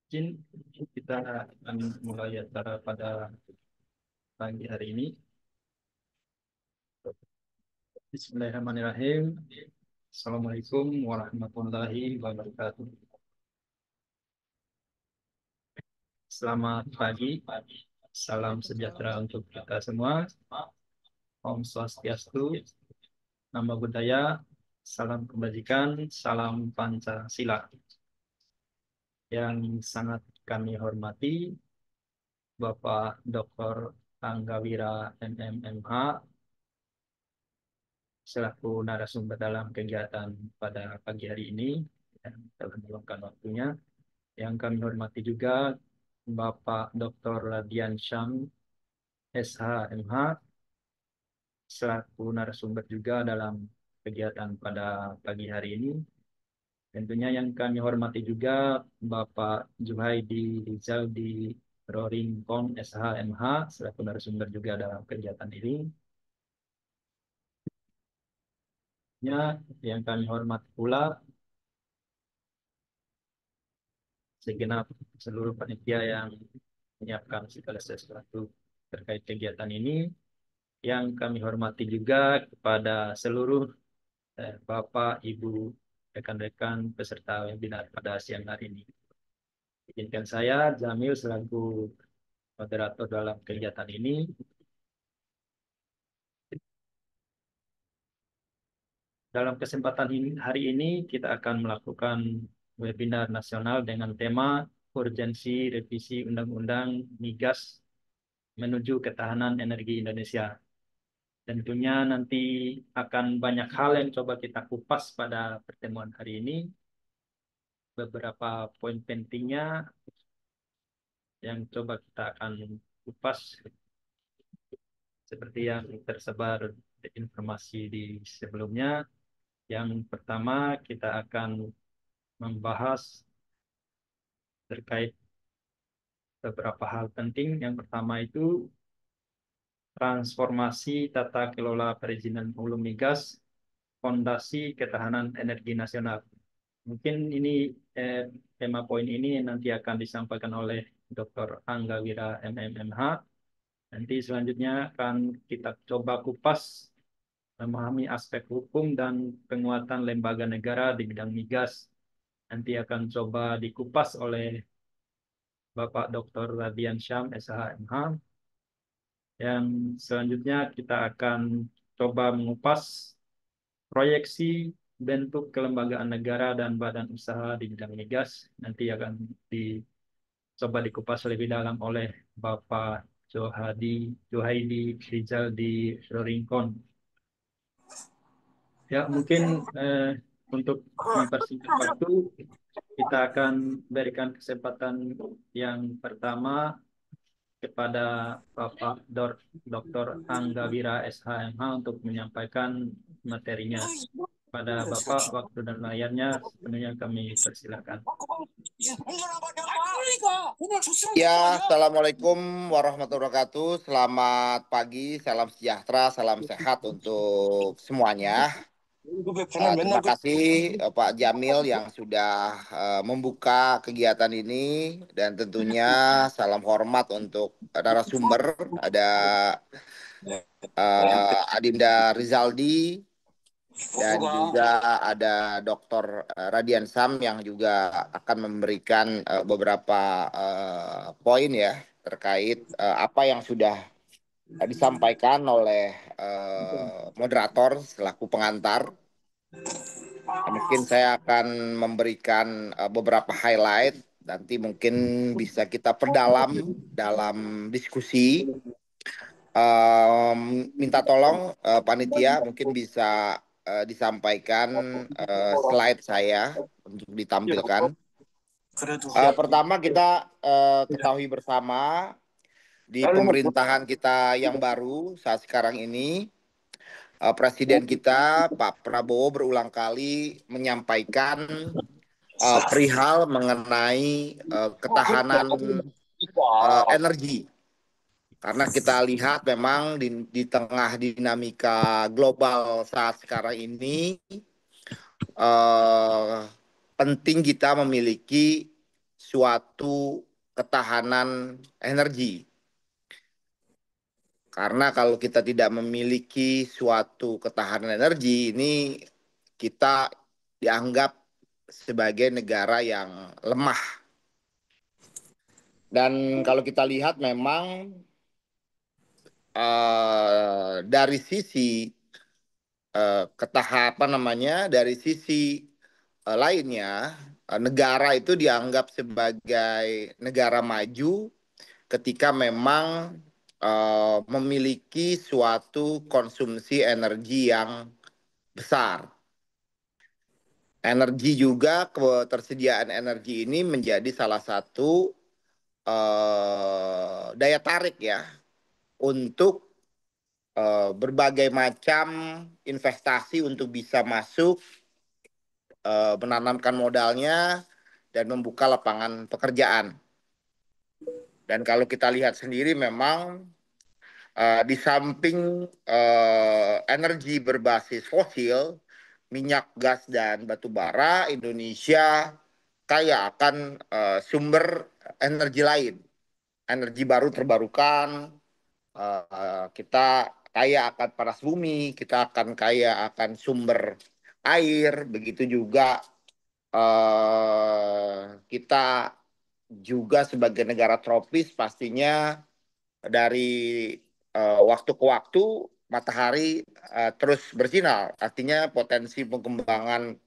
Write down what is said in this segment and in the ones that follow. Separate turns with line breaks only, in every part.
Izin kita akan mulai acara pada pagi hari ini. Bismillahirrahmanirrahim. Assalamualaikum warahmatullahi wabarakatuh. Selamat pagi. Salam sejahtera untuk kita semua. Om Swastiastu, Namo Buddhaya, salam kebajikan, salam Pancasila. Yang sangat kami hormati Bapak Dr. Anggawira MMMH selaku narasumber dalam kegiatan pada pagi hari ini yang telah meluangkan waktunya. Yang kami hormati juga Bapak Dr. Radian Syam SH MH selaku narasumber juga dalam kegiatan pada pagi hari ini. Tentunya yang kami hormati juga Bapak Juhaidi Rizaldi Roringkon SH MH selaku narasumber juga dalam kegiatan ini. Yang kami hormati pula segenap seluruh panitia yang menyiapkan segala sesuatu terkait kegiatan ini. Yang kami hormati juga kepada seluruh Bapak, Ibu, rekan-rekan peserta webinar pada siang hari ini. Izinkan saya, Jamil, selaku moderator dalam kegiatan ini. Dalam kesempatan hari ini, kita akan melakukan webinar nasional dengan tema urgensi revisi Undang-Undang Migas menuju ketahanan energi Indonesia. Tentunya nanti akan banyak hal yang coba kita kupas pada pertemuan hari ini. Beberapa poin pentingnya yang coba kita akan kupas seperti yang tersebar di informasi di sebelumnya. Yang pertama kita akan membahas terkait beberapa hal penting. Yang pertama itu transformasi tata kelola perizinan hulu migas, fondasi ketahanan energi nasional. Mungkin ini tema poin ini nanti akan disampaikan oleh Dr. Angga Wira MMMH. Nanti selanjutnya akan kita coba kupas memahami aspek hukum dan penguatan lembaga negara di bidang migas. Nanti akan coba dikupas oleh Bapak Dr. Radian Syam, SHMH. Yang selanjutnya kita akan coba mengupas proyeksi bentuk kelembagaan negara dan badan usaha di bidang migas. Nanti akan dicoba dikupas lebih dalam oleh Bapak Johaidi Rizal di Roringkon. Ya, mungkin untuk mempersingkat waktu, kita akan berikan kesempatan yang pertama kepada Bapak Dr. Angga Wira SHMH untuk menyampaikan materinya. Pada Bapak, waktu dan layarnya sepenuhnya kami persilakan.
Ya, Assalamualaikum warahmatullahi wabarakatuh. Selamat pagi, salam sejahtera, salam sehat untuk semuanya. Terima kasih Pak Jamil yang sudah membuka kegiatan ini dan tentunya salam hormat untuk narasumber. Ada Adinda Rizaldi dan juga ada Dr. Radian Sam yang juga akan memberikan beberapa poin ya terkait apa yang sudah disampaikan oleh moderator selaku pengantar. Mungkin saya akan memberikan beberapa highlight, nanti mungkin bisa kita perdalam dalam diskusi. Minta tolong panitia mungkin bisa disampaikan slide saya untuk ditampilkan. Pertama kita ketahui bersama di pemerintahan kita yang baru saat sekarang ini, Presiden kita Pak Prabowo berulang kali menyampaikan perihal mengenai ketahanan energi. Karena kita lihat memang di tengah dinamika global saat sekarang ini, penting kita memiliki suatu ketahanan energi. Karena kalau kita tidak memiliki suatu ketahanan energi, ini kita dianggap sebagai negara yang lemah. Dan kalau kita lihat memang dari sisi ketahapan namanya, dari sisi lainnya, negara itu dianggap sebagai negara maju ketika memang memiliki suatu konsumsi energi yang besar. Energi juga, ketersediaan energi ini menjadi salah satu daya tarik ya untuk berbagai macam investasi untuk bisa masuk, menanamkan modalnya, dan membuka lapangan pekerjaan. Dan kalau kita lihat sendiri memang di samping energi berbasis fosil, minyak, gas, dan batu bara, Indonesia kaya akan sumber energi lain, energi baru terbarukan. Kita kaya akan panas bumi, kita akan kaya akan sumber air, begitu juga kita juga sebagai negara tropis pastinya dari waktu ke waktu matahari terus bersinar. Artinya potensi pengembangan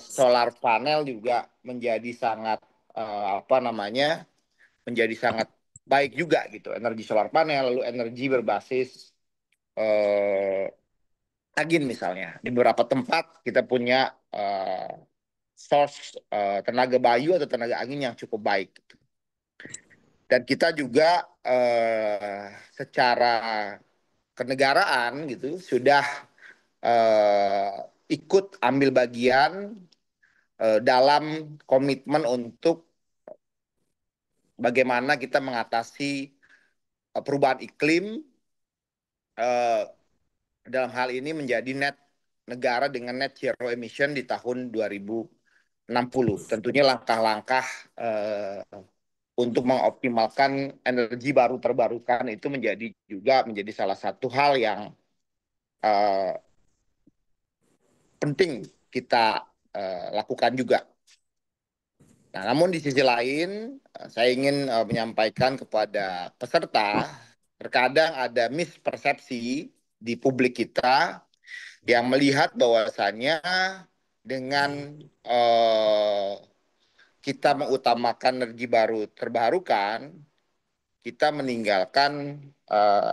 solar panel juga menjadi sangat apa namanya, menjadi sangat baik juga gitu. Energi solar panel, lalu energi berbasis angin misalnya. Di beberapa tempat kita punya source tenaga bayu atau tenaga angin yang cukup baik. Dan kita juga secara kenegaraan gitu sudah ikut ambil bagian dalam komitmen untuk bagaimana kita mengatasi perubahan iklim, dalam hal ini menjadi negara dengan net zero emission di tahun 2060. Tentunya langkah-langkah untuk mengoptimalkan energi baru terbarukan itu menjadi salah satu hal yang penting kita lakukan juga. Nah, namun di sisi lain, saya ingin menyampaikan kepada peserta, terkadang ada mispersepsi di publik kita yang melihat bahwasannya dengan kita mengutamakan energi baru terbarukan, kita meninggalkan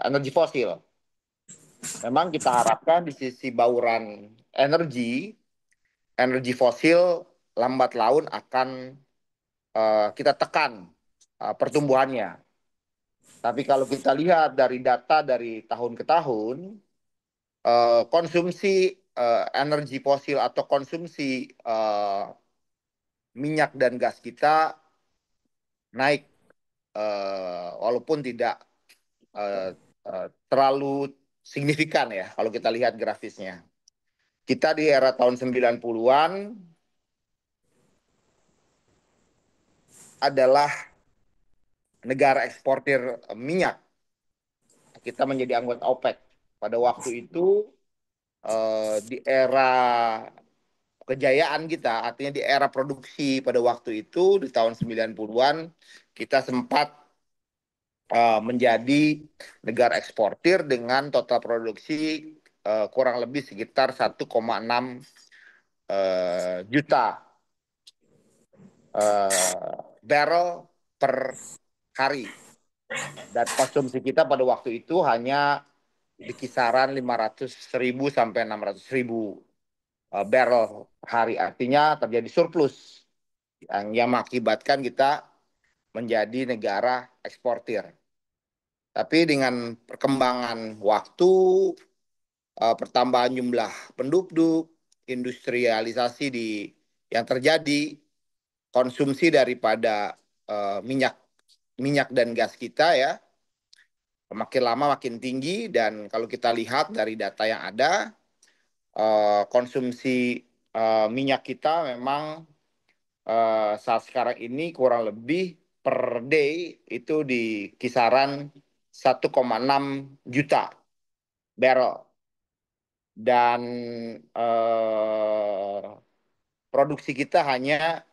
energi fosil. Memang kita harapkan di sisi bauran energi fosil lambat laun akan kita tekan pertumbuhannya. Tapi kalau kita lihat dari data dari tahun ke tahun, konsumsi energi fosil atau konsumsi minyak dan gas kita naik, walaupun tidak terlalu signifikan ya kalau kita lihat grafisnya. Kita di era tahun 90-an adalah negara eksportir minyak. Kita menjadi anggota OPEC. Pada waktu itu di era kejayaan kita, artinya di era produksi pada waktu itu di tahun 90-an kita sempat menjadi negara eksportir dengan total produksi kurang lebih sekitar 1,6 juta barrel per hari. Dan konsumsi kita pada waktu itu hanya di kisaran 500.000 sampai 600.000 barrel per hari. Artinya terjadi surplus yang mengakibatkan kita menjadi negara eksportir. Tapi dengan perkembangan waktu, pertambahan jumlah penduduk, industrialisasi yang terjadi, konsumsi daripada minyak dan gas kita ya makin lama makin tinggi. Dan kalau kita lihat dari data yang ada, konsumsi minyak kita memang saat sekarang ini kurang lebih per day itu di kisaran 1,6 juta barrel dan produksi kita hanya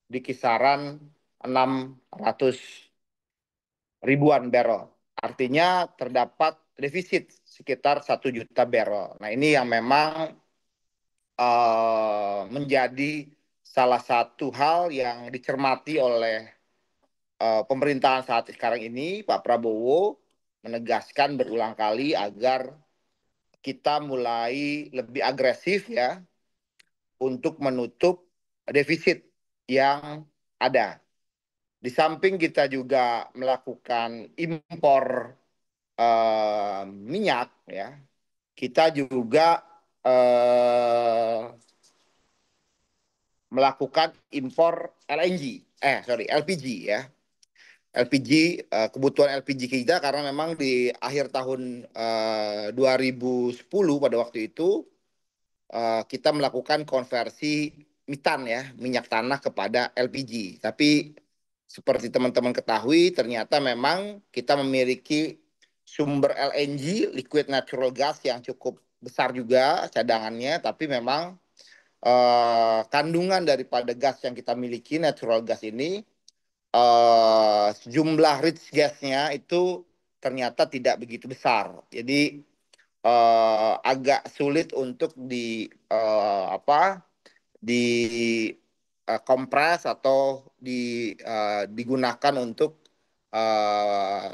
di kisaran 600 ribuan barrel. Artinya terdapat defisit sekitar 1 juta barrel. Nah, ini yang memang menjadi salah satu hal yang dicermati oleh pemerintahan saat sekarang ini. Pak Prabowo menegaskan berulang kali agar kita mulai lebih agresif ya untuk menutup defisit yang ada. Di samping kita juga melakukan impor minyak ya, kita juga melakukan impor LPG ya. LPG, kebutuhan LPG kita karena memang di akhir tahun 2010 pada waktu itu kita melakukan konversi mitan ya, minyak tanah kepada LPG. Tapi seperti teman-teman ketahui, ternyata memang kita memiliki sumber LNG, liquid natural gas yang cukup besar juga cadangannya, tapi memang kandungan daripada gas yang kita miliki, natural gas ini, jumlah rich gasnya itu ternyata tidak begitu besar. Jadi agak sulit untuk di kompres atau digunakan untuk uh,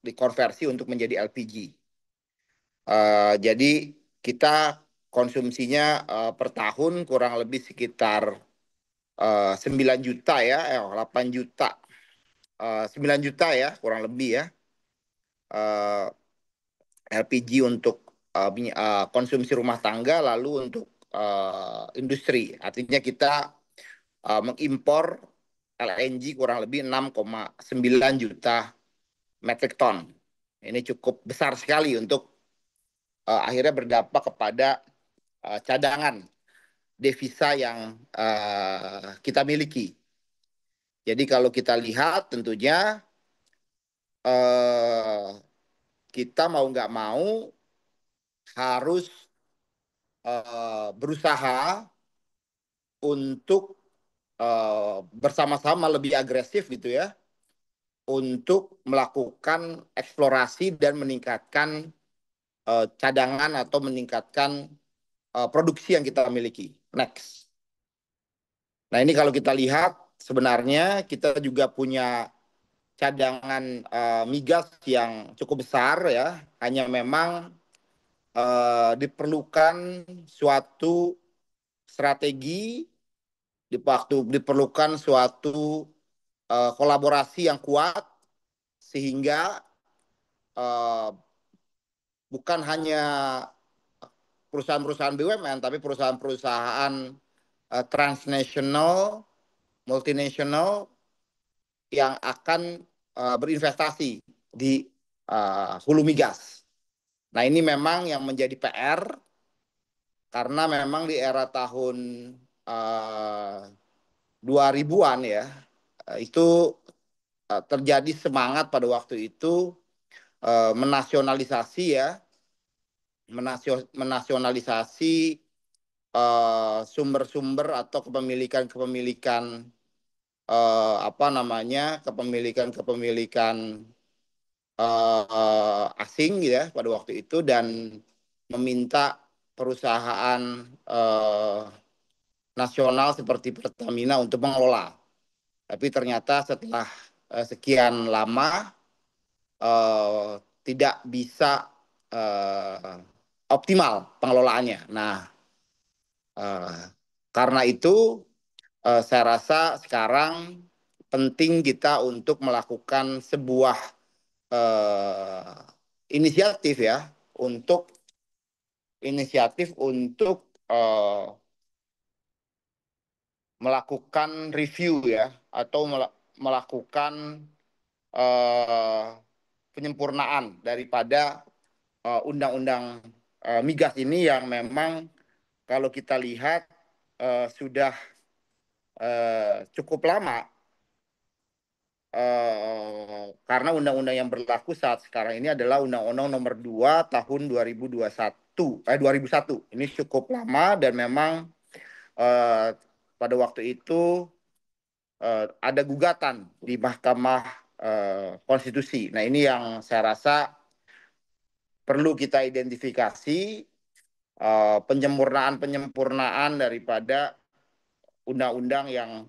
dikonversi untuk menjadi LPG. Jadi kita konsumsinya per tahun kurang lebih sekitar 9 juta ya, 8 juta, 9 juta ya kurang lebih ya, uh, LPG untuk konsumsi rumah tangga, lalu untuk industri. Artinya kita mengimpor LNG kurang lebih 6,9 juta metric ton. Ini cukup besar sekali untuk akhirnya berdampak kepada cadangan devisa yang kita miliki. Jadi kalau kita lihat tentunya uh, kita mau nggak mau harus berusaha untuk bersama-sama lebih agresif gitu ya untuk melakukan eksplorasi dan meningkatkan cadangan atau meningkatkan produksi yang kita miliki. Next. Nah, ini kalau kita lihat sebenarnya kita juga punya cadangan migas yang cukup besar ya. Hanya memang diperlukan suatu strategi, diperlukan suatu kolaborasi yang kuat sehingga uh, bukan hanya perusahaan-perusahaan BUMN tapi perusahaan-perusahaan transnational, multinasional yang akan berinvestasi di hulu migas. Nah, ini memang yang menjadi PR karena memang di era tahun 2000-an ya, itu terjadi semangat pada waktu itu menasionalisasi ya, menasionalisasi sumber-sumber atau kepemilikan-kepemilikan kepemilikan-kepemilikan asing gitu ya pada waktu itu dan meminta perusahaan nasional seperti Pertamina untuk mengelola. Tapi ternyata setelah sekian lama tidak bisa optimal pengelolaannya. Nah, karena itu saya rasa sekarang penting kita untuk melakukan sebuah inisiatif ya, untuk melakukan review ya, atau melakukan penyempurnaan daripada undang-undang migas ini yang memang kalau kita lihat sudah cukup lama karena undang-undang yang berlaku saat sekarang ini adalah Undang-Undang Nomor 2 Tahun 2021 2001. Ini cukup lama dan memang eh, pada waktu itu ada gugatan di Mahkamah Konstitusi. Nah, ini yang saya rasa perlu kita identifikasi penyempurnaan daripada undang-undang yang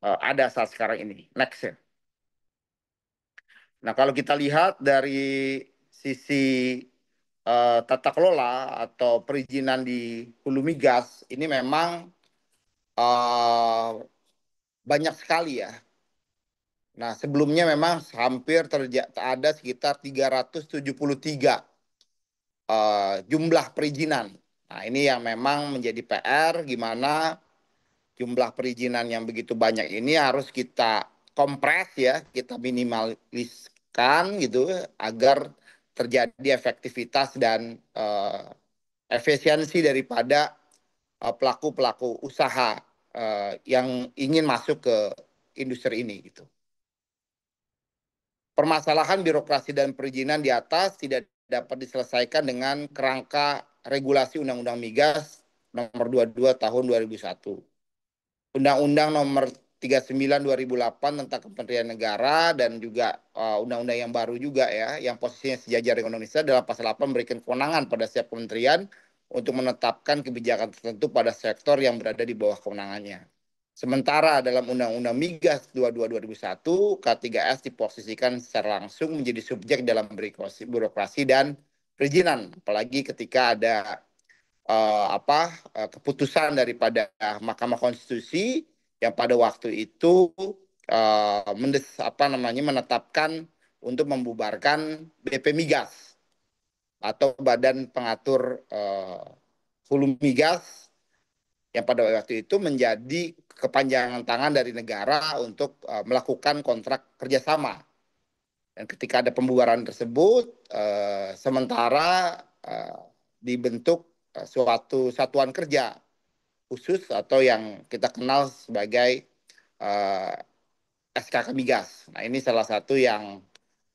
ada saat sekarang ini. Next ya. Nah, kalau kita lihat dari sisi tata kelola atau perizinan di hulu migas, ini memang banyak sekali ya. Nah, sebelumnya memang hampir ada sekitar 373 jumlah perizinan. Nah, ini yang memang menjadi PR, gimana jumlah perizinan yang begitu banyak ini harus kita kompres ya, kita minimaliskan gitu agar terjadi efektivitas dan efisiensi daripada pelaku-pelaku usaha yang ingin masuk ke industri ini gitu. Permasalahan birokrasi dan perizinan di atas tidak dapat diselesaikan dengan kerangka regulasi Undang-Undang Migas Nomor 22 Tahun 2001. Undang-Undang Nomor 39 2008 tentang Kementerian Negara dan juga undang-undang yang baru juga ya, yang posisinya sejajar dengan Indonesia dalam pasal 8 memberikan kewenangan pada setiap kementerian untuk menetapkan kebijakan tertentu pada sektor yang berada di bawah kewenangannya. Sementara dalam Undang-Undang Migas 22 2001, K3S diposisikan secara langsung menjadi subjek dalam birokrasi dan perizinan, apalagi ketika ada keputusan daripada Mahkamah Konstitusi yang pada waktu itu menetapkan untuk membubarkan BP Migas atau Badan Pengatur Hulu Migas yang pada waktu itu menjadi kepanjangan tangan dari negara untuk melakukan kontrak kerjasama. Dan ketika ada pembubaran tersebut, sementara dibentuk suatu satuan kerja khusus atau yang kita kenal sebagai SKK Migas. Nah, ini salah satu yang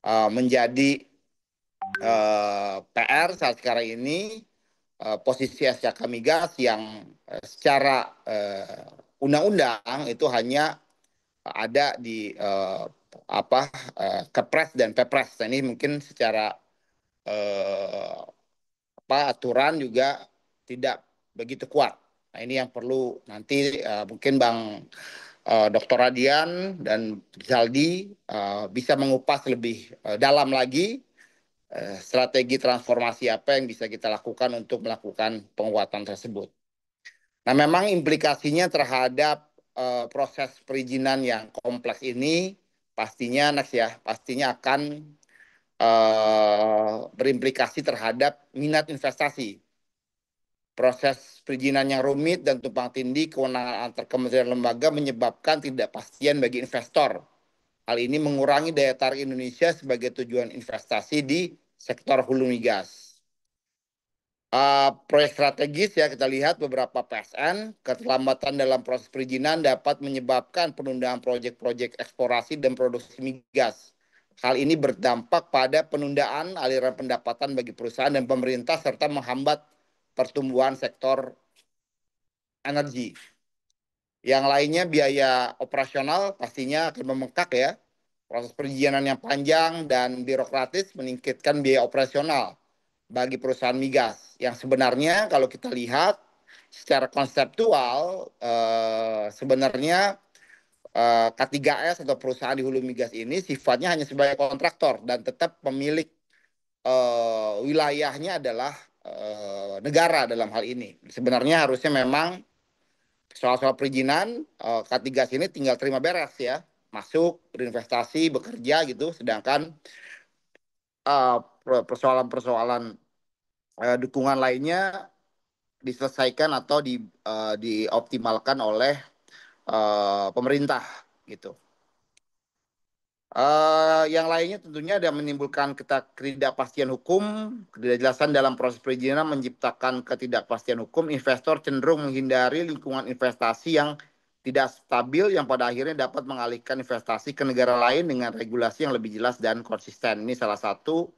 menjadi PR saat sekarang ini, posisi SKK Migas yang secara undang-undang itu hanya ada di Kepres dan Pepres. Nah, ini mungkin secara aturan juga tidak begitu kuat. Nah, ini yang perlu nanti mungkin Bang Dr. Radian dan Zaldi bisa mengupas lebih dalam lagi strategi transformasi apa yang bisa kita lakukan untuk melakukan penguatan tersebut. Nah, memang implikasinya terhadap proses perizinan yang kompleks ini pastinya akan berimplikasi terhadap minat investasi. Proses perizinan yang rumit dan tumpang tindih kewenangan antar kementerian lembaga menyebabkan ketidakpastian bagi investor. Hal ini mengurangi daya tarik Indonesia sebagai tujuan investasi di sektor hulu migas. Proyek strategis ya, kita lihat beberapa PSN, keterlambatan dalam proses perizinan dapat menyebabkan penundaan proyek-proyek eksplorasi dan produksi migas. Hal ini berdampak pada penundaan aliran pendapatan bagi perusahaan dan pemerintah serta menghambat pertumbuhan sektor energi. Yang lainnya biaya operasional pastinya akan membengkak ya. Proses perizinan yang panjang dan birokratis meningkatkan biaya operasional bagi perusahaan migas. Yang sebenarnya kalau kita lihat secara konseptual sebenarnya K3S atau perusahaan di hulu migas ini sifatnya hanya sebagai kontraktor dan tetap pemilik wilayahnya adalah negara dalam hal ini. Sebenarnya harusnya memang soal-soal perizinan K3 ini tinggal terima beres ya, masuk berinvestasi bekerja gitu, sedangkan persoalan-persoalan dukungan lainnya diselesaikan atau dioptimalkan oleh pemerintah gitu. Yang lainnya tentunya ada menimbulkan ketidakpastian hukum, ketidakjelasan dalam proses perizinan menciptakan ketidakpastian hukum. Investor cenderung menghindari lingkungan investasi yang tidak stabil yang pada akhirnya dapat mengalihkan investasi ke negara lain dengan regulasi yang lebih jelas dan konsisten. Ini salah satu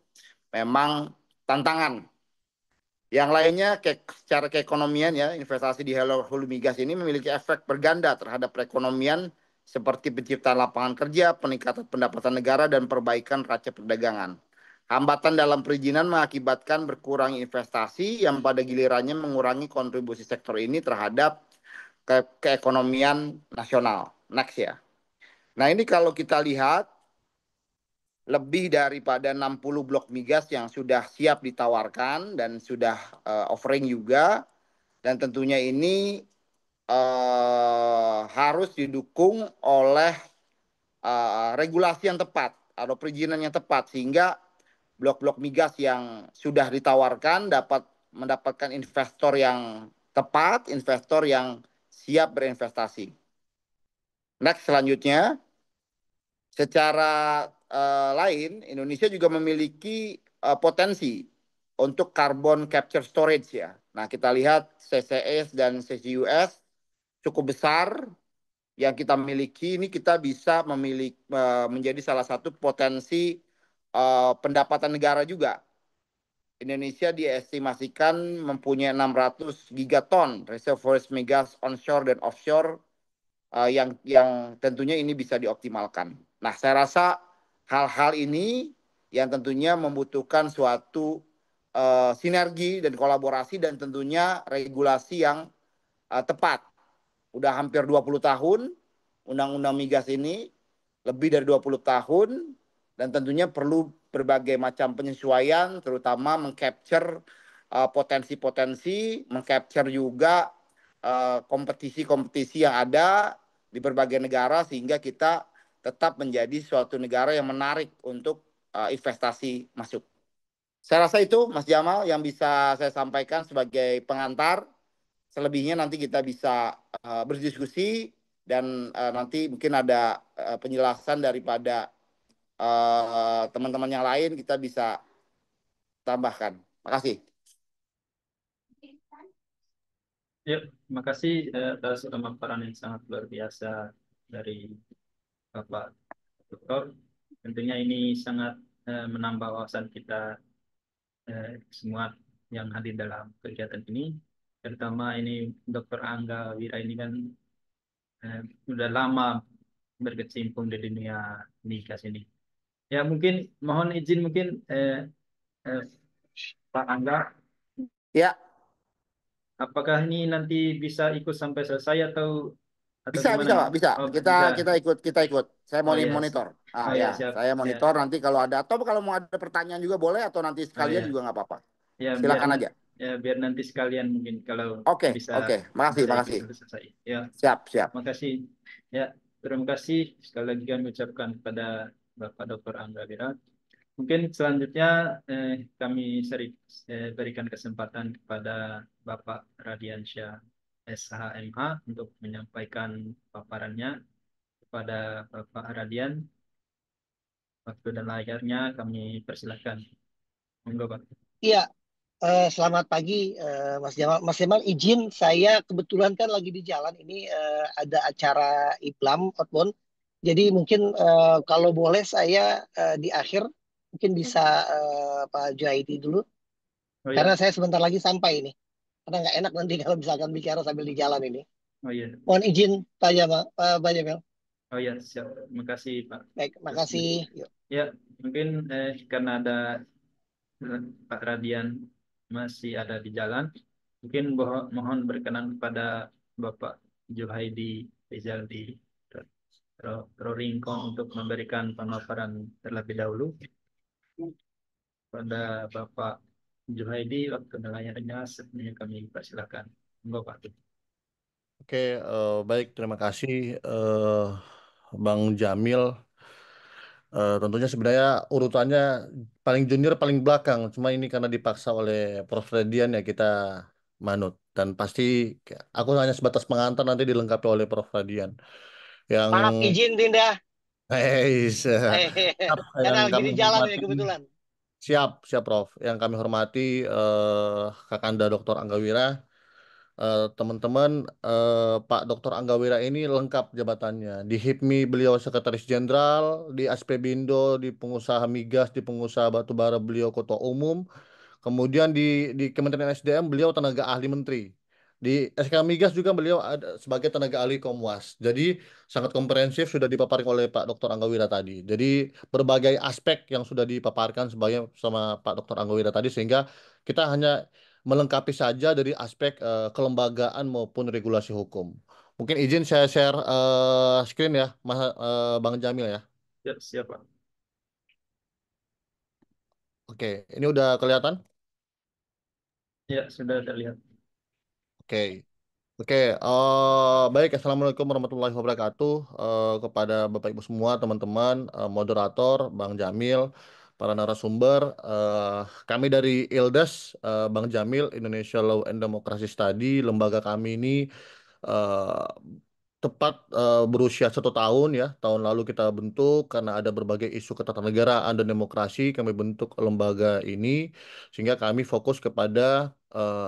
memang tantangan. Yang lainnya secara keekonomian ya, investasi di hulu migas ini memiliki efek berganda terhadap perekonomian seperti penciptaan lapangan kerja, peningkatan pendapatan negara, dan perbaikan neraca perdagangan. Hambatan dalam perizinan mengakibatkan berkurang investasi yang pada gilirannya mengurangi kontribusi sektor ini terhadap keekonomian nasional. Next ya. Nah ini kalau kita lihat lebih daripada 60 blok migas yang sudah siap ditawarkan dan sudah offering juga. Dan tentunya ini harus didukung oleh regulasi yang tepat atau perizinan yang tepat sehingga blok-blok migas yang sudah ditawarkan dapat mendapatkan investor yang tepat, investor yang siap berinvestasi. Next selanjutnya, secara lain Indonesia juga memiliki potensi untuk carbon capture storage ya. Nah, kita lihat CCS dan CCUS cukup besar yang kita miliki ini kita bisa memiliki menjadi salah satu potensi pendapatan negara juga. Indonesia diestimasikan mempunyai 600 gigaton reservoir migas onshore dan offshore yang tentunya ini bisa dioptimalkan. Nah, saya rasa hal-hal ini yang tentunya membutuhkan suatu sinergi dan kolaborasi dan tentunya regulasi yang tepat. Udah hampir 20 tahun Undang-Undang Migas ini, lebih dari 20 tahun, dan tentunya perlu berbagai macam penyesuaian, terutama mengcapture potensi-potensi, mengcapture juga kompetisi-kompetisi yang ada di berbagai negara, sehingga kita tetap menjadi suatu negara yang menarik untuk investasi masuk. Saya rasa itu Mas Jamal yang bisa saya sampaikan sebagai pengantar. Selebihnya nanti kita bisa berdiskusi dan nanti mungkin ada penjelasan daripada teman-teman yang lain kita bisa tambahkan. Makasih.
Ya, terima kasih atas pemaparan yang sangat luar biasa dari Bapak Dokter. Tentunya ini sangat menambah wawasan kita semua yang hadir dalam kegiatan ini. Terutama ini Dokter Angga Wira ini kan sudah lama berkecimpung di dunia migas ini. Ya mungkin mohon izin mungkin eh, Pak Angga,
Ya,
apakah ini nanti bisa ikut sampai selesai atau
bisa,
gimana
bisa,
nih?
Pak, bisa.
Oh
Kita
bisa.
kita ikut. Saya mau
Oh yes.
monitor. Ah
Oh
ya,
ya siap.
saya
Ya.
monitor nanti kalau ada atau kalau mau ada pertanyaan juga boleh atau nanti
Oh
sekalian
ya.
juga nggak apa-apa.
Ya biar
Silakan aja.
ya biar nanti sekalian mungkin kalau
Oke,
bisa
oke. Makasih,
bisa ikut
makasih.
sampai selesai. Ya,
Siap, siap.
makasih. Ya, terima kasih sekali lagi kami ucapkan kepada Bapak Dr. Angga Wira. Mungkin selanjutnya kami berikan kesempatan kepada Bapak Radiansyah SHMH untuk menyampaikan paparannya kepada Bapak Radian. Waktu dan layarnya kami persilakan. Monggo, Pak.
Iya, selamat pagi Mas Jamal. Mas Jamal, izin saya kebetulan kan lagi di jalan ini ada acara IPLAM outbound. Jadi mungkin kalau boleh saya di akhir mungkin bisa Pak Juaidi dulu.
Oh
Karena
ya,
saya sebentar lagi sampai ini. Karena nggak enak nanti kalau misalkan bicara sambil di jalan ini.
oh ya,
Mohon izin Pak Jamal. Pak Jamal.
oh ya, siap. Terima kasih, Pak.
Baik,
Resmi.
makasih. Yuk.
Ya, mungkin karena ada Pak Radian masih ada di jalan, mungkin mohon berkenan kepada Bapak Juhaidi Rizaldi Roringkong untuk memberikan pemaparan terlebih dahulu pada Bapak Juhaidi. Waktu layarnya sebenarnya kami persilakan. Enggak, Pak.
Oke, baik, terima kasih Bang Jamil. Tentunya sebenarnya urutannya paling junior paling belakang, cuma ini karena dipaksa oleh Prof. Redian ya kita manut. Dan pasti aku hanya sebatas pengantar nanti dilengkapi oleh Prof. Radian. Yang
Maaf, izin Dinda.
siap,
Karena
yang
lagi
kami
di jalan ini
hormati,
kebetulan.
siap, siap Prof. Yang kami hormati Kakanda Dr. Angga Wira, teman-teman, Pak Dr. Anggawira ini lengkap jabatannya. Di HIPMI beliau Sekretaris Jenderal, di Aspemindo, di pengusaha migas, di pengusaha batubara beliau Ketua Umum. Kemudian di Kementerian SDM beliau tenaga ahli menteri. Di SK Migas juga beliau ada sebagai tenaga ahli Komwas. Jadi sangat komprehensif sudah dipaparkan oleh Pak Dr. Anggawira tadi. Jadi berbagai aspek yang sudah dipaparkan sebagai sama Pak Dr. Anggawira tadi sehingga kita hanya melengkapi saja dari aspek kelembagaan maupun regulasi hukum. Mungkin izin saya share screen ya, Bang Jamil ya.
Ya, siap, Pak.
Oke, ini udah kelihatan?
Ya, sudah terlihat.
Oke. Oke, baik. Assalamualaikum warahmatullahi wabarakatuh kepada Bapak Ibu semua, teman-teman, moderator, Bang Jamil, para narasumber. Kami dari ILDES, Bang Jamil, Indonesia Law and Democracy Study, lembaga kami ini eh, tepat berusia 1 tahun ya. Tahun lalu kita bentuk karena ada berbagai isu ketatanegaraan dan demokrasi. Kami bentuk lembaga ini sehingga kami fokus kepada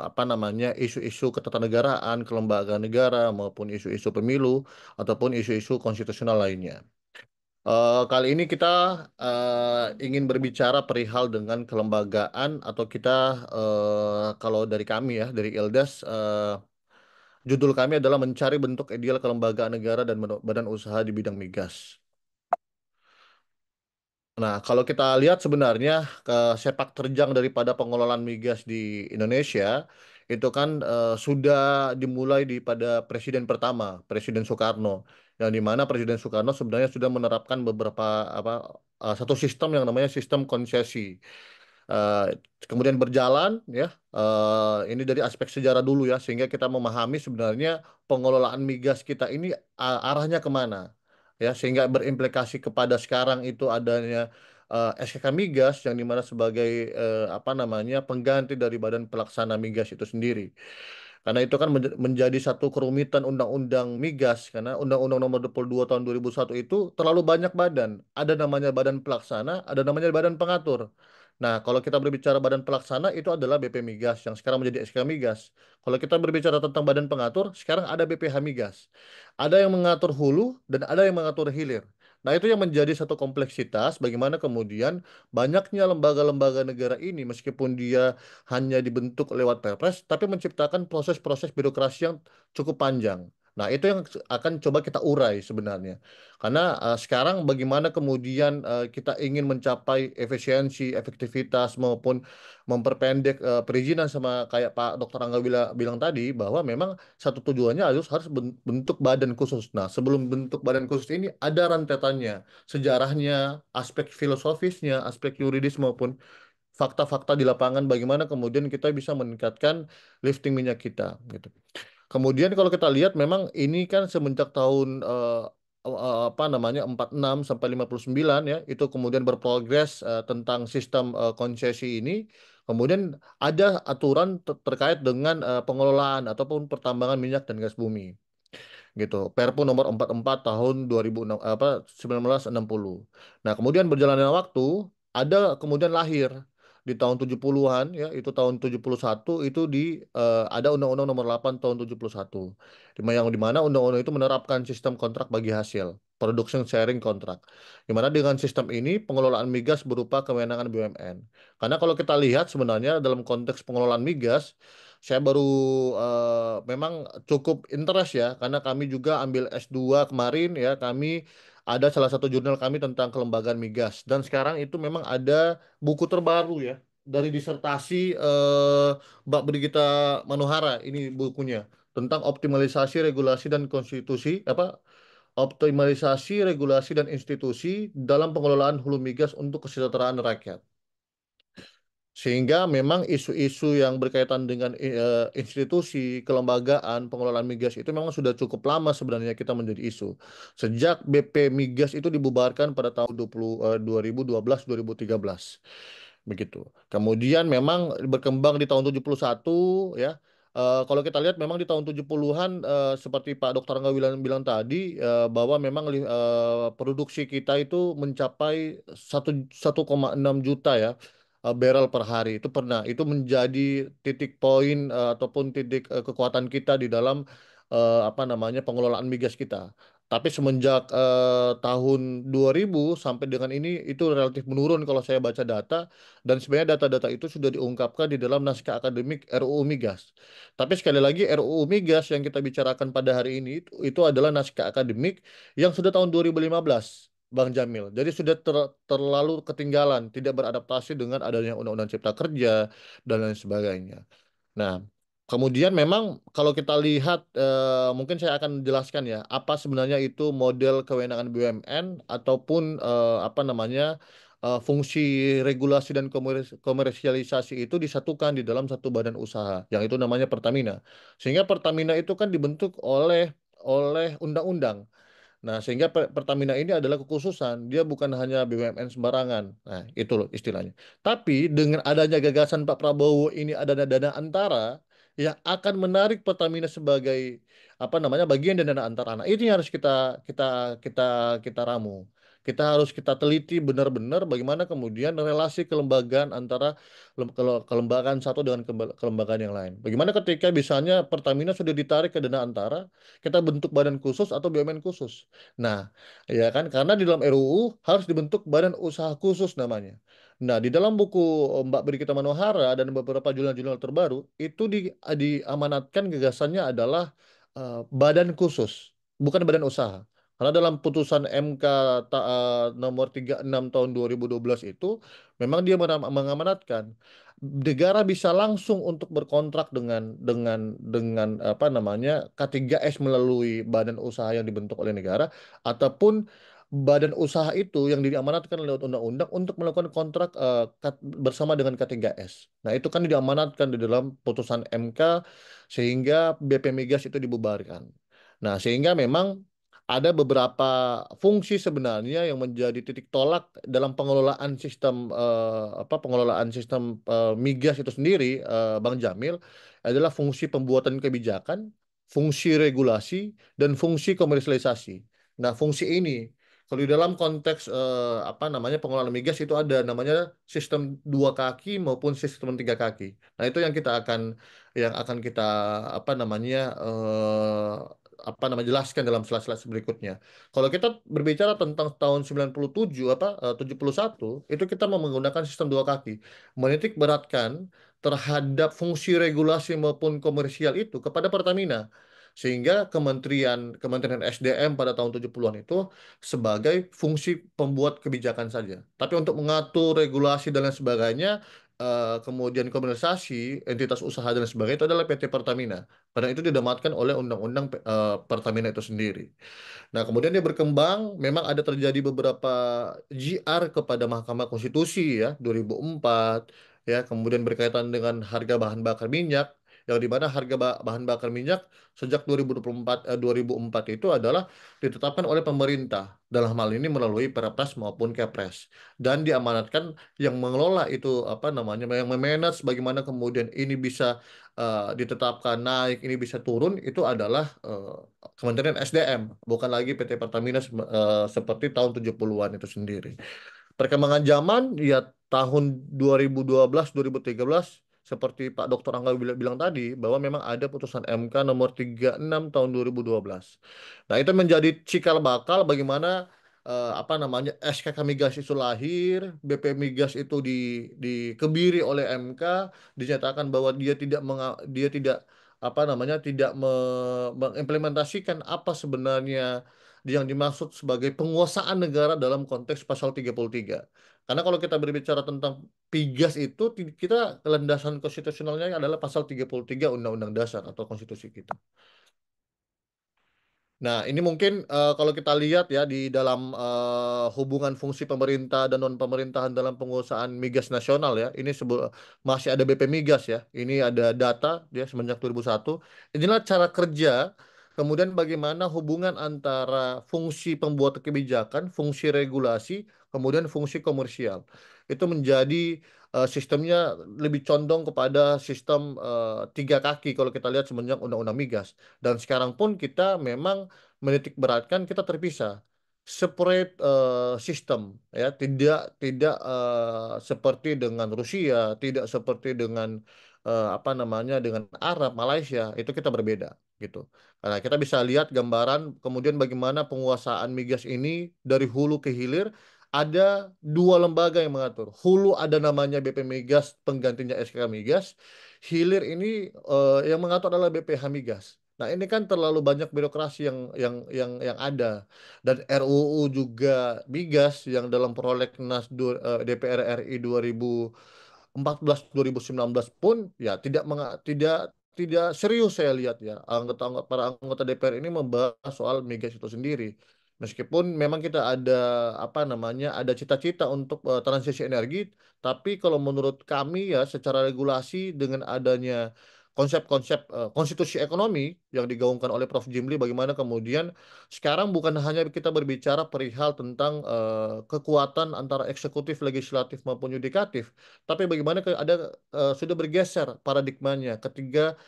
apa namanya isu-isu ketatanegaraan, kelembagaan negara maupun isu-isu pemilu ataupun isu-isu konstitusional lainnya. Kali ini kita ingin berbicara perihal dengan kelembagaan atau kita kalau dari kami ya dari ILDES judul kami adalah mencari bentuk ideal kelembagaan negara dan badan usaha di bidang migas. Nah, kalau kita lihat sebenarnya ke sepak terjang daripada pengelolaan migas di Indonesia itu kan sudah dimulai di pada Presiden pertama, Presiden Soekarno, yang di mana Presiden Soekarno sebenarnya sudah menerapkan beberapa apa satu sistem yang namanya sistem konsesi. Eh, Kemudian berjalan ya, ini dari aspek sejarah dulu ya, sehingga kita memahami sebenarnya pengelolaan migas kita ini arahnya kemana ya, sehingga berimplikasi kepada sekarang itu adanya SKK Migas yang dimana sebagai apa namanya pengganti dari Badan Pelaksana Migas itu sendiri. Karena itu kan menjadi satu kerumitan undang-undang migas karena Undang-Undang Nomor 22 Tahun 2001 itu terlalu banyak badan. Ada namanya badan pelaksana, ada namanya badan pengatur. Nah, kalau kita berbicara badan pelaksana itu adalah BP Migas yang sekarang menjadi SK Migas. Kalau kita berbicara tentang badan pengatur, sekarang ada BPH Migas. Ada yang mengatur hulu dan ada yang mengatur hilir. Nah, itu yang menjadi satu kompleksitas bagaimana kemudian banyaknya lembaga-lembaga negara ini meskipun dia hanya dibentuk lewat Perpres, tapi menciptakan proses-proses birokrasi yang cukup panjang. Nah, itu yang akan coba kita urai sebenarnya. Karena sekarang bagaimana kemudian kita ingin mencapai efisiensi, efektivitas maupun memperpendek perizinan sama kayak Pak Dr. Angga bilang tadi bahwa memang satu tujuannya harus bentuk badan khusus. Nah, sebelum bentuk badan khusus ini ada rentetannya, sejarahnya, aspek filosofisnya, aspek yuridis maupun fakta-fakta di lapangan bagaimana kemudian kita bisa meningkatkan lifting minyak kita gitu. Kemudian kalau kita lihat memang ini kan semenjak tahun apa namanya 46 sampai 59 ya itu kemudian berprogres tentang sistem konsesi ini. Kemudian ada aturan terkait dengan pengelolaan ataupun pertambangan minyak dan gas bumi gitu. Perpu nomor 44 tahun 2006 apa 1960. Nah, kemudian berjalannya waktu ada kemudian lahir di tahun 70-an ya, itu tahun 71 itu ada Undang-Undang nomor 8 tahun 71. Yang di mana undang-undang itu menerapkan sistem kontrak bagi hasil, production sharing kontrak. Di mana dengan sistem ini pengelolaan migas berupa kewenangan BUMN. Karena kalau kita lihat sebenarnya dalam konteks pengelolaan migas saya baru memang cukup interest ya, karena kami juga ambil S2 kemarin ya, kami ada salah satu jurnal kami tentang kelembagaan migas. Dan sekarang itu memang ada buku terbaru ya, dari disertasi Mbak Brigita Manohara, ini bukunya, tentang optimalisasi regulasi dan konstitusi, optimalisasi regulasi dan institusi dalam pengelolaan hulu migas untuk kesejahteraan rakyat. Sehingga memang isu-isu yang berkaitan dengan institusi, kelembagaan, pengelolaan migas itu memang sudah cukup lama sebenarnya kita menjadi isu. Sejak BP Migas itu dibubarkan pada tahun 2012-2013. Begitu. Kemudian memang berkembang di tahun 71 ya. Kalau kita lihat memang di tahun 70-an seperti Pak Dr. Angga bilang tadi bahwa memang produksi kita itu mencapai 1,6 juta ya barrel per hari. Itu pernah. Itu menjadi titik poin ataupun titik kekuatan kita di dalam apa namanya pengelolaan migas kita. Tapi semenjak tahun 2000 sampai dengan ini itu relatif menurun kalau saya baca data, dan sebenarnya data-data itu sudah diungkapkan di dalam naskah akademik RUU Migas. Tapi sekali lagi RUU Migas yang kita bicarakan pada hari ini itu adalah naskah akademik yang sudah tahun 2015, Bang Jamil. Jadi sudah terlalu ketinggalan, tidak beradaptasi dengan adanya Undang-Undang Cipta Kerja dan lain sebagainya. Nah, kemudian memang kalau kita lihat, mungkin saya akan jelaskan ya, apa sebenarnya itu model kewenangan BUMN ataupun apa namanya fungsi regulasi dan komersialisasi itu disatukan di dalam satu badan usaha, yang itu namanya Pertamina. Sehingga Pertamina itu kan dibentuk oleh undang-undang. Nah, sehingga Pertamina ini adalah kekhususan, dia bukan hanya BUMN sembarangan. Nah, itu loh istilahnya. Tapi dengan adanya gagasan Pak Prabowo ini ada dana antara yang akan menarik Pertamina sebagai apa namanya bagian dari dana antara. Nah, ini harus kita kita kita ramu. Kita harus kita teliti benar-benar bagaimana kemudian relasi kelembagaan antara kelembagaan satu dengan kelembagaan yang lain. Bagaimana ketika misalnya Pertamina sudah ditarik ke dana antara, kita bentuk badan khusus atau BUMN khusus. Nah, ya kan karena di dalam RUU harus dibentuk badan usaha khusus namanya. Nah, di dalam buku Mbak Brigita Manohara dan beberapa jurnal-jurnal terbaru itu diamanatkan gagasannya adalah badan khusus, bukan badan usaha. Karena dalam putusan MK nomor 36 tahun 2012 itu memang dia mengamanatkan negara bisa langsung untuk berkontrak dengan apa namanya K3S melalui badan usaha yang dibentuk oleh negara, ataupun badan usaha itu yang diamanatkan lewat undang-undang untuk melakukan kontrak bersama dengan K3S. Nah, itu kan diamanatkan di dalam putusan MK sehingga BP Migas itu dibubarkan. Nah, sehingga memang ada beberapa fungsi sebenarnya yang menjadi titik tolak dalam pengelolaan sistem pengelolaan sistem migas itu sendiri, Bang Jamil, adalah fungsi pembuatan kebijakan, fungsi regulasi, dan fungsi komersialisasi. Nah, fungsi ini kalau di dalam konteks apa namanya pengelolaan migas itu ada namanya sistem dua kaki maupun sistem tiga kaki. Nah, itu yang akan kita apa namanya jelaskan dalam slide-slide berikutnya. Kalau kita berbicara tentang tahun 97 71 itu kita mau menggunakan sistem dua kaki, menitik beratkan terhadap fungsi regulasi maupun komersial itu kepada Pertamina. Sehingga Kementerian SDM pada tahun 70-an itu sebagai fungsi pembuat kebijakan saja. Tapi untuk mengatur regulasi dan lain sebagainya, kemudian komersialisasi, entitas usaha dan lain sebagainya itu adalah PT Pertamina. Karena itu didamatkan oleh Undang-Undang Pertamina itu sendiri. Nah, kemudian dia berkembang, memang ada terjadi beberapa GR kepada Mahkamah Konstitusi ya, 2004, ya, kemudian berkaitan dengan harga bahan bakar minyak, yang di mana harga bahan bakar minyak sejak 2004 itu adalah ditetapkan oleh pemerintah dalam hal ini melalui Perpres maupun Kepres, dan diamanatkan yang mengelola itu apa namanya yang memanage bagaimana kemudian ini bisa ditetapkan naik, ini bisa turun, itu adalah Kementerian SDM, bukan lagi PT Pertamina seperti tahun 70-an itu sendiri. Perkembangan zaman ya tahun 2012 2013 seperti Pak Dr. Angga bilang tadi bahwa memang ada putusan MK nomor 36 tahun 2012. Nah, itu menjadi cikal bakal bagaimana apa namanya SKK Migas itu lahir, BP Migas itu dikebiri oleh MK, dinyatakan bahwa dia tidak apa namanya mengimplementasikan apa sebenarnya yang dimaksud sebagai penguasaan negara dalam konteks pasal 33. Karena kalau kita berbicara tentang Pigas itu kita landasan konstitusionalnya adalah pasal 33 Undang-Undang Dasar atau konstitusi kita. Nah, ini mungkin kalau kita lihat ya di dalam hubungan fungsi pemerintah dan non pemerintahan dalam penguasaan migas nasional ya, ini masih ada BP Migas ya. Ini ada data dia semenjak 2001. Inilah cara kerja, kemudian bagaimana hubungan antara fungsi pembuat kebijakan, fungsi regulasi, kemudian fungsi komersial. Itu menjadi sistemnya lebih condong kepada sistem tiga kaki kalau kita lihat semenjak Undang-Undang Migas. Dan sekarang pun kita memang menitik beratkan kita terpisah. separate system, ya, tidak seperti dengan Rusia, tidak seperti dengan apa namanya, dengan Arab, Malaysia. Itu kita berbeda gitu. Karena kita bisa lihat gambaran kemudian bagaimana penguasaan migas ini dari hulu ke hilir. Ada dua lembaga yang mengatur. Hulu ada namanya BP Migas, penggantinya SK Migas. Hilir ini yang mengatur adalah BPH Migas. Nah, ini kan terlalu banyak birokrasi yang ada, dan RUU juga migas yang dalam prolegnas DPR RI 2014 2019 pun ya tidak serius saya lihat ya, para anggota DPR ini membahas soal migas itu sendiri. Meskipun memang kita ada cita-cita untuk transisi energi, tapi kalau menurut kami ya, secara regulasi dengan adanya konsep-konsep konstitusi ekonomi yang digaungkan oleh Prof. Jimli, bagaimana kemudian sekarang bukan hanya kita berbicara perihal tentang kekuatan antara eksekutif, legislatif maupun yudikatif, tapi bagaimana sudah bergeser paradigmanya ketika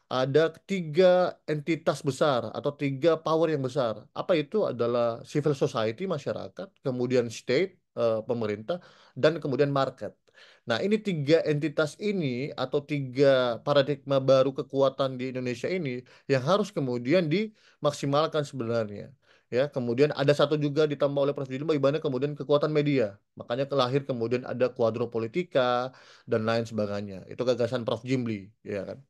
ada tiga entitas besar atau tiga power yang besar. Apa itu? Adalah civil society, masyarakat, kemudian state, pemerintah, dan kemudian market. Nah, ini tiga entitas ini atau tiga paradigma baru kekuatan di Indonesia ini yang harus kemudian dimaksimalkan sebenarnya. Ya, kemudian ada satu juga ditambah oleh Prof. Juli, bagaimana kemudian kekuatan media. Makanya kelahir kemudian ada kuadropolitika dan lain sebagainya. Itu gagasan Prof. Jimli, ya kan.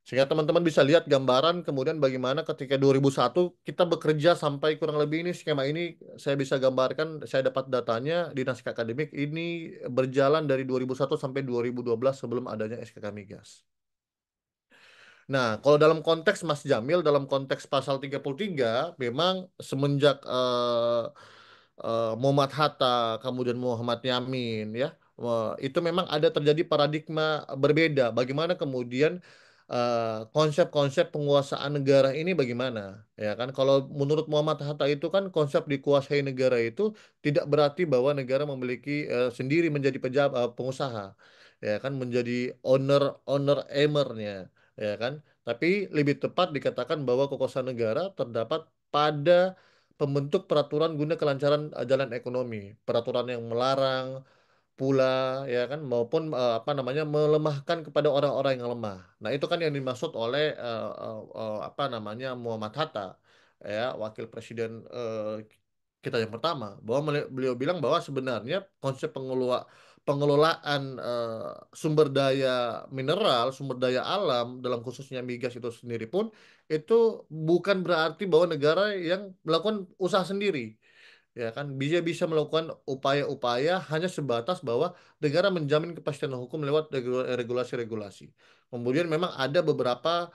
Sehingga teman-teman bisa lihat gambaran kemudian bagaimana ketika 2001 kita bekerja sampai kurang lebih, ini skema ini saya bisa gambarkan, saya dapat datanya di naskah akademik ini berjalan dari 2001 sampai 2012 sebelum adanya SKK Migas. Nah, kalau dalam konteks Mas Jamil, dalam konteks pasal 33, memang semenjak Muhammad Hatta, kemudian Muhammad Yamin, ya, itu memang ada terjadi paradigma berbeda. Bagaimana kemudian konsep-konsep penguasaan negara ini bagaimana, ya kan? Kalau menurut Muhammad Hatta itu kan konsep dikuasai negara itu tidak berarti bahwa negara memiliki sendiri menjadi pengusaha, ya kan? Menjadi owner emernya, ya kan? Tapi lebih tepat dikatakan bahwa kekuasaan negara terdapat pada pembentuk peraturan guna kelancaran jalan ekonomi, peraturan yang melarang pula, ya kan, maupun melemahkan kepada orang-orang yang lemah. Nah, itu kan yang dimaksud oleh Muhammad Hatta, ya, wakil presiden kita yang pertama, bahwa beliau bilang bahwa sebenarnya konsep pengelolaan sumber daya mineral, sumber daya alam dalam khususnya migas itu sendiri pun itu bukan berarti bahwa negara yang melakukan usaha sendiri, ya kan, bisa bisa melakukan upaya-upaya hanya sebatas bahwa negara menjamin kepastian hukum lewat regulasi-regulasi. Kemudian memang ada beberapa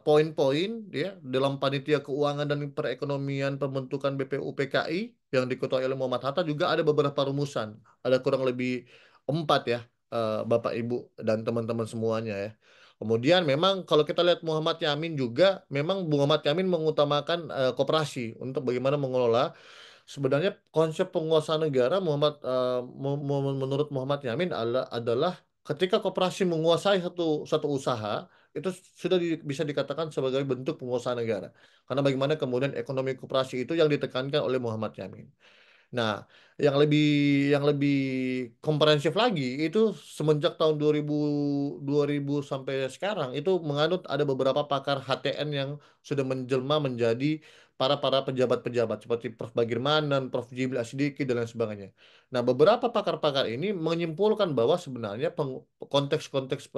poin-poin ya dalam panitia keuangan dan perekonomian pembentukan BPUPKI yang diketuai oleh Muhammad Hatta, juga ada beberapa rumusan, ada kurang lebih 4 ya, Bapak Ibu dan teman-teman semuanya ya. Kemudian memang kalau kita lihat Muhammad Yamin juga, memang Muhammad Yamin mengutamakan koperasi untuk bagaimana mengelola. Sebenarnya konsep penguasaan negara menurut Muhammad Yamin adalah ketika koperasi menguasai satu usaha, itu sudah bisa dikatakan sebagai bentuk penguasaan negara. Karena bagaimana kemudian ekonomi koperasi itu yang ditekankan oleh Muhammad Yamin. Nah, yang lebih komprehensif lagi itu semenjak tahun 2000 sampai sekarang itu menganut ada beberapa pakar HTN yang sudah menjelma menjadi para pejabat-pejabat seperti Prof. Bagirmanan, Prof. Jimli Asidiki dan lain sebagainya. Nah, beberapa pakar-pakar ini menyimpulkan bahwa sebenarnya konteks-konteks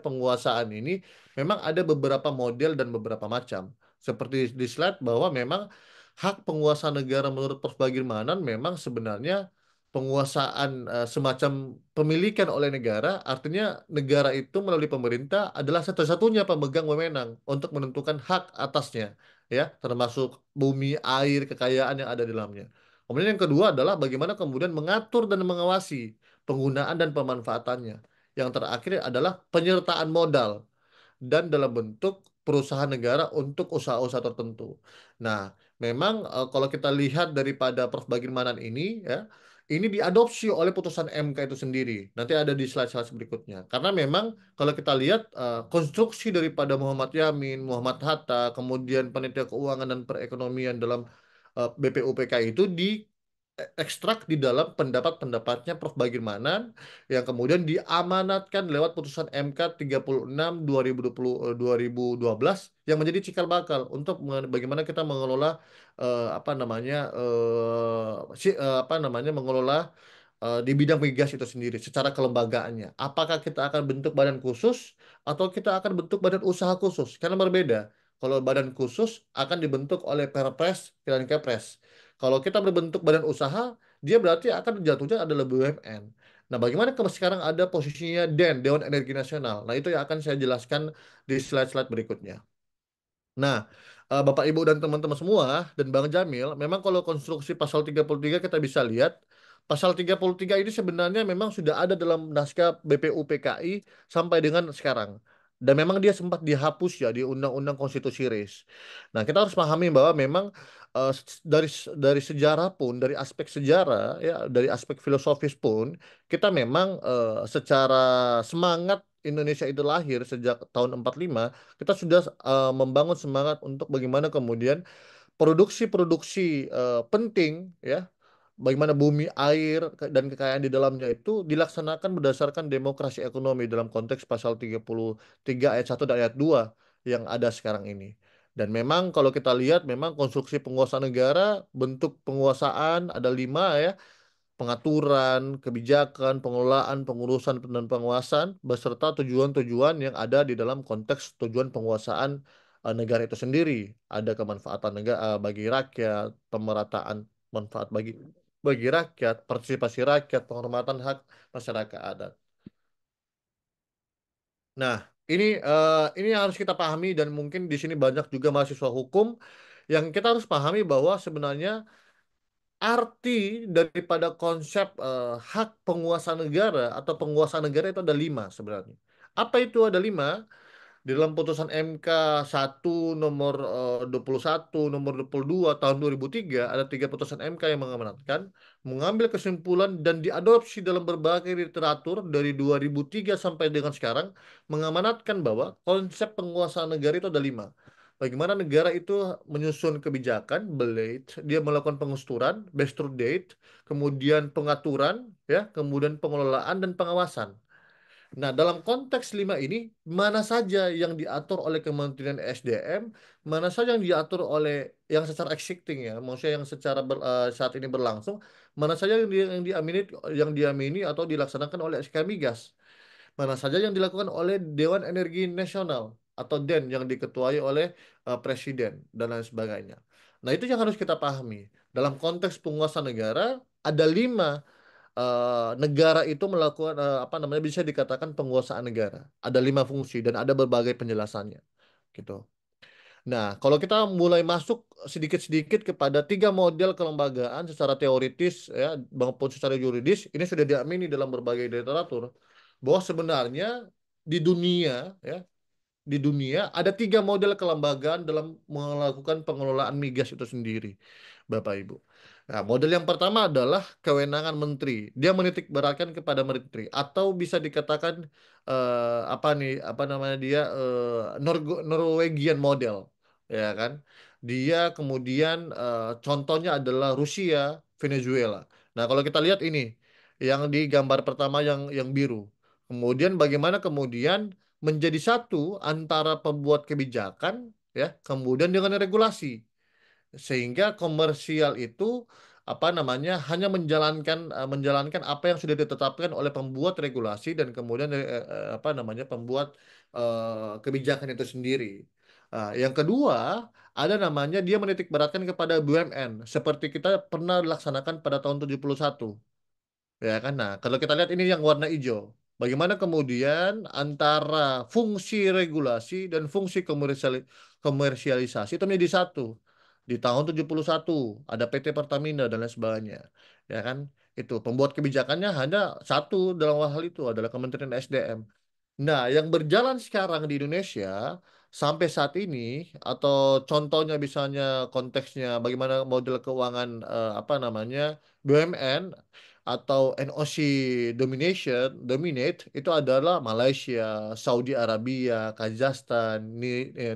penguasaan ini memang ada beberapa model dan beberapa macam. Seperti di slide bahwa memang hak penguasaan negara menurut Prof. Bagirmanan memang sebenarnya penguasaan semacam pemilikan oleh negara, artinya negara itu melalui pemerintah adalah satu-satunya pemegang wewenang untuk menentukan hak atasnya, ya, termasuk bumi, air, kekayaan yang ada di dalamnya. Kemudian yang kedua adalah bagaimana kemudian mengatur dan mengawasi penggunaan dan pemanfaatannya. Yang terakhir adalah penyertaan modal dan dalam bentuk perusahaan negara untuk usaha-usaha tertentu. Nah, memang kalau kita lihat daripada Prof. Bagirmanan ini ya, ini diadopsi oleh putusan MK itu sendiri. Nanti ada di slide-slide berikutnya. Karena memang kalau kita lihat konstruksi daripada Muhammad Yamin, Muhammad Hatta, kemudian panitia keuangan dan perekonomian dalam BPUPK itu ekstrak di dalam pendapat-pendapatnya Prof. Bagirmanan yang kemudian diamanatkan lewat putusan MK 36 2012 yang menjadi cikal bakal untuk bagaimana kita mengelola apa namanya apa namanya mengelola di bidang migas itu sendiri secara kelembagaannya. Apakah kita akan bentuk badan khusus atau kita akan bentuk badan usaha khusus? Karena berbeda. Kalau badan khusus akan dibentuk oleh Perpres dan Kepres. Kalau kita berbentuk badan usaha, dia berarti akan jatuhnya adalah BUMN. Nah, bagaimana kalau sekarang ada posisinya Dewan Energi Nasional? Nah, itu yang akan saya jelaskan di slide-slide berikutnya. Nah, Bapak Ibu dan teman-teman semua dan Bang Jamil, memang kalau konstruksi pasal 33 kita bisa lihat pasal 33 ini sebenarnya memang sudah ada dalam naskah BPUPKI sampai dengan sekarang. Dan memang dia sempat dihapus ya di Undang-Undang Konstitusi RIS. Nah, kita harus pahami bahwa memang dari sejarah pun, dari aspek sejarah ya, dari aspek filosofis pun, kita memang secara semangat Indonesia itu lahir sejak tahun 45 kita sudah membangun semangat untuk bagaimana kemudian produksi-produksi penting ya bagaimana bumi, air, dan kekayaan di dalamnya itu dilaksanakan berdasarkan demokrasi ekonomi dalam konteks pasal 33 ayat 1 dan ayat 2 yang ada sekarang ini. Dan memang kalau kita lihat memang konstruksi penguasaan negara, bentuk penguasaan ada 5 ya, pengaturan, kebijakan, pengelolaan, pengurusan, dan penguasaan beserta tujuan-tujuan yang ada di dalam konteks tujuan penguasaan negara itu sendiri. Ada kemanfaatan negara bagi rakyat, pemerataan manfaat bagi rakyat, partisipasi rakyat, penghormatan hak masyarakat adat. Nah, ini yang harus kita pahami dan mungkin di sini banyak juga mahasiswa hukum yang kita harus pahami bahwa sebenarnya arti daripada konsep hak penguasa negara atau penguasa negara itu ada 5 sebenarnya. Apa itu ada 5? Di dalam putusan MK 1 nomor 21, nomor 22 tahun 2003, ada 3 putusan MK yang mengamanatkan, mengambil kesimpulan dan diadopsi dalam berbagai literatur dari 2003 sampai dengan sekarang, mengamanatkan bahwa konsep penguasaan negara itu ada 5. Bagaimana negara itu menyusun kebijakan, dia melakukan pengusturan, best through date, kemudian pengaturan, ya, kemudian pengelolaan dan pengawasan. Nah, dalam konteks 5 ini, mana saja yang diatur oleh Kementerian SDM, mana saja yang diatur oleh yang secara existing ya, maksudnya yang secara saat ini berlangsung, mana saja yang diamini atau dilaksanakan oleh SK Migas, mana saja yang dilakukan oleh Dewan Energi Nasional atau DEN yang diketuai oleh Presiden dan lain sebagainya. Nah, itu yang harus kita pahami. Dalam konteks penguasa negara, ada 5 negara itu melakukan apa namanya bisa dikatakan penguasaan negara. Ada 5 fungsi dan ada berbagai penjelasannya, gitu. Nah, kalau kita mulai masuk sedikit-sedikit kepada 3 model kelembagaan secara teoritis ya maupun secara yuridis, ini sudah diamini dalam berbagai literatur bahwa sebenarnya di dunia ya di dunia ada 3 model kelembagaan dalam melakukan pengelolaan migas itu sendiri, Bapak Ibu. Nah, model yang pertama adalah kewenangan menteri. Dia menitik beratkan kepada menteri atau bisa dikatakan apa nih, apa namanya dia Norwegian model, ya kan? Dia kemudian contohnya adalah Rusia, Venezuela. Nah, kalau kita lihat ini yang di gambar pertama yang biru. Kemudian bagaimana kemudian menjadi satu antara pembuat kebijakan ya kemudian dengan regulasi sehingga komersial itu apa namanya hanya menjalankan apa yang sudah ditetapkan oleh pembuat regulasi dan kemudian apa namanya pembuat kebijakan itu sendiri. Yang kedua ada namanya dia menitik beratkan kepada BUMN seperti kita pernah laksanakan pada tahun 71. Ya kan? Nah, kalau kita lihat ini yang warna hijau. Bagaimana kemudian antara fungsi regulasi dan fungsi komersialisasi itu menjadi satu. Di tahun 71 ada PT Pertamina dan lain sebagainya. Ya kan? Itu pembuat kebijakannya hanya satu dalam hal itu adalah Kementerian SDM. Nah, yang berjalan sekarang di Indonesia sampai saat ini, atau contohnya misalnya konteksnya bagaimana model keuangan apa namanya BUMN atau NOC dominate itu adalah Malaysia, Saudi Arabia, Kazakhstan,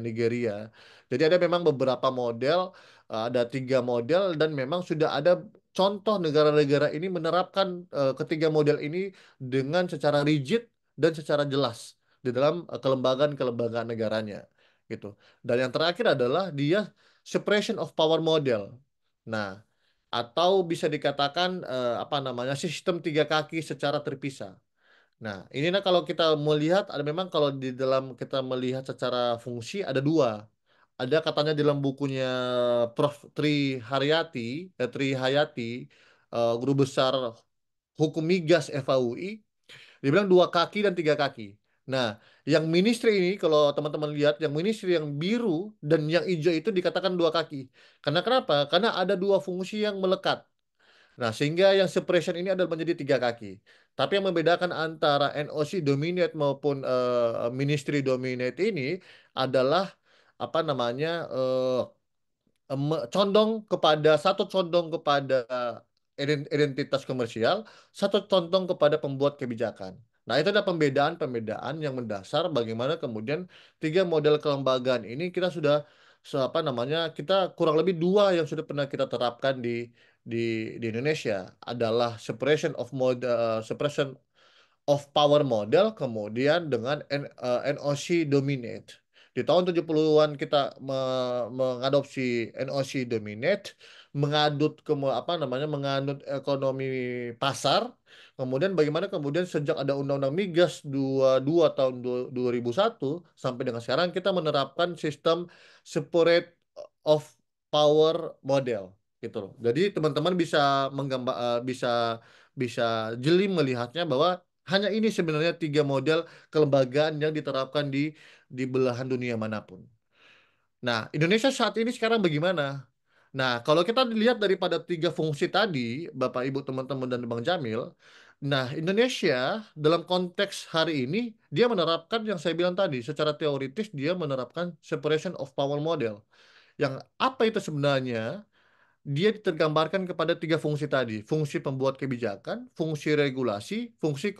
Nigeria. Jadi ada memang beberapa model ada 3 model dan memang sudah ada contoh negara-negara ini menerapkan ketiga model ini dengan secara rigid dan secara jelas di dalam kelembagaan-kelembagaan negaranya gitu. Dan yang terakhir adalah dia separation of power model. Nah, atau bisa dikatakan apa namanya sistem 3 kaki secara terpisah. Nah, ini nah kalau kita melihat ada memang kalau di dalam kita melihat secara fungsi ada 2. Ada katanya di dalam bukunya Prof. Tri Hayati, guru besar hukum migas FAUI, dia bilang 2 kaki dan 3 kaki. Nah, yang ministry ini kalau teman-teman lihat, yang ministry yang biru dan yang hijau itu dikatakan 2 kaki. Karena kenapa? Karena ada 2 fungsi yang melekat. Nah, sehingga yang separation ini adalah menjadi 3 kaki. Tapi yang membedakan antara NOC dominate maupun ministry dominate ini adalah apa namanya satu condong kepada identitas komersial, satu condong kepada pembuat kebijakan. Nah, itu ada pembedaan-pembedaan yang mendasar bagaimana kemudian 3 model kelembagaan ini kita sudah apa namanya kita kurang lebih 2 yang sudah pernah kita terapkan di di Indonesia adalah separation of power model kemudian dengan NOC dominate. Di tahun 70-an kita mengadopsi NOC dominate, menganut ekonomi pasar. Kemudian bagaimana kemudian sejak ada Undang-Undang Migas 22 tahun 2001 sampai dengan sekarang kita menerapkan sistem separate of power model gitu loh. Jadi teman-teman bisa bisa bisa jeli melihatnya bahwa hanya ini sebenarnya 3 model kelembagaan yang diterapkan di belahan dunia manapun. Nah, Indonesia saat ini sekarang bagaimana? Nah, kalau kita dilihat daripada 3 fungsi tadi, Bapak, Ibu, teman-teman, dan Bang Jamil, nah, Indonesia dalam konteks hari ini, dia menerapkan yang saya bilang tadi, secara teoritis dia menerapkan separation of power model. Yang apa itu sebenarnya? Dia tergambarkan kepada 3 fungsi tadi, fungsi pembuat kebijakan, fungsi regulasi, fungsi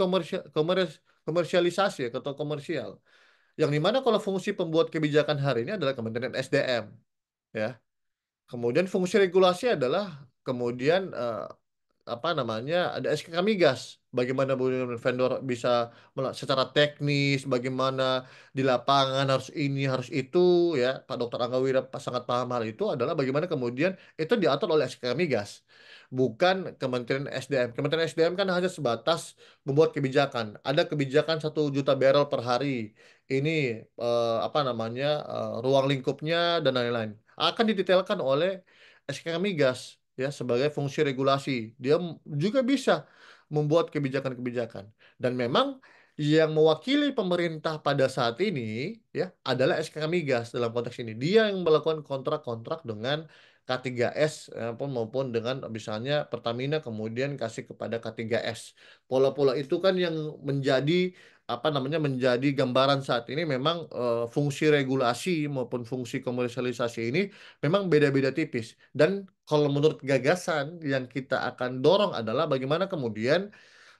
komersialisasi atau komersial. Yang dimana kalau fungsi pembuat kebijakan hari ini adalah Kementerian SDM, ya. Kemudian fungsi regulasi adalah kemudian apa namanya ada SKK Migas. Bagaimana vendor bisa secara teknis, bagaimana di lapangan harus ini harus itu, ya. Pak Dr. Angga Wira sangat paham hal itu adalah bagaimana kemudian itu diatur oleh SKK Migas, bukan Kementerian SDM. Kementerian SDM kan hanya sebatas membuat kebijakan. Ada kebijakan 1 juta barrel per hari. Ini apa namanya ruang lingkupnya dan lain-lain. Akan didetailkan oleh SKK Migas ya sebagai fungsi regulasi. Dia juga bisa membuat kebijakan-kebijakan. Dan memang yang mewakili pemerintah pada saat ini ya adalah SKK Migas dalam konteks ini. Dia yang melakukan kontrak-kontrak dengan K3S maupun dengan misalnya Pertamina kemudian kasih kepada K3S. Pola-pola itu kan yang menjadi apa namanya menjadi gambaran saat ini memang fungsi regulasi maupun fungsi komersialisasi ini memang beda-beda tipis. Dan kalau menurut gagasan yang kita akan dorong adalah bagaimana kemudian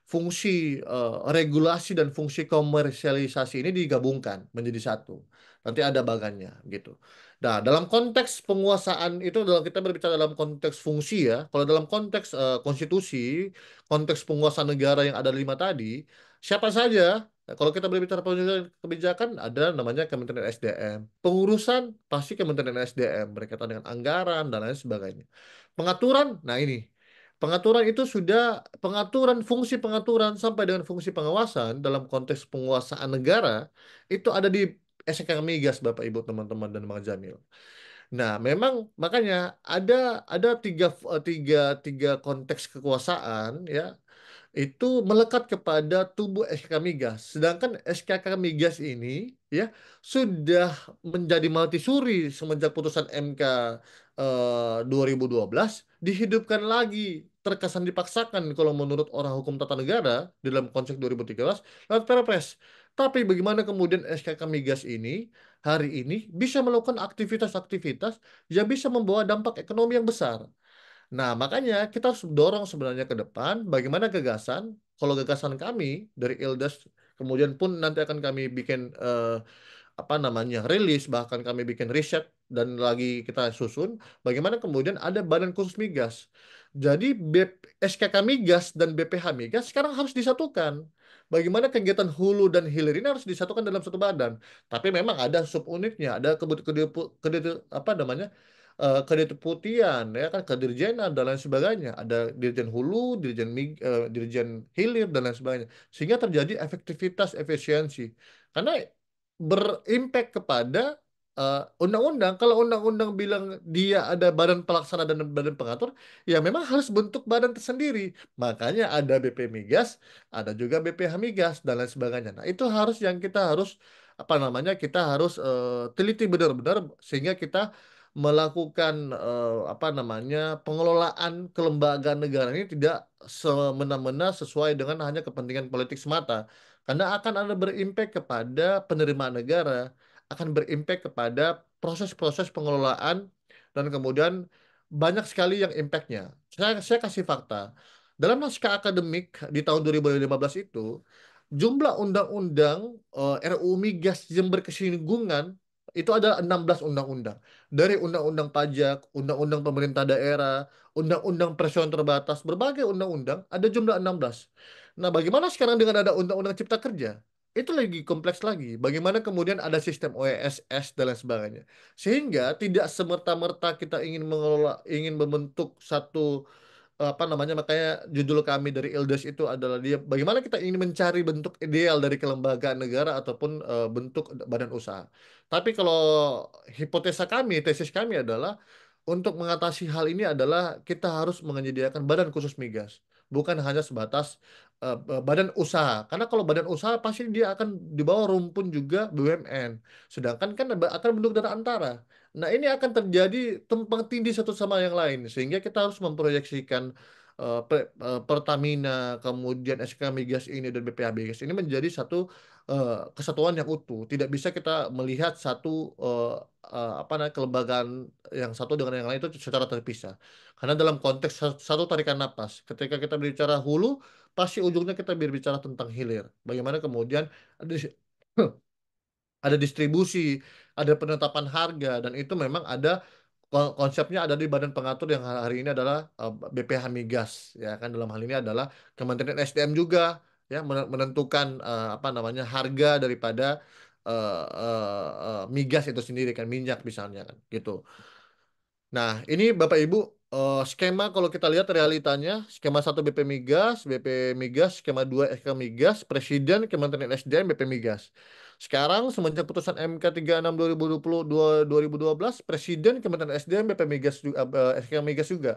fungsi regulasi dan fungsi komersialisasi ini digabungkan menjadi satu. Nanti ada bagannya gitu. Nah, dalam konteks penguasaan itu dalam kita berbicara dalam konteks fungsi ya. Kalau dalam konteks konstitusi, konteks penguasaan negara yang ada 5 tadi, siapa saja kalau kita berbicara kebijakan ada namanya Kementerian SDM. Pengurusan pasti Kementerian SDM berkaitan dengan anggaran dan lain sebagainya. Pengaturan, nah ini pengaturan itu sudah fungsi pengaturan sampai dengan fungsi pengawasan dalam konteks penguasaan negara itu ada di SK Migas Bapak Ibu teman-teman dan Bang Jamil. Nah, memang makanya ada tiga konteks kekuasaan ya itu melekat kepada tubuh SKK Migas. Sedangkan SKK Migas ini ya sudah menjadi multisuri semenjak putusan MK 2012 dihidupkan lagi terkesan dipaksakan kalau menurut orang hukum tata negara di dalam konsep 2013 lewat Perpres. Tapi bagaimana kemudian SKK Migas ini hari ini bisa melakukan aktivitas-aktivitas yang bisa membawa dampak ekonomi yang besar. Nah, makanya kita harus dorong sebenarnya ke depan bagaimana gagasan, kalau gagasan kami dari Ildes, kemudian pun nanti akan kami bikin apa namanya rilis, bahkan kami bikin riset dan lagi kita susun, bagaimana kemudian ada badan khusus migas. Jadi SKK migas dan BPH migas sekarang harus disatukan. Bagaimana kegiatan hulu dan hilir ini harus disatukan dalam satu badan. Tapi memang ada subunitnya, ada apa namanya, kedeputian, ya kan, kedirjenan dan lain sebagainya. Ada dirjen hulu, dirjen hilir dan lain sebagainya. Sehingga terjadi efektivitas efisiensi. Karena berimpact kepada undang-undang. Kalau undang-undang bilang dia ada badan pelaksana dan badan pengatur, ya memang harus bentuk badan tersendiri. Makanya ada BP Migas, ada juga BPH Migas dan lain sebagainya. Nah, itu harus yang kita harus apa namanya? Kita harus teliti benar-benar sehingga kita melakukan apa namanya? Pengelolaan kelembagaan negara ini tidak semena-mena sesuai dengan hanya kepentingan politik semata. Karena akan ada berimpact kepada penerimaan negara, akan berimpact kepada proses-proses pengelolaan, dan kemudian banyak sekali yang impactnya. Saya kasih fakta. Dalam naskah akademik di tahun 2015 itu, jumlah undang-undang RUU Migas yang berkesinggungan itu ada 16 undang-undang. Dari undang-undang pajak, undang-undang pemerintah daerah, undang-undang perseroan terbatas, berbagai undang-undang, ada jumlah 16. Nah, bagaimana sekarang dengan ada undang-undang cipta kerja? Itu lagi kompleks lagi. Bagaimana kemudian ada sistem OESS dan lain sebagainya. Sehingga tidak semerta-merta kita ingin mengelola, ingin membentuk satu apa namanya, makanya judul kami dari Ildes itu adalah dia bagaimana kita ingin mencari bentuk ideal dari kelembagaan negara ataupun bentuk badan usaha. Tapi kalau hipotesa kami, tesis kami adalah untuk mengatasi hal ini adalah kita harus menyediakan badan khusus migas, bukan hanya sebatas badan usaha. Karena kalau badan usaha pasti dia akan di bawah rumpun juga BUMN. Sedangkan kan akan bentuk dari antara. Nah, ini akan terjadi tumpang tindih satu sama yang lain, sehingga kita harus memproyeksikan Pertamina, kemudian SK Migas ini dan BPH Migas ini menjadi satu kesatuan yang utuh. Tidak bisa kita melihat satu apa namanya, kelembagaan yang satu dengan yang lain itu secara terpisah. Karena dalam konteks satu tarikan napas, ketika kita berbicara hulu, pasti ujungnya kita berbicara tentang hilir. Bagaimana kemudian ada ada distribusi, ada penetapan harga, dan itu memang ada konsepnya ada di badan pengatur yang hari ini adalah BPH Migas, ya kan, dalam hal ini adalah Kementerian SDM juga, ya, menentukan apa namanya, harga daripada migas itu sendiri, kan, minyak misalnya, kan, gitu. Nah, ini Bapak Ibu, skema kalau kita lihat realitanya, skema 1 BP Migas, skema 2 SK Migas, Presiden, Kementerian SDM, BP Migas. Sekarang semenjak putusan MK 36 2012, Presiden, Kementerian SDM, BP Migas juga, SK Migas juga.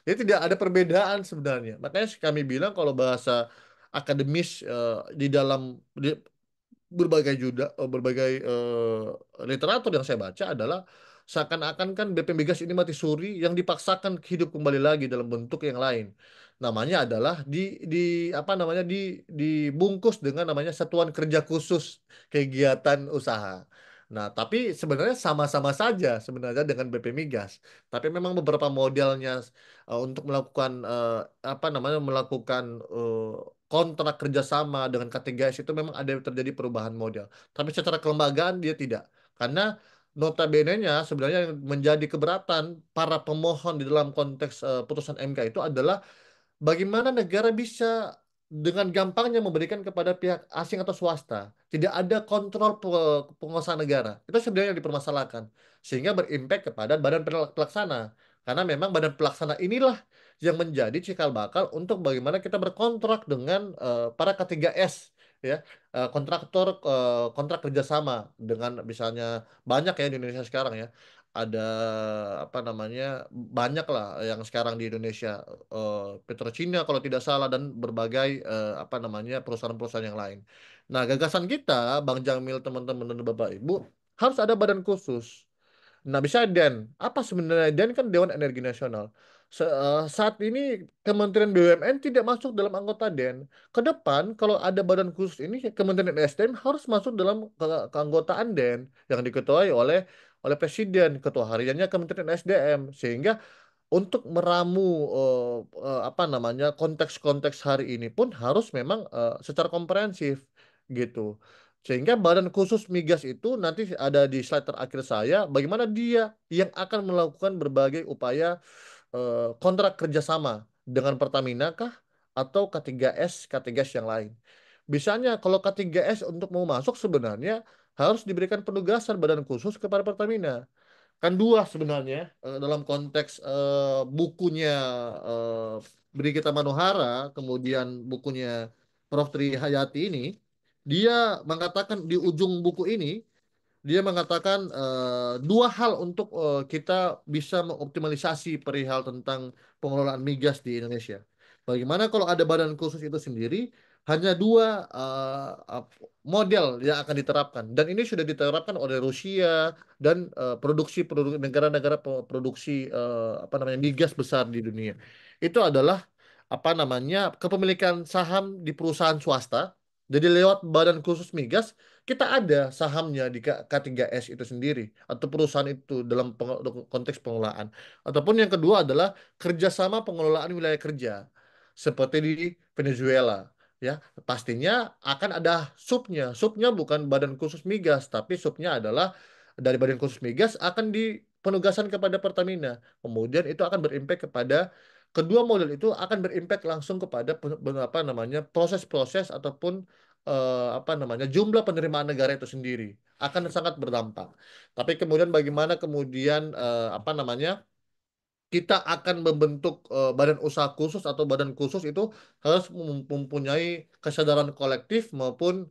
Jadi tidak ada perbedaan sebenarnya. Makanya kami bilang kalau bahasa akademis di dalam berbagai literatur yang saya baca adalah seakan-akan kan BP Migas ini mati suri yang dipaksakan hidup kembali lagi dalam bentuk yang lain. Namanya adalah di apa namanya, dibungkus dengan namanya Satuan Kerja Khusus Kegiatan Usaha. Nah, tapi sebenarnya sama-sama saja sebenarnya dengan BP Migas. Tapi memang beberapa modelnya untuk melakukan apa namanya, melakukan kontrak kerjasama dengan K3S itu memang ada terjadi perubahan model. Tapi secara kelembagaan dia tidak. Karena notabene-nya sebenarnya yang menjadi keberatan para pemohon di dalam konteks putusan MK itu adalah bagaimana negara bisa dengan gampangnya memberikan kepada pihak asing atau swasta. Tidak ada kontrol penguasaan negara. Itu sebenarnya yang dipermasalahkan. Sehingga berimpact kepada badan pelaksana. Karena memang badan pelaksana inilah yang menjadi cikal bakal untuk bagaimana kita berkontrak dengan para K3S, ya, kontrak kerjasama dengan misalnya banyak ya di Indonesia sekarang, ya, ada apa namanya, banyak lah yang sekarang di Indonesia, Petrocina kalau tidak salah, dan berbagai apa namanya, perusahaan-perusahaan yang lain. Nah, gagasan kita, Bang Jamil, teman-teman dan Bapak Ibu, harus ada badan khusus. Nah, bisa DEN. Apa sebenarnya DEN? Kan Dewan Energi Nasional. Saat ini Kementerian BUMN tidak masuk dalam anggota DEN. Ke depan, kalau ada badan khusus ini, Kementerian SDM harus masuk dalam keanggotaan DEN yang diketuai oleh Presiden, ketua hariannya Kementerian SDM, sehingga untuk meramu apa namanya, konteks-konteks hari ini pun harus memang secara komprehensif, gitu. Sehingga badan khusus migas itu nanti ada di slide terakhir saya, bagaimana dia yang akan melakukan berbagai upaya kontrak kerjasama dengan Pertamina kah atau K3S, K3S yang lain. Misalnya kalau K3S untuk mau masuk sebenarnya harus diberikan penugasan badan khusus kepada Pertamina. Kan dua sebenarnya dalam konteks bukunya eh, Brigita Manohara, kemudian bukunya Prof. Tri Hayati ini, dia mengatakan di ujung buku ini dia mengatakan dua hal untuk kita bisa mengoptimalisasi perihal tentang pengelolaan migas di Indonesia. Bagaimana kalau ada badan khusus itu sendiri, hanya dua model yang akan diterapkan. Dan ini sudah diterapkan oleh Rusia dan negara-negara produksi apa namanya migas besar di dunia. Itu adalah apa namanya kepemilikan saham di perusahaan swasta. Jadi lewat badan khusus migas kita ada sahamnya di K3S itu sendiri atau perusahaan itu dalam konteks pengelolaan. Ataupun yang kedua adalah kerjasama pengelolaan wilayah kerja seperti di Venezuela. Ya, pastinya akan ada subnya. Subnya bukan badan khusus migas, tapi subnya adalah dari badan khusus migas akan dipenugasan kepada Pertamina. Kemudian itu akan berimpact kepada kedua model itu akan berimpact langsung kepada apa namanya proses-proses ataupun apa namanya jumlah penerimaan negara itu sendiri akan sangat berdampak. Tapi kemudian bagaimana kemudian apa namanya kita akan membentuk badan usaha khusus atau badan khusus itu harus mempunyai kesadaran kolektif maupun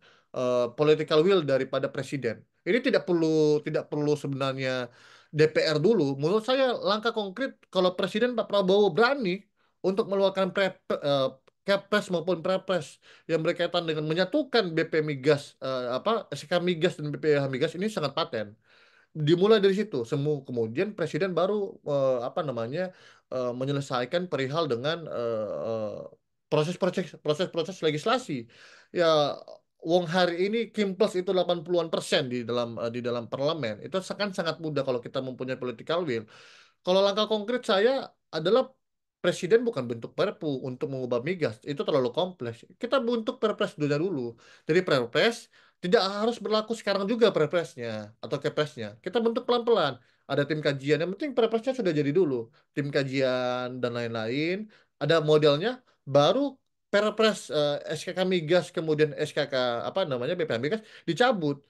political will daripada presiden. Ini tidak perlu sebenarnya DPR dulu. Menurut saya langkah konkret kalau Presiden Pak Prabowo berani untuk mengeluarkan Kepres maupun Prepres yang berkaitan dengan menyatukan BP Migas apa SK Migas dan BPH Migas ini sangat paten dimulai dari situ. Kemudian presiden baru apa namanya menyelesaikan perihal dengan proses-proses legislasi. Ya Wong hari ini Kimples itu 80-an% di dalam parlemen. Itu kan sangat mudah kalau kita mempunyai political will. Kalau langkah konkret saya adalah presiden bukan bentuk Perpu untuk mengubah migas. Itu terlalu kompleks. Kita bentuk Perpres dulu. Jadi Perpres tidak harus berlaku sekarang juga Perpresnya atau Kepresnya. Kita bentuk pelan-pelan. Ada tim kajian. Yang penting Perpresnya sudah jadi dulu. Tim kajian dan lain-lain. Ada modelnya. Baru Perpres SKK Migas kemudian SKK apa namanya BPH Migas dicabut.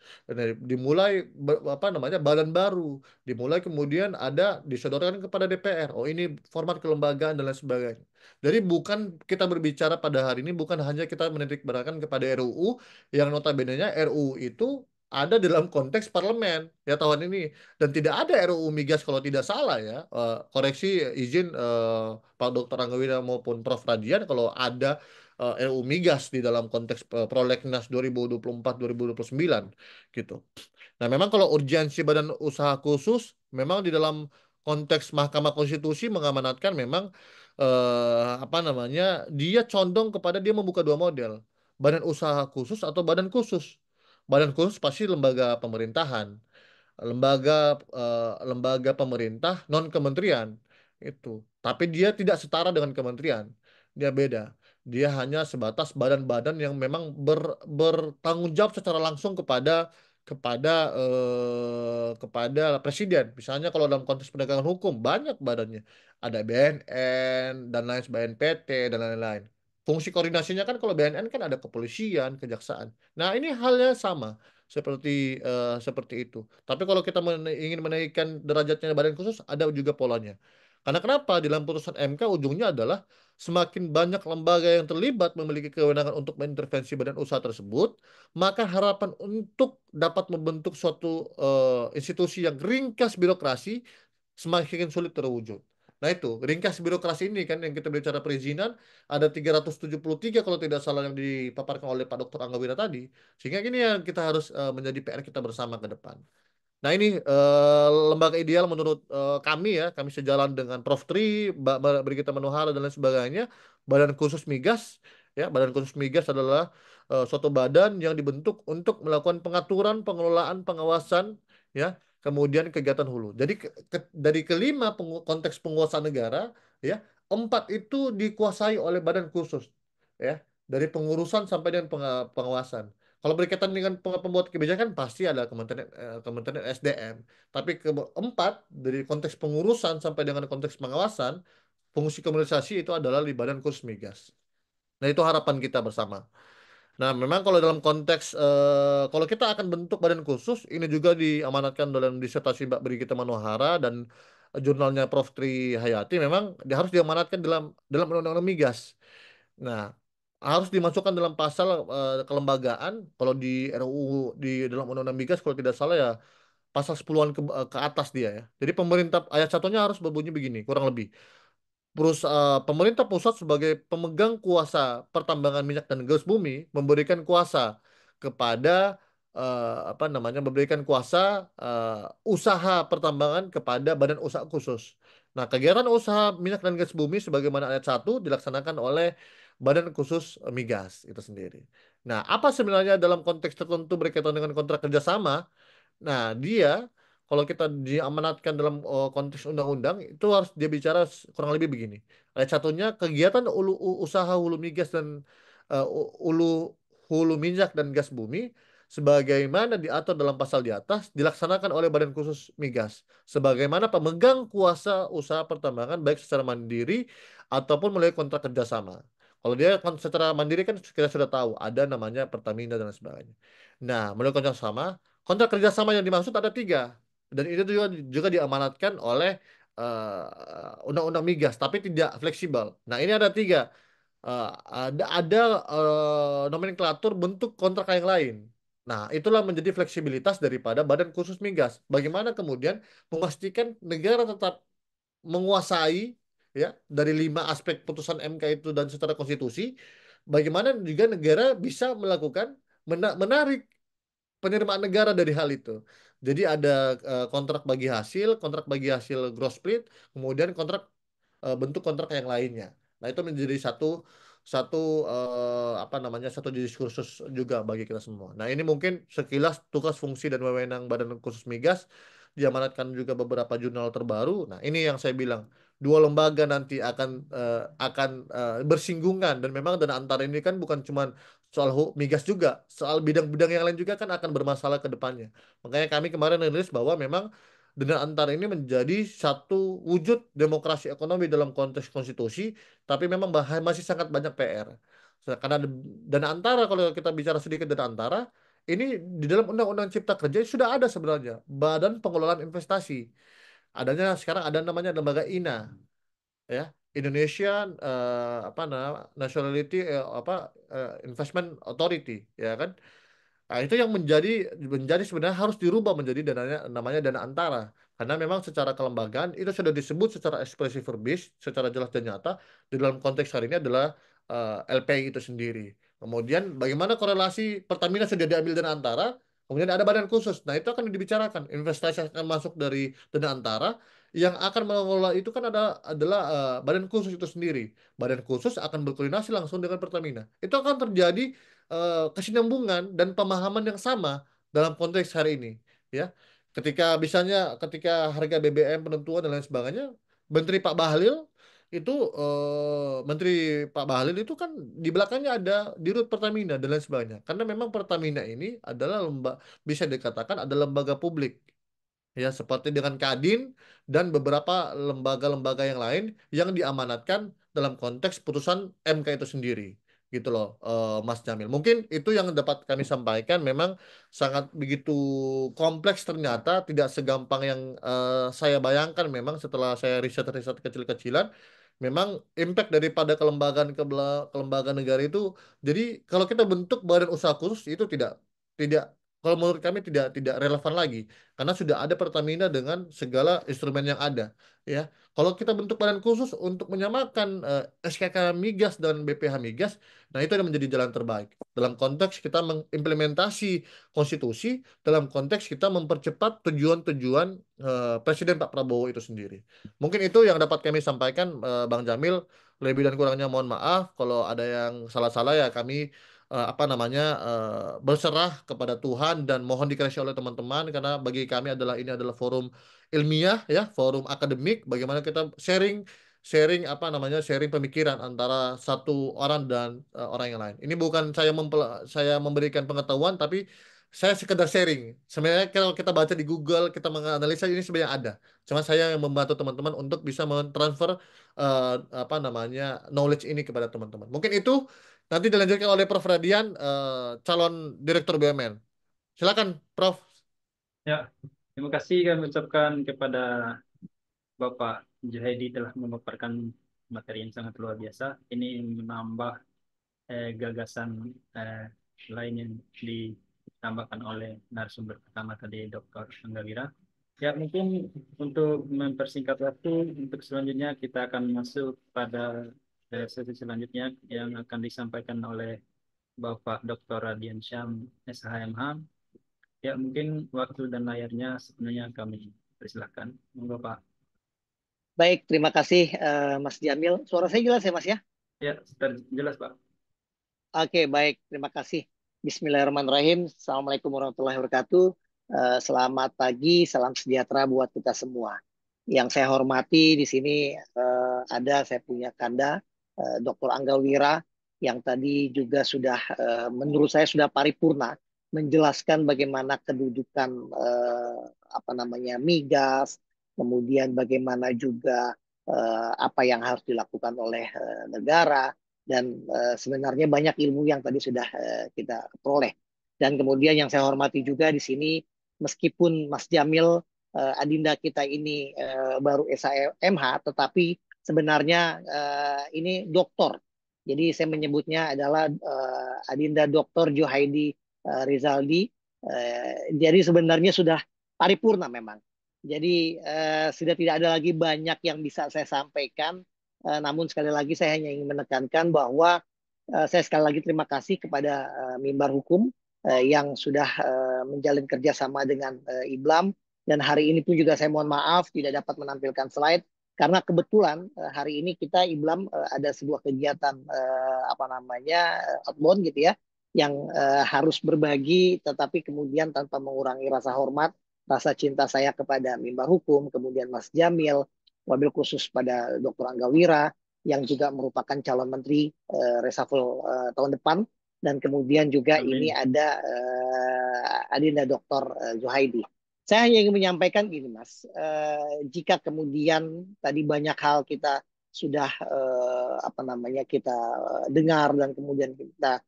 Dimulai apa namanya badan baru dimulai kemudian ada disodorkan kepada DPR. Oh ini format kelembagaan dan lain sebagainya. Jadi bukan kita berbicara pada hari ini bukan hanya kita menitik beratkan kepada RUU yang notabene-nya RUU itu ada dalam konteks parlemen ya tahun ini dan tidak ada RUU migas kalau tidak salah ya. Koreksi izin Pak Dr. Anggawira maupun Prof. Radian kalau ada RUU migas di dalam konteks Prolegnas 2024-2029 gitu. Nah, memang kalau urgensi badan usaha khusus, memang di dalam konteks Mahkamah Konstitusi mengamanatkan memang apa namanya, dia condong kepada dia membuka dua model, badan usaha khusus atau badan khusus. Badan khusus pasti lembaga pemerintahan lembaga pemerintah non kementerian itu. Tapi dia tidak setara dengan kementerian. Dia beda. Dia hanya sebatas badan-badan yang memang bertanggung jawab secara langsung kepada kepada presiden. Misalnya kalau dalam konteks penegakan hukum banyak badannya. Ada BNN dan lain sebagainya, BNPT dan lain-lain. Fungsi koordinasinya kan kalau BNN kan ada kepolisian, kejaksaan. Nah, ini halnya sama seperti itu. Tapi kalau kita ingin menaikkan derajatnya badan khusus, ada juga polanya. Karena kenapa? Di dalam putusan MK ujungnya adalah semakin banyak lembaga yang terlibat memiliki kewenangan untuk mengintervensi badan usaha tersebut, maka harapan untuk dapat membentuk suatu institusi yang ringkas birokrasi semakin sulit terwujud. Nah itu, ringkas birokrasi ini kan yang kita bicara perizinan, ada 373 kalau tidak salah yang dipaparkan oleh Pak Dr. Anggawira tadi. Sehingga ini yang kita harus menjadi PR kita bersama ke depan. Nah ini lembaga ideal menurut kami ya, kami sejalan dengan Prof. Tri, Brigita Manohara dan lain sebagainya. Badan khusus migas, ya badan khusus migas adalah suatu badan yang dibentuk untuk melakukan pengaturan, pengelolaan, pengawasan, ya, kemudian kegiatan hulu. Jadi dari kelima konteks penguasaan negara, ya, 4 itu dikuasai oleh badan khusus, ya, dari pengurusan sampai dengan pengawasan. Kalau berkaitan dengan pembuat kebijakan pasti ada Kementerian SDM. Tapi keempat dari konteks pengurusan sampai dengan konteks pengawasan, fungsi komunikasi itu adalah di Badan Khusus Migas. Nah, itu harapan kita bersama. Nah, memang kalau dalam konteks kalau kita akan bentuk badan khusus, ini juga diamanatkan dalam disertasi Mbak Brigita Manohara dan jurnalnya Prof. Tri Hayati, memang harus diamanatkan dalam Undang-Undang Migas. Nah, harus dimasukkan dalam pasal kelembagaan. Kalau di RUU di dalam Undang-Undang Migas, kalau tidak salah ya pasal 10-an ke atas dia ya. Jadi pemerintah ayat satunya harus berbunyi begini, kurang lebih. Pemerintah pusat sebagai pemegang kuasa pertambangan minyak dan gas bumi memberikan kuasa kepada memberikan kuasa usaha pertambangan kepada badan usaha khusus. Nah, kegiatan usaha minyak dan gas bumi sebagaimana ayat 1 dilaksanakan oleh badan khusus migas itu sendiri. Nah, apa sebenarnya dalam konteks tertentu berkaitan dengan kontrak kerjasama? Nah, dia kalau kita diamanatkan dalam konteks undang-undang itu harus dia bicara kurang lebih begini. Ayat satunya kegiatan usaha hulu migas dan hulu hulu minyak dan gas bumi sebagaimana diatur dalam pasal di atas dilaksanakan oleh Badan Khusus Migas sebagaimana pemegang kuasa usaha pertambangan baik secara mandiri ataupun melalui kontrak kerjasama. Kalau dia secara mandiri kan kita sudah tahu ada namanya Pertamina dan lain sebagainya. Nah, melalui kontrak kontrak kerjasama yang dimaksud ada 3 dan itu juga diamanatkan oleh undang-undang migas tapi tidak fleksibel. Nah, ini ada 3. Ada nomenklatur bentuk kontrak yang lain. Nah, itulah menjadi fleksibilitas daripada Badan Khusus Migas. Bagaimana kemudian memastikan negara tetap menguasai ya dari 5 aspek putusan MK itu dan secara konstitusi, bagaimana juga negara bisa melakukan menarik penerimaan negara dari hal itu. Jadi ada kontrak bagi hasil gross split, kemudian bentuk kontrak yang lainnya. Nah, itu menjadi satu satu satu diskursus juga bagi kita semua. Nah, ini mungkin sekilas tugas fungsi dan wewenang Badan Khusus Migas diamanatkan juga beberapa jurnal terbaru. Nah, ini yang saya bilang dua lembaga nanti akan bersinggungan dan memang dan antara ini kan bukan cuma soal migas juga, soal bidang-bidang yang lain juga kan akan bermasalah ke depannya. Makanya kami kemarin menulis bahwa memang dan antara ini menjadi satu wujud demokrasi ekonomi dalam konteks konstitusi, tapi memang masih sangat banyak PR. Karena dan antara kalau kita bicara sedikit dan antara, ini di dalam Undang-Undang Cipta Kerja sudah ada sebenarnya Badan Pengelolaan Investasi. Adanya sekarang ada namanya lembaga INA, ya Indonesian Nationality Investment Authority, ya kan? Nah, itu yang menjadi sebenarnya harus dirubah menjadi namanya dana antara. Karena memang secara kelembagaan itu sudah disebut secara ekspresif verbis, secara jelas dan nyata di dalam konteks hari ini adalah LPI itu sendiri. Kemudian bagaimana korelasi Pertamina sudah diambil dana antara, kemudian ada badan khusus. Nah, itu akan dibicarakan. Investasi akan masuk dari dana antara, yang akan mengelola itu kan adalah badan khusus itu sendiri. Badan khusus akan berkoordinasi langsung dengan Pertamina. Itu akan terjadi kesinambungan dan pemahaman yang sama dalam konteks hari ini, ya. Ketika harga BBM penentuan dan lain sebagainya, Menteri Pak Bahlil itu Menteri Pak Bahlil itu kan di belakangnya ada Dirut Pertamina dan lain sebagainya. Karena memang Pertamina ini adalah bisa dikatakan adalah lembaga publik, ya seperti dengan Kadin dan beberapa lembaga-lembaga yang lain yang diamanatkan dalam konteks putusan MK itu sendiri gitu loh, Mas Jamil. Mungkin itu yang dapat kami sampaikan. Memang sangat begitu kompleks, ternyata tidak segampang yang saya bayangkan. Memang setelah saya riset-riset kecil-kecilan, memang impact daripada kelembagaan negara itu, jadi kalau kita bentuk badan usaha khusus itu tidak kalau menurut kami tidak relevan lagi karena sudah ada Pertamina dengan segala instrumen yang ada, ya. Kalau kita bentuk badan khusus untuk menyamakan SKK Migas dan BPH Migas, nah itu yang menjadi jalan terbaik dalam konteks kita mengimplementasi konstitusi, dalam konteks kita mempercepat tujuan-tujuan Presiden Pak Prabowo itu sendiri. Mungkin itu yang dapat kami sampaikan, Bang Jamil. Lebih dan kurangnya mohon maaf. Kalau ada yang salah-salah ya kami berserah kepada Tuhan dan mohon dikoreksi oleh teman-teman karena bagi kami ini adalah forum ilmiah, ya, forum akademik bagaimana kita sharing sharing apa namanya sharing pemikiran antara satu orang dan orang yang lain. Ini bukan saya memberikan pengetahuan, tapi saya sekedar sharing. Sebenarnya kalau kita baca di Google, kita menganalisa ini sebenarnya ada. Cuma saya yang membantu teman-teman untuk bisa mentransfer eh, apa namanya knowledge ini kepada teman-teman. Mungkin itu nanti dilanjutkan oleh Prof. Radian, calon Direktur BUMN. Silakan, Prof.
Ya, terima kasih kami ucapkan kepada Bapak Juhaidi telah memaparkan materi yang sangat luar biasa. Ini menambah gagasan eh, lain yang ditambahkan oleh narasumber pertama tadi, Dr. Anggawira. Ya, mungkin untuk mempersingkat waktu, untuk selanjutnya kita akan masuk pada sesi selanjutnya yang akan disampaikan oleh Bapak Dr. Radian Syam, SHMH. Ya, mungkin waktu dan layarnya sebenarnya kami persilahkan. Monggo, Pak.
Baik, terima kasih Mas Jamil. Suara saya jelas ya Mas ya?
Ya, jelas, Pak.
Oke, baik. Terima kasih. Bismillahirrahmanirrahim. Assalamualaikum warahmatullahi wabarakatuh. Selamat pagi, salam sejahtera buat kita semua. Yang saya hormati di sini ada saya punya Kanda, Dr. Angga Wira, yang tadi juga sudah, menurut saya sudah paripurna, menjelaskan bagaimana kedudukan apa namanya migas, kemudian bagaimana juga apa yang harus dilakukan oleh negara, dan sebenarnya banyak ilmu yang tadi sudah kita peroleh. Dan kemudian yang saya hormati juga di sini, meskipun Mas Jamil Adinda kita ini baru SHMH, tetapi sebenarnya ini doktor. Jadi saya menyebutnya adalah Adinda Dr. Juhaidi Rizaldi. Jadi sebenarnya sudah paripurna memang. Jadi sudah tidak ada lagi banyak yang bisa saya sampaikan. Namun sekali lagi saya hanya ingin menekankan bahwa saya sekali lagi terima kasih kepada Mimbar Hukum yang sudah menjalin kerjasama dengan IBLAM, dan hari ini pun juga saya mohon maaf tidak dapat menampilkan slide karena kebetulan hari ini kita IBLAM ada sebuah kegiatan apa namanya outbound gitu ya, yang harus berbagi tetapi kemudian tanpa mengurangi rasa hormat, rasa cinta saya kepada Mimbar Hukum, kemudian Mas Jamil, wabil khusus pada Dr. Angga Wira yang juga merupakan calon menteri reshuffle tahun depan, dan kemudian juga ini
Amin.
ada Adinda Dr. Zuhaidi. Saya hanya ingin menyampaikan gini Mas, jika kemudian tadi banyak hal kita sudah apa namanya kita dengar dan kemudian kita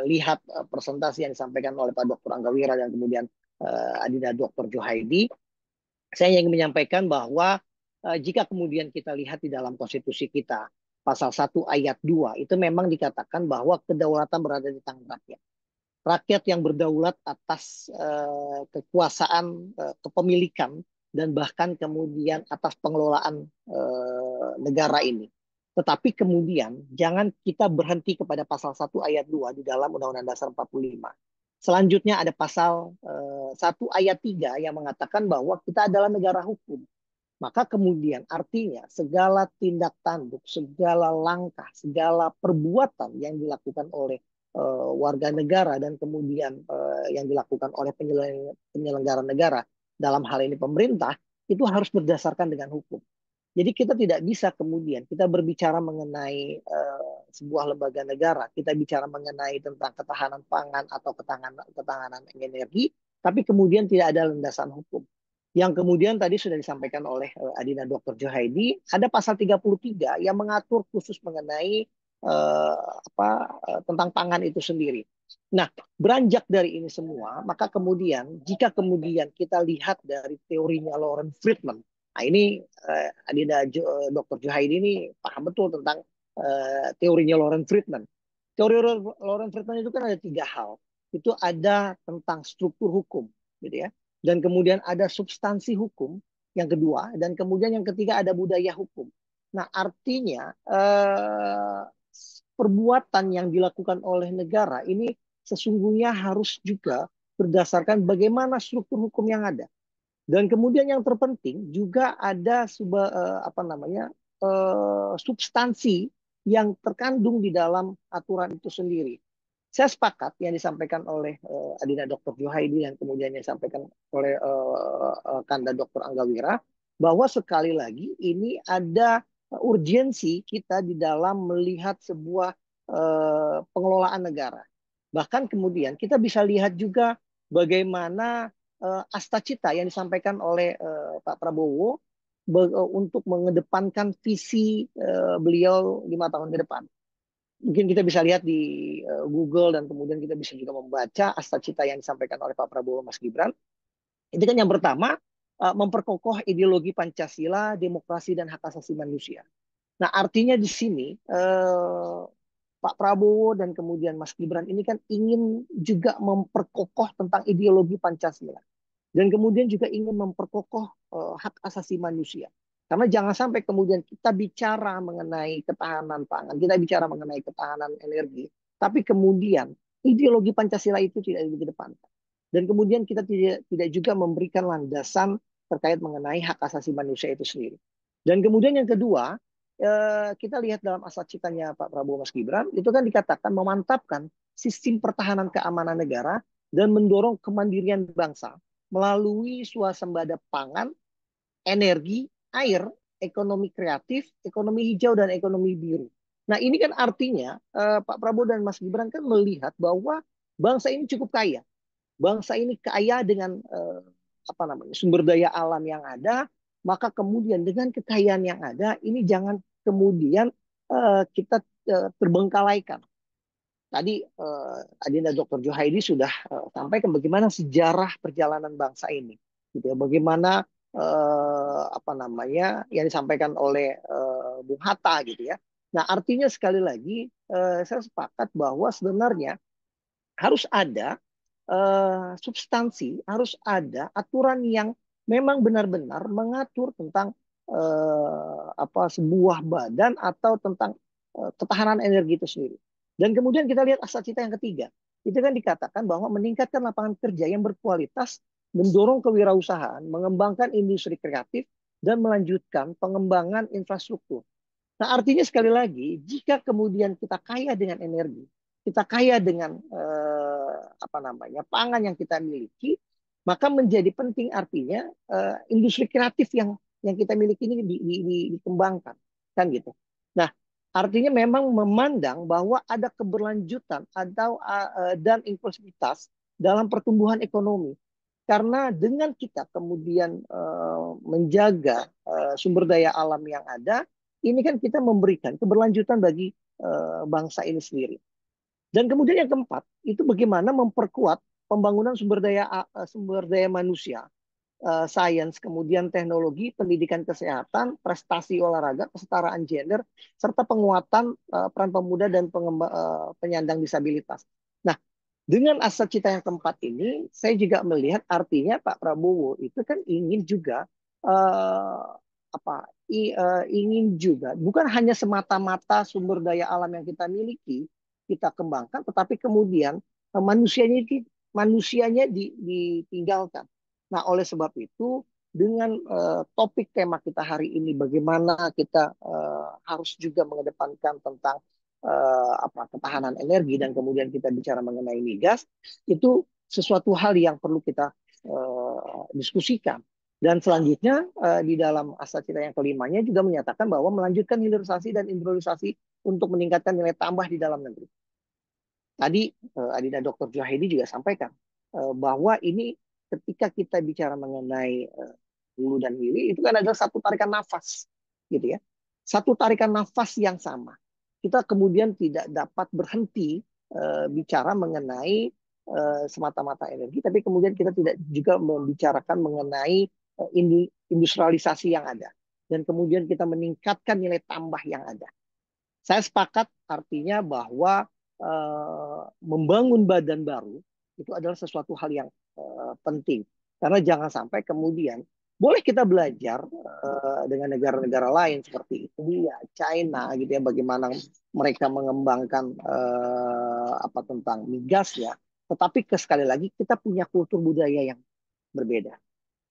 lihat presentasi yang disampaikan oleh Pak Dr. Angga Wira dan kemudian Adinda Dr. Zuhaidi, saya ingin menyampaikan bahwa jika kemudian kita lihat di dalam konstitusi kita, pasal 1 ayat 2, itu memang dikatakan bahwa kedaulatan berada di tangan rakyat. Rakyat yang berdaulat atas kekuasaan, kepemilikan, dan bahkan kemudian atas pengelolaan negara ini. Tetapi kemudian jangan kita berhenti kepada pasal 1 ayat 2 di dalam Undang-Undang Dasar 45. Selanjutnya ada pasal 1 ayat 3 yang mengatakan bahwa kita adalah negara hukum. Maka kemudian artinya segala tindak tanduk, segala langkah, segala perbuatan yang dilakukan oleh warga negara dan kemudian yang dilakukan oleh penyelenggara negara, dalam hal ini pemerintah, itu harus berdasarkan dengan hukum. Jadi kita tidak bisa kemudian kita berbicara mengenai sebuah lembaga negara, kita bicara mengenai tentang ketahanan pangan atau ketahanan energi, tapi kemudian tidak ada landasan hukum. Yang kemudian tadi sudah disampaikan oleh Adinda Dr. Juhaidi, ada pasal 33 yang mengatur khusus mengenai tentang pangan itu sendiri. Nah, beranjak dari ini semua, maka kemudian jika kemudian kita lihat dari teorinya Lawrence Friedman, nah ini Adinda Dr. Juhaidi ini paham betul tentang teorinya Lawrence Friedman. Teori Lawrence Friedman itu kan ada 3 hal. Itu ada tentang struktur hukum, gitu ya. Dan kemudian ada substansi hukum yang kedua, dan kemudian yang ketiga ada budaya hukum. Nah, artinya perbuatan yang dilakukan oleh negara ini sesungguhnya harus juga berdasarkan bagaimana struktur hukum yang ada. Dan kemudian yang terpenting juga ada apa namanya substansi yang terkandung di dalam aturan itu sendiri. Saya sepakat yang disampaikan oleh Adinda Dr. Juhaidi dan kemudian yang disampaikan oleh Kanda Dr. Angga Wira, bahwa sekali lagi ini ada urgensi kita di dalam melihat sebuah pengelolaan negara. Bahkan kemudian kita bisa lihat juga bagaimana asta-cita yang disampaikan oleh Pak Prabowo untuk mengedepankan visi beliau 5 tahun ke depan. Mungkin kita bisa lihat di Google dan kemudian kita bisa juga membaca asta-cita yang disampaikan oleh Pak Prabowo Mas Gibran. Itu kan yang pertama, memperkokoh ideologi Pancasila, demokrasi dan hak asasi manusia. Nah, artinya di sini Pak Prabowo dan kemudian Mas Gibran ini kan ingin juga memperkokoh tentang ideologi Pancasila. Dan kemudian juga ingin memperkokoh hak asasi manusia. Karena jangan sampai kemudian kita bicara mengenai ketahanan pangan, kita bicara mengenai ketahanan energi, tapi kemudian ideologi Pancasila itu tidak dikedepankan. Dan kemudian kita tidak juga memberikan landasan terkait mengenai hak asasi manusia itu sendiri. Dan kemudian yang kedua, kita lihat dalam asta-citanya Pak Prabowo Mas Gibran, itu kan dikatakan memantapkan sistem pertahanan keamanan negara dan mendorong kemandirian bangsa melalui swasembada pangan, energi, air, ekonomi kreatif, ekonomi hijau, dan ekonomi biru. Nah, ini kan artinya Pak Prabowo dan Mas Gibran kan melihat bahwa bangsa ini cukup kaya. Bangsa ini kaya dengan sumber daya alam yang ada, maka kemudian dengan kekayaan yang ada, ini jangan kemudian kita terbengkalaikan. Tadi Adinda Dr. Juhaidi sudah sampaikan bagaimana sejarah perjalanan bangsa ini, gitu ya. Bagaimana yang disampaikan oleh Bung Hatta, gitu ya. Nah, artinya sekali lagi saya sepakat bahwa sebenarnya harus ada substansi, harus ada aturan yang memang benar-benar mengatur tentang sebuah badan atau tentang ketahanan energi itu sendiri. Dan kemudian kita lihat asta-cita yang ketiga. Itu kan dikatakan bahwa meningkatkan lapangan kerja yang berkualitas, mendorong kewirausahaan, mengembangkan industri kreatif, dan melanjutkan pengembangan infrastruktur. Nah, artinya sekali lagi, jika kemudian kita kaya dengan energi, kita kaya dengan pangan yang kita miliki, maka menjadi penting artinya industri kreatif yang kita miliki ini dikembangkan, kan gitu. Nah, artinya memang memandang bahwa ada keberlanjutan dan inklusivitas dalam pertumbuhan ekonomi. Karena dengan kita kemudian menjaga sumber daya alam yang ada, ini kan kita memberikan keberlanjutan bagi bangsa ini sendiri. Dan kemudian yang keempat, itu bagaimana memperkuat pembangunan sumber daya manusia, sains, kemudian teknologi, pendidikan kesehatan, prestasi olahraga, kesetaraan gender, serta penguatan peran pemuda dan penyandang disabilitas. Nah, dengan asta-cita yang keempat ini, saya juga melihat artinya Pak Prabowo itu kan ingin juga ingin juga bukan hanya semata-mata sumber daya alam yang kita miliki kita kembangkan, tetapi kemudian manusianya ditinggalkan. Nah, oleh sebab itu dengan topik tema kita hari ini, bagaimana kita harus juga mengedepankan tentang ketahanan energi dan kemudian kita bicara mengenai migas, itu sesuatu hal yang perlu kita diskusikan. Dan selanjutnya di dalam asta-cita yang kelimanya juga menyatakan bahwa melanjutkan hilirisasi dan industrialisasi untuk meningkatkan nilai tambah di dalam negeri. Tadi Adinda Dr. Juhaidi juga sampaikan bahwa ini ketika kita bicara mengenai hulu dan hilir, itu kan adalah satu tarikan nafas, gitu ya. Satu tarikan nafas yang sama. Kita kemudian tidak dapat berhenti bicara mengenai semata-mata energi, tapi kemudian kita tidak juga membicarakan mengenai industrialisasi yang ada. Dan kemudian kita meningkatkan nilai tambah yang ada. Saya sepakat artinya bahwa membangun badan baru itu adalah sesuatu hal yang penting. Karena jangan sampai kemudian boleh kita belajar dengan negara-negara lain seperti India, China, gitu ya, bagaimana mereka mengembangkan tentang migas ya. Tetapi sekali lagi kita punya kultur budaya yang berbeda.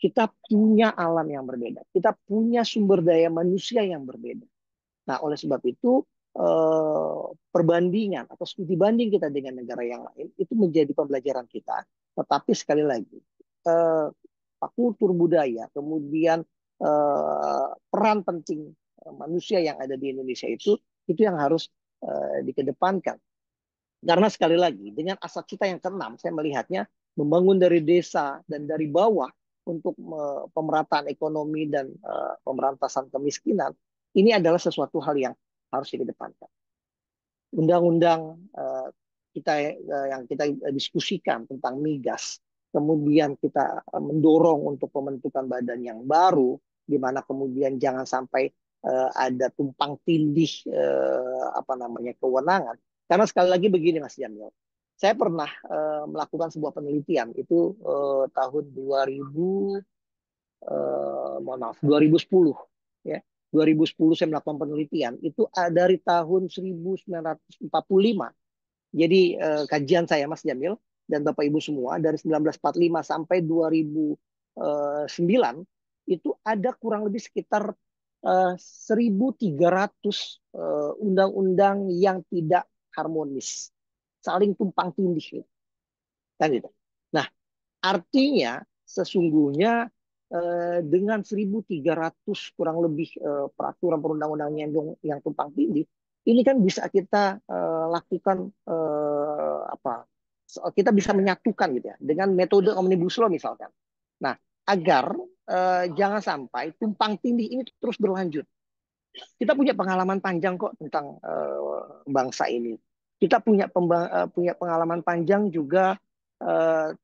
Kita punya alam yang berbeda. Kita punya sumber daya manusia yang berbeda. Nah, oleh sebab itu perbandingan atau studi banding kita dengan negara yang lain itu menjadi pembelajaran kita. Tetapi sekali lagi kultur budaya, kemudian peran penting manusia yang ada di Indonesia itu yang harus dikedepankan. Karena sekali lagi dengan asas cita yang keenam, saya melihatnya membangun dari desa dan dari bawah untuk pemerataan ekonomi dan pemberantasan kemiskinan, ini adalah sesuatu hal yang harus dikedepankan. Undang-undang yang kita diskusikan tentang migas, kemudian kita mendorong untuk pembentukan badan yang baru, di mana kemudian jangan sampai ada tumpang tindih kewenangan. Karena sekali lagi begini Mas Jamil, saya pernah melakukan sebuah penelitian itu tahun 2010 ya. 2010 saya melakukan penelitian itu dari tahun 1945. Jadi kajian saya Mas Jamil dan Bapak Ibu semua dari 1945 sampai 2009 itu ada kurang lebih sekitar 1.300 undang-undang yang tidak harmonis, saling tumpang tindih kan gitu. Nah, artinya sesungguhnya dengan 1.300 kurang lebih peraturan perundang-undangan yang tumpang tindih, ini kan bisa kita lakukan kita bisa menyatukan gitu ya dengan metode omnibus law misalkan. Nah, agar jangan sampai tumpang tindih ini terus berlanjut. Kita punya pengalaman panjang kok tentang bangsa ini. Kita punya pengalaman panjang juga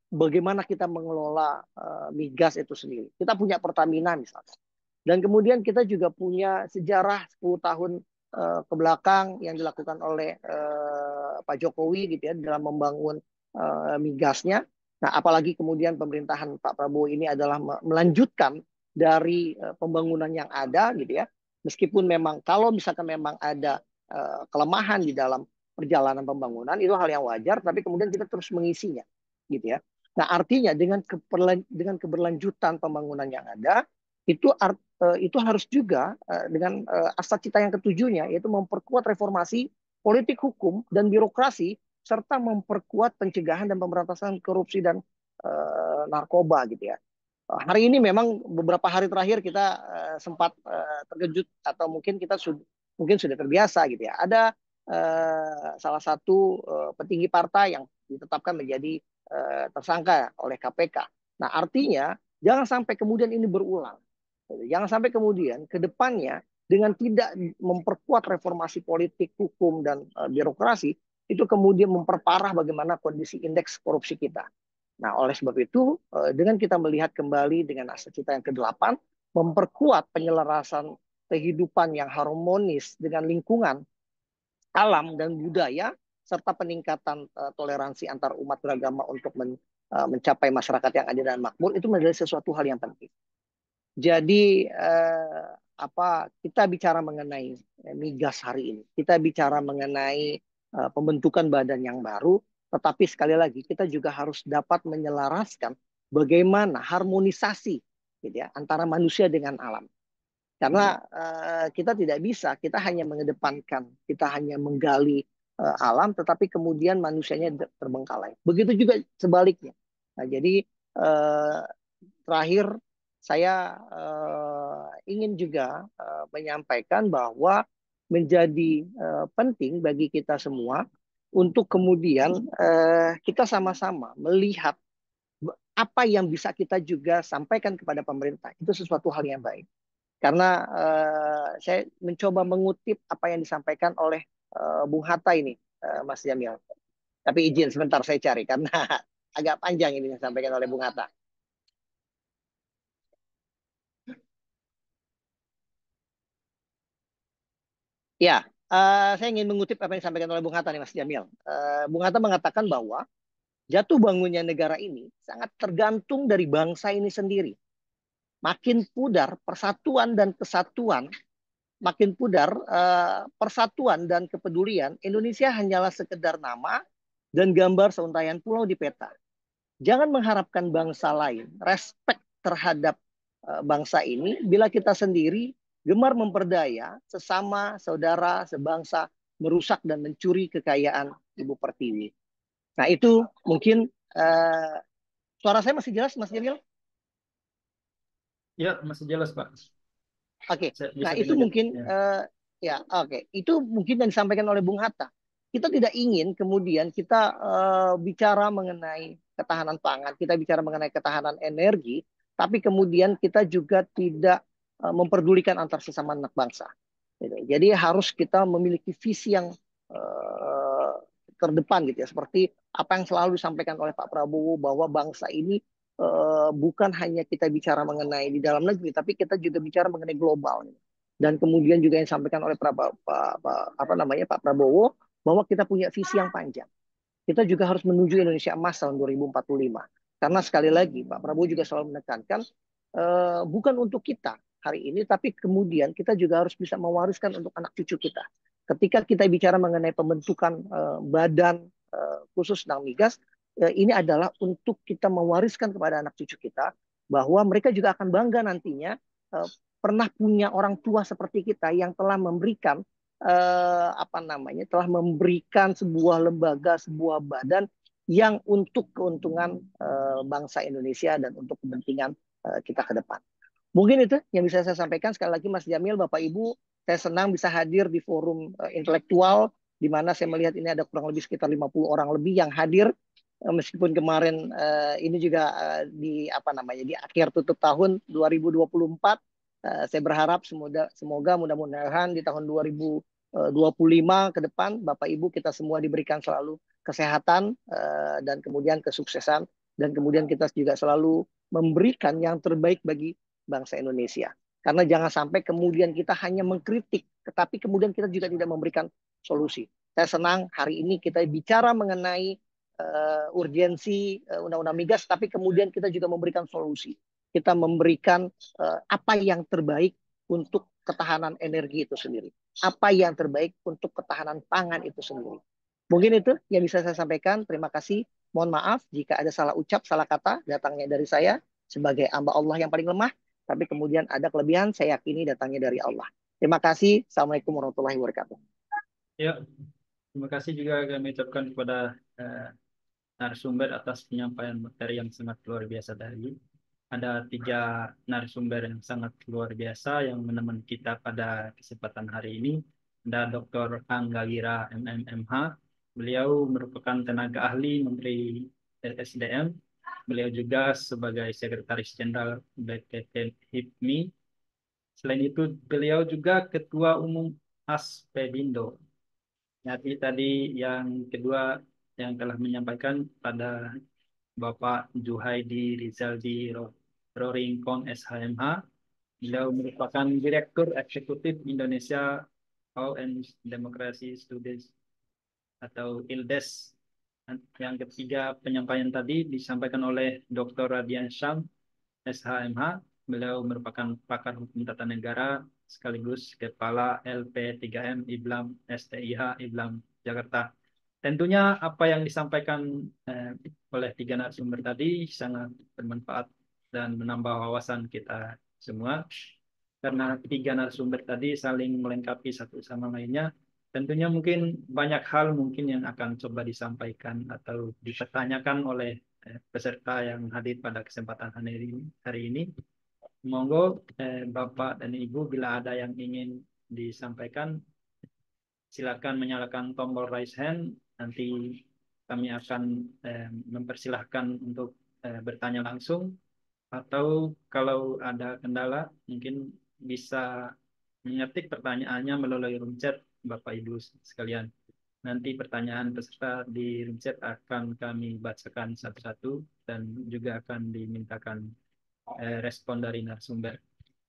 bagaimana kita mengelola migas itu sendiri. Kita punya Pertamina misalnya. Dan kemudian kita juga punya sejarah 10 tahun ke belakang yang dilakukan oleh Pak Jokowi gitu ya dalam membangun migasnya. Nah, apalagi kemudian pemerintahan Pak Prabowo ini adalah melanjutkan dari pembangunan yang ada gitu ya. Meskipun memang kalau misalkan memang ada kelemahan di dalam perjalanan pembangunan itu hal yang wajar, tapi kemudian kita terus mengisinya, gitu ya. Nah artinya dengan keberlanjutan pembangunan yang ada itu harus juga dengan asas cita yang ketujuhnya yaitu memperkuat reformasi politik hukum dan birokrasi serta memperkuat pencegahan dan pemberantasan korupsi dan narkoba gitu ya. Hari ini memang beberapa hari terakhir kita sempat terkejut atau mungkin kita sudah terbiasa gitu ya. Ada salah satu petinggi partai yang ditetapkan menjadi tersangka oleh KPK. Nah, artinya jangan sampai kemudian ini berulang. Jangan sampai kemudian ke depannya dengan tidak memperkuat reformasi politik, hukum dan birokrasi itu kemudian memperparah bagaimana kondisi indeks korupsi kita. Nah, oleh sebab itu, dengan kita melihat kembali dengan asas cita yang ke-8, memperkuat penyelarasan kehidupan yang harmonis dengan lingkungan, alam, dan budaya, serta peningkatan toleransi antar umat beragama untuk mencapai masyarakat yang adil dan makmur, itu menjadi sesuatu hal yang penting. Jadi, kita bicara mengenai migas hari ini, kita bicara mengenai pembentukan badan yang baru, tetapi sekali lagi kita juga harus dapat menyelaraskan bagaimana harmonisasi gitu ya, antara manusia dengan alam. Karena kita tidak bisa, kita hanya mengedepankan, kita hanya menggali alam, tetapi kemudian manusianya terbengkalai. Begitu juga sebaliknya. Nah, jadi terakhir saya ingin juga menyampaikan bahwa menjadi penting bagi kita semua untuk kemudian kita sama-sama melihat apa yang bisa kita juga sampaikan kepada pemerintah. Itu sesuatu hal yang baik. Karena saya mencoba mengutip apa yang disampaikan oleh Bung Hatta ini, Mas Jamil. Tapi izin sebentar saya cari karena agak panjang ini yang disampaikan oleh Bung Hatta. Ya, saya ingin mengutip apa yang disampaikan oleh Bung Hatta nih Mas Jamil. Bung Hatta mengatakan bahwa jatuh bangunnya negara ini sangat tergantung dari bangsa ini sendiri. Makin pudar persatuan dan kesatuan, makin pudar persatuan dan kepedulian, Indonesia hanyalah sekedar nama dan gambar seuntayan pulau di peta. Jangan mengharapkan bangsa lain respect terhadap bangsa ini bila kita sendiri gemar memperdaya sesama saudara sebangsa merusak dan mencuri kekayaan Ibu Pertiwi. Nah itu mungkin suara saya masih jelas Mas Jamil?
Ya, masih jelas Pak.
Oke,
Bisa
nah itu
dilanjut.
mungkin
Ya.
ya oke, itu mungkin yang disampaikan oleh Bung Hatta. Kita tidak ingin kemudian kita bicara mengenai ketahanan pangan, kita bicara mengenai ketahanan energi, tapi kemudian kita juga tidak memperdulikan antar sesama anak bangsa. Gitu. Jadi harus kita memiliki visi yang eh, terdepan gitu ya, seperti apa yang selalu disampaikan oleh Pak Prabowo bahwa bangsa ini bukan hanya kita bicara mengenai di dalam negeri, tapi kita juga bicara mengenai global. Dan kemudian juga yang disampaikan oleh apa namanya Pak Prabowo bahwa kita punya visi yang panjang. Kita juga harus menuju Indonesia Emas tahun 2045. Karena sekali lagi Pak Prabowo juga selalu menekankan bukan untuk kita hari ini, tapi kemudian kita juga harus bisa mewariskan untuk anak cucu kita. Ketika kita bicara mengenai pembentukan badan khusus tentang migas, ini adalah untuk kita mewariskan kepada anak cucu kita bahwa mereka juga akan bangga nantinya pernah punya orang tua seperti kita yang telah memberikan apa namanya telah memberikan sebuah lembaga, sebuah badan yang untuk keuntungan bangsa Indonesia dan untuk kepentingan kita ke depan. Mungkin itu yang bisa saya sampaikan. Sekali lagi Mas Jamil, Bapak Ibu, saya senang bisa hadir di forum intelektual di mana saya melihat ini ada kurang lebih sekitar 50 orang lebih yang hadir. Meskipun kemarin ini juga di apa namanya di akhir tutup tahun 2024, saya berharap semoga mudah-mudahan di tahun 2025 ke depan Bapak Ibu kita semua diberikan selalu kesehatan dan kemudian kesuksesan dan kemudian kita juga selalu memberikan yang terbaik bagi bangsa Indonesia. Karena jangan sampai kemudian kita hanya mengkritik, tetapi kemudian kita juga tidak memberikan solusi. Saya senang hari ini kita bicara mengenai urgensi undang-undang migas, tapi kemudian kita juga memberikan solusi. Kita memberikan apa yang terbaik untuk ketahanan energi itu sendiri. Apa yang terbaik untuk ketahanan pangan itu sendiri. Mungkin itu yang bisa saya sampaikan. Terima kasih. Mohon maaf jika ada salah ucap, salah kata datangnya dari saya sebagai hamba Allah yang paling lemah. Tapi kemudian ada kelebihan, saya yakini datangnya dari Allah. Terima kasih. Assalamualaikum warahmatullahi wabarakatuh.
Ya, terima kasih juga kami ucapkan kepada eh, narasumber atas penyampaian materi yang sangat luar biasa tadi. Ada tiga narasumber yang sangat luar biasa yang menemani kita pada kesempatan hari ini. Ada Dr. Angga Gira, MMMH. Beliau merupakan tenaga ahli Menteri SDM. Beliau juga sebagai Sekretaris Jenderal BPT HIPMI. Selain itu, beliau juga Ketua Umum Aspedindo. Jadi tadi yang kedua yang telah menyampaikan pada Bapak Juhaidi Rizaldi Roringkon SHMH. Beliau merupakan Direktur Eksekutif Indonesia Law and Democracy Studies atau ILDES. Yang ketiga penyampaian tadi disampaikan oleh Dr. Radian Syam SHMH. Beliau merupakan pakar hukum tata negara sekaligus Kepala LP3M IBLAM STIH IBLAM Jakarta. Tentunya apa yang disampaikan oleh tiga narasumber tadi sangat bermanfaat dan menambah wawasan kita semua. Karena tiga narasumber tadi saling melengkapi satu sama lainnya, tentunya mungkin banyak hal mungkin yang akan coba disampaikan atau dipertanyakan oleh peserta yang hadir pada kesempatan hari ini. Monggo Bapak dan Ibu bila ada yang ingin disampaikan, silakan menyalakan tombol raise hand. Nanti kami akan mempersilahkan untuk bertanya langsung. Atau kalau ada kendala, mungkin bisa mengetik pertanyaannya melalui room chat Bapak Ibu sekalian. Nanti pertanyaan peserta di room chat akan kami bacakan satu-satu dan juga akan dimintakan respon dari narasumber.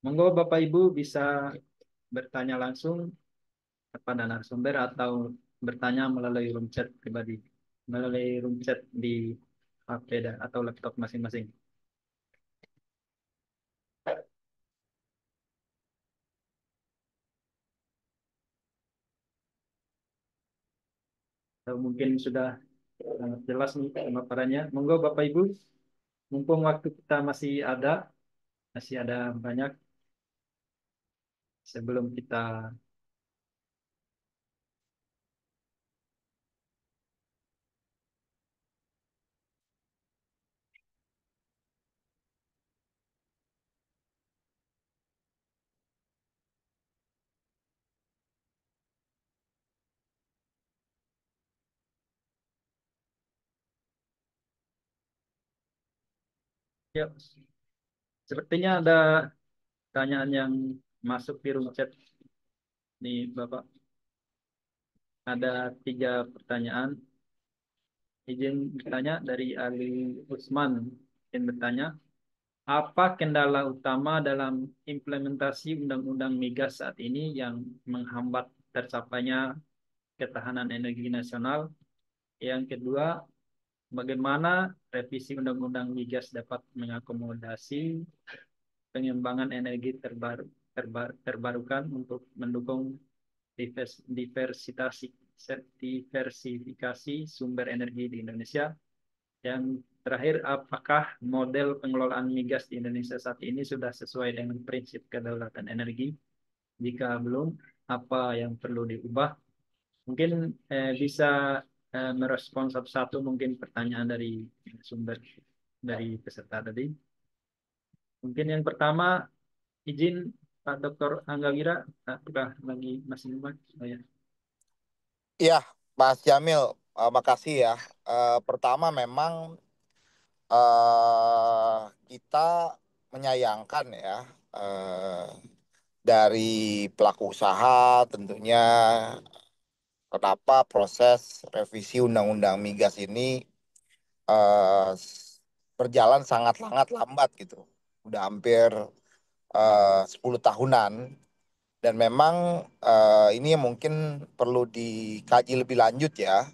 Monggo Bapak Ibu bisa bertanya langsung kepada narasumber atau bertanya melalui room chat pribadi, melalui room chat di HP atau laptop masing-masing. Atau mungkin sudah jelas nih pemaparannya. Monggo Bapak Ibu, mumpung waktu kita masih ada banyak sebelum kita Ya, sepertinya ada pertanyaan yang masuk di room chat nih, Bapak. Ada 3 pertanyaan. Izin bertanya dari Ali Usman. Izin bertanya, apa kendala utama dalam implementasi Undang-Undang Migas saat ini yang menghambat tercapainya ketahanan energi nasional? Yang kedua, bagaimana revisi Undang-Undang Migas dapat mengakomodasi pengembangan energi terbarukan untuk mendukung diversifikasi sumber energi di Indonesia. Yang terakhir, apakah model pengelolaan migas di Indonesia saat ini sudah sesuai dengan prinsip kedaulatan energi? Jika belum, apa yang perlu diubah? Mungkin bisa merespon satu-satu mungkin pertanyaan dari sumber dari peserta tadi. Mungkin yang pertama, izin Pak Dr. Angga Wira, apakah lagi masih muat? Oh, ya.
Iya, Mas Jamil, makasih ya. Pertama memang kita menyayangkan ya, eh, dari pelaku usaha tentunya kenapa proses revisi Undang-Undang Migas ini eh, berjalan sangat-sangat lambat gitu. Udah hampir 10 tahunan. Dan memang ini yang mungkin perlu dikaji lebih lanjut ya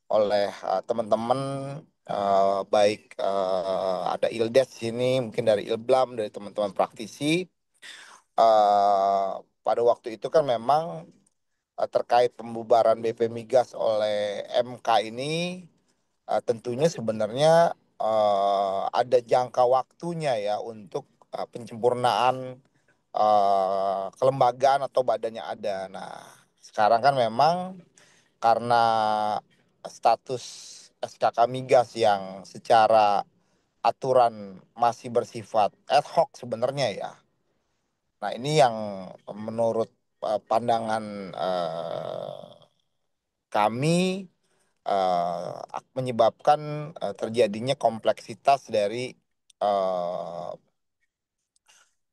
oleh teman-teman, baik ada Ildes sini, mungkin dari Ilblam, dari teman-teman praktisi. Pada waktu itu kan memang terkait pembubaran BP Migas oleh MK ini, tentunya sebenarnya ada jangka waktunya ya untuk penyempurnaan kelembagaan atau badannya ada. Nah, sekarang kan memang karena status SKK Migas yang secara aturan masih bersifat ad hoc sebenarnya ya. Nah, ini yang menurut pandangan kami menyebabkan terjadinya kompleksitas dari eh,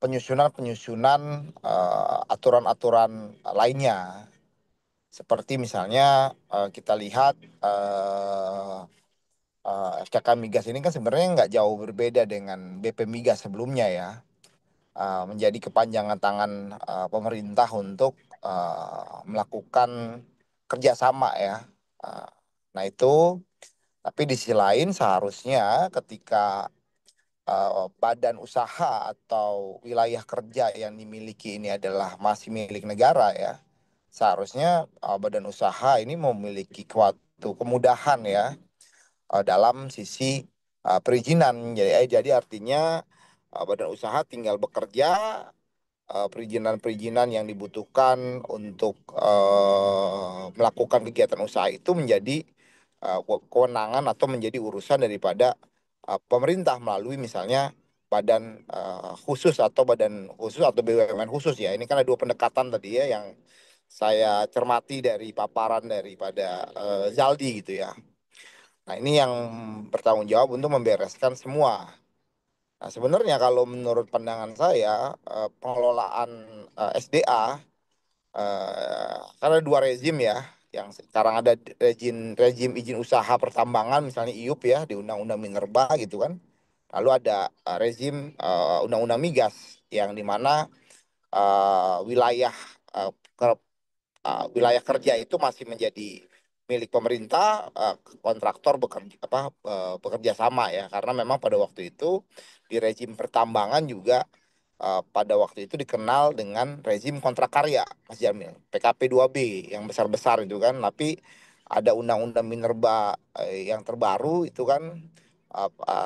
penyusunan-penyusunan aturan-aturan lainnya. Seperti misalnya kita lihat SKK Migas ini kan sebenarnya nggak jauh berbeda dengan BP Migas sebelumnya ya. Menjadi kepanjangan tangan pemerintah untuk melakukan kerjasama ya. Uh, nah itu, tapi di sisi lain seharusnya ketika badan usaha atau wilayah kerja yang dimiliki ini adalah masih milik negara ya, seharusnya badan usaha ini memiliki suatu kemudahan ya dalam sisi perizinan. Jadi artinya badan usaha tinggal bekerja, perizinan-perizinan yang dibutuhkan untuk melakukan kegiatan usaha itu menjadi kewenangan atau menjadi urusan daripada pemerintah melalui misalnya badan khusus atau BUMN khusus ya. Ini kan ada 2 pendekatan tadi ya yang saya cermati dari paparan daripada Zaldi gitu ya. Nah, ini yang bertanggung jawab untuk membereskan semua. Nah, sebenarnya kalau menurut pandangan saya, pengelolaan SDA, karena 2 rezim ya, yang sekarang ada rejim izin usaha pertambangan, misalnya IUP ya, di Undang-Undang Minerba gitu kan. Lalu ada rezim Undang-Undang Migas, yang dimana wilayah uh, wilayah kerja itu masih menjadi milik pemerintah, kontraktor bekerja sama ya, karena memang pada waktu itu di rezim pertambangan juga pada waktu itu dikenal dengan rezim kontrak karya, Mas Jamil, PKP 2B yang besar-besar itu kan. Tapi ada Undang-Undang Minerba yang terbaru itu kan,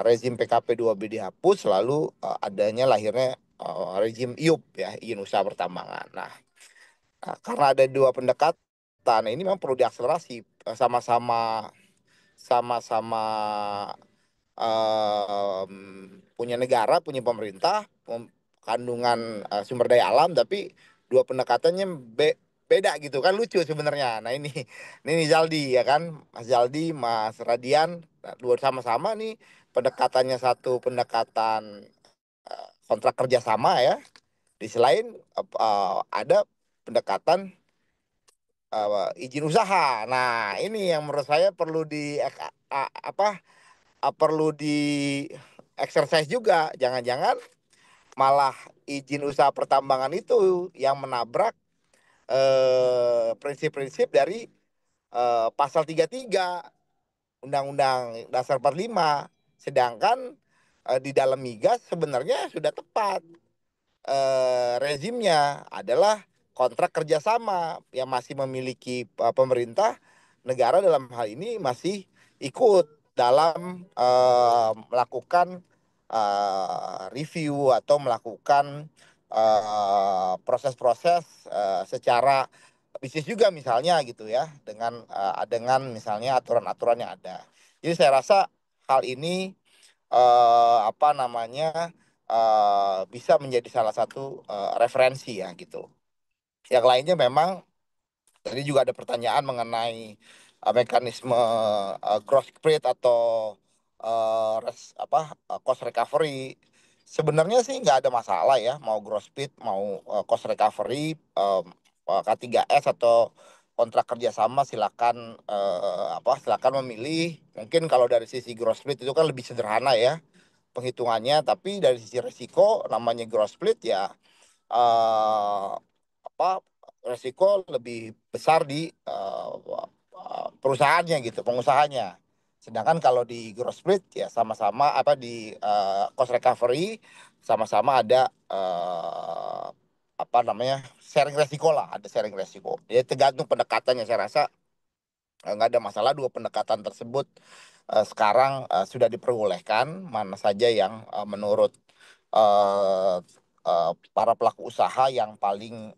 rezim PKP 2B dihapus, lalu adanya lahirnya rezim IUP ya, izin usaha pertambangan. Nah, karena ada 2 pendekatan, ini memang perlu diakselerasi, sama-sama sama-sama em, punya negara, punya pemerintah, kandungan sumber daya alam, tapi 2 pendekatannya beda gitu kan, lucu sebenarnya. Nah ini Zaldi ya kan, Mas Zaldi, Mas Radian, nah, dua sama-sama nih pendekatannya satu pendekatan kontrak kerja sama ya. Di selain ada pendekatan izin usaha. Nah ini yang menurut saya perlu perlu di exercise juga. Jangan-jangan malah izin usaha pertambangan itu yang menabrak prinsip-prinsip dari pasal 33 Undang-Undang Dasar 45. Sedangkan di dalam migas sebenarnya sudah tepat rezimnya adalah kontrak kerjasama yang masih memiliki pemerintah negara dalam hal ini masih ikut dalam melakukan review atau melakukan proses-proses secara bisnis juga misalnya gitu ya dengan misalnya aturan-aturan yang ada. Jadi saya rasa hal ini apa namanya bisa menjadi salah satu referensi ya gitu. Yang lainnya memang tadi juga ada pertanyaan mengenai mekanisme gross spread atau cost recovery. Sebenarnya sih nggak ada masalah ya, mau gross spread mau cost recovery K3S atau kontrak kerjasama silakan silakan memilih. Mungkin kalau dari sisi gross spread itu kan lebih sederhana ya penghitungannya, tapi dari sisi resiko namanya gross split ya eh, apa resiko lebih besar di perusahaannya gitu, pengusahanya. Sedangkan kalau di gross split ya sama-sama di cost recovery sama-sama ada sharing resiko lah, ada sharing resiko. Jadi tergantung pendekatannya, saya rasa nggak ada masalah dua pendekatan tersebut sekarang sudah diperbolehkan mana saja yang menurut eh, para pelaku usaha yang paling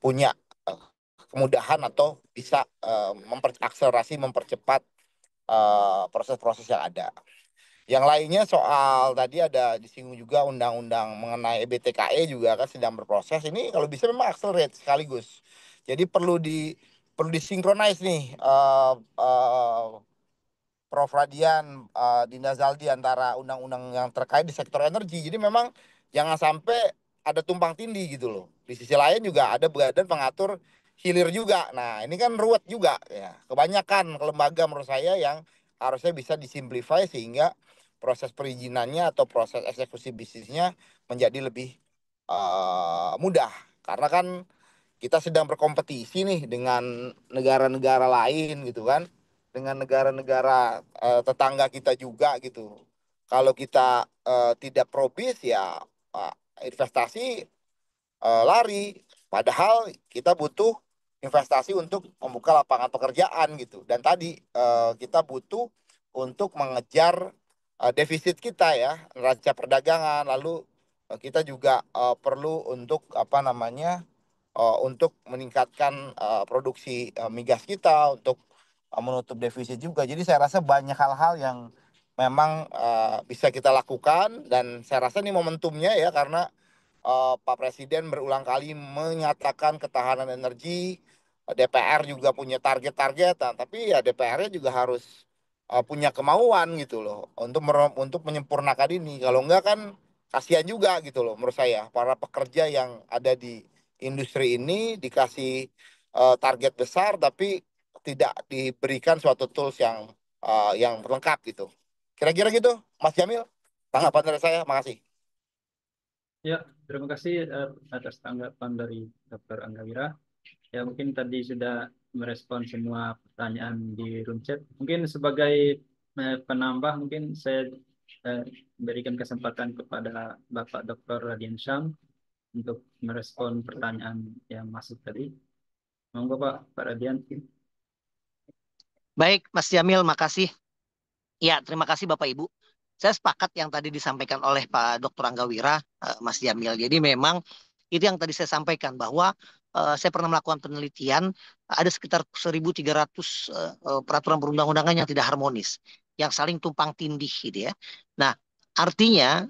punya eh, kemudahan atau bisa mempercepat proses-proses yang ada. Yang lainnya soal tadi ada disinggung juga undang-undang mengenai EBTKE juga kan sedang berproses. Ini kalau bisa memang accelerate sekaligus. Jadi perlu disinkronize nih Prof. Radian, Dinda Zaldi antara undang-undang yang terkait di sektor energi. Jadi memang jangan sampai ada tumpang tindih gitu loh. Di sisi lain juga ada badan pengatur hilir juga. Nah ini kan ruwet juga ya. Kebanyakan lembaga menurut saya yang harusnya bisa disimplify sehingga proses perizinannya atau proses eksekusi bisnisnya menjadi lebih mudah. Karena kan kita sedang berkompetisi nih dengan negara-negara lain gitu kan, dengan negara-negara tetangga kita juga gitu. Kalau kita tidak probis ya uh, investasi lari. Padahal kita butuh investasi untuk membuka lapangan pekerjaan gitu. Dan tadi kita butuh untuk mengejar defisit kita ya, neraca perdagangan. Lalu kita juga perlu untuk untuk meningkatkan produksi migas kita untuk menutup defisit juga. Jadi saya rasa banyak hal-hal yang memang bisa kita lakukan dan saya rasa ini momentumnya ya karena Pak Presiden berulang kali menyatakan ketahanan energi, DPR juga punya target-target, nah, tapi ya DPR-nya juga harus punya kemauan gitu loh untuk menyempurnakan ini. Kalau enggak kan kasihan juga gitu loh menurut saya para pekerja yang ada di industri ini dikasih target besar tapi tidak diberikan suatu tools yang lengkap gitu. Kira-kira gitu, Mas Jamil. Tanggapan dari saya, makasih.
Ya, terima kasih atas tanggapan dari Dr. Anggawira. Ya, mungkin tadi sudah merespon semua pertanyaan di room chat. Mungkin sebagai penambah, mungkin saya eh, berikan kesempatan kepada Bapak Dr. Radian Syam untuk merespon pertanyaan yang masuk tadi. Monggo Pak Radian.
Baik, Mas Jamil, makasih. Ya, terima kasih Bapak Ibu. Saya sepakat yang tadi disampaikan oleh Pak Dr. Anggawira, Mas Jamil. Jadi memang itu yang tadi saya sampaikan bahwa saya pernah melakukan penelitian ada sekitar 1.300 peraturan perundang-undangan yang tidak harmonis, yang saling tumpang tindih gitu ya. Nah, artinya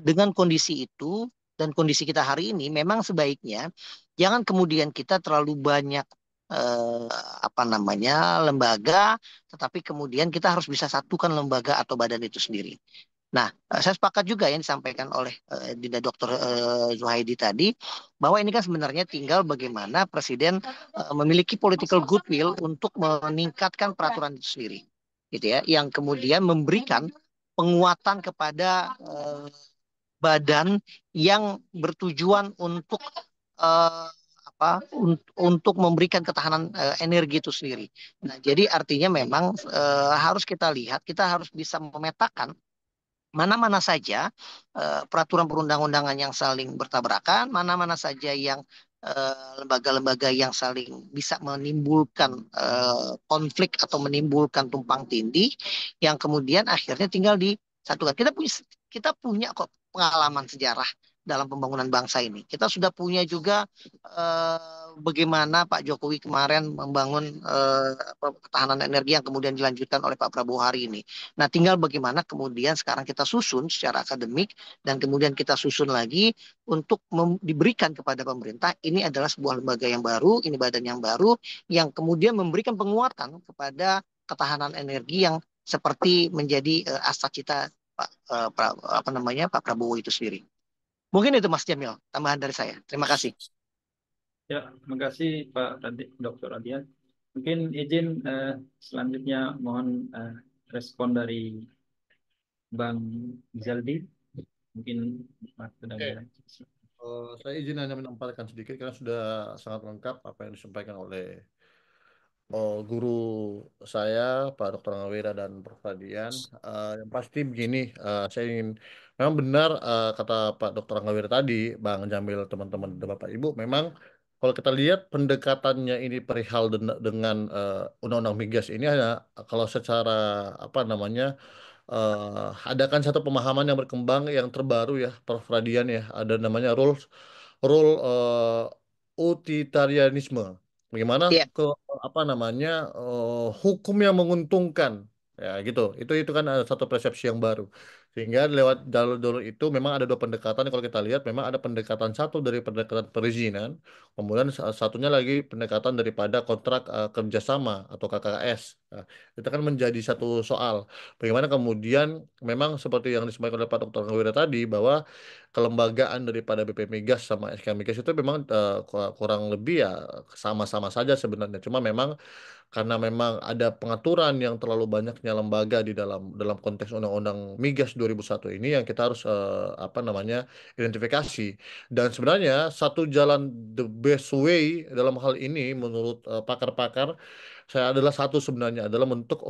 dengan kondisi itu dan kondisi kita hari ini, memang sebaiknya jangan kemudian kita terlalu banyak eh, apa namanya lembaga, tetapi kemudian kita harus bisa satukan lembaga atau badan itu sendiri. Nah, saya sepakat juga yang disampaikan oleh Dinda Dr. Zuhaidi tadi, bahwa ini kan sebenarnya tinggal bagaimana Presiden memiliki political goodwill untuk meningkatkan peraturan itu sendiri, gitu ya, yang kemudian memberikan penguatan kepada badan yang bertujuan untuk eh, untuk memberikan ketahanan energi itu sendiri. Nah, jadi artinya memang harus kita lihat, kita harus bisa memetakan mana-mana saja peraturan perundang-undangan yang saling bertabrakan, mana-mana saja yang lembaga-lembaga yang saling bisa menimbulkan konflik atau menimbulkan tumpang tindih, yang kemudian akhirnya tinggal disatukan. Kita punya kok pengalaman sejarah dalam pembangunan bangsa ini. Kita sudah punya juga bagaimana Pak Jokowi kemarin membangun ketahanan energi yang kemudian dilanjutkan oleh Pak Prabowo hari ini. Nah, tinggal bagaimana kemudian sekarang kita susun secara akademik dan kemudian kita susun lagi untuk diberikan kepada pemerintah. Ini adalah sebuah lembaga yang baru, ini badan yang baru yang kemudian memberikan penguatan kepada ketahanan energi yang seperti menjadi asa cita Pak Prabowo itu sendiri. Mungkin itu Mas Jamil, tambahan dari saya. Terima kasih.
Ya, terima kasih Pak Dr. Radian. Mungkin izin selanjutnya mohon respon dari Bang Zaldi. Mungkin Mas sudah
Oke.
mulai.
Saya izin hanya menambahkan sedikit karena sudah sangat lengkap apa yang disampaikan oleh guru saya, Pak Dr. Ngawira dan Prof. Radian. Yang pasti begini, saya ingin, memang benar kata Pak Dr. Ngawira tadi, Bang Jamil, teman-teman dan Bapak Ibu, memang kalau kita lihat pendekatannya ini perihal dengan Undang-Undang Migas ini hanya kalau secara apa namanya ada kan satu pemahaman yang berkembang yang terbaru ya, Prof. Radian ya, ada namanya rule utilitarianisme. Bagaimana
Ya,
ke apa namanya hukum yang menguntungkan ya gitu. Itu kan ada satu persepsi yang baru. Sehingga lewat jalur-jalur itu memang ada dua pendekatan. Kalau kita lihat memang ada pendekatan satu dari pendekatan perizinan, kemudian satunya lagi pendekatan daripada kontrak kerjasama atau KKS. Nah, itu kan menjadi satu soal. Bagaimana kemudian memang seperti yang disampaikan oleh Pak Dr. Ngawira tadi bahwa kelembagaan daripada BP Migas sama SK Migas itu memang kurang lebih ya sama-sama saja sebenarnya. Cuma memang karena memang ada pengaturan yang terlalu banyaknya lembaga di dalam dalam konteks Undang-Undang Migas 2001 ini yang kita harus apa namanya identifikasi. Dan sebenarnya satu jalan the best way dalam hal ini menurut pakar-pakar saya adalah satu sebenarnya adalah bentuk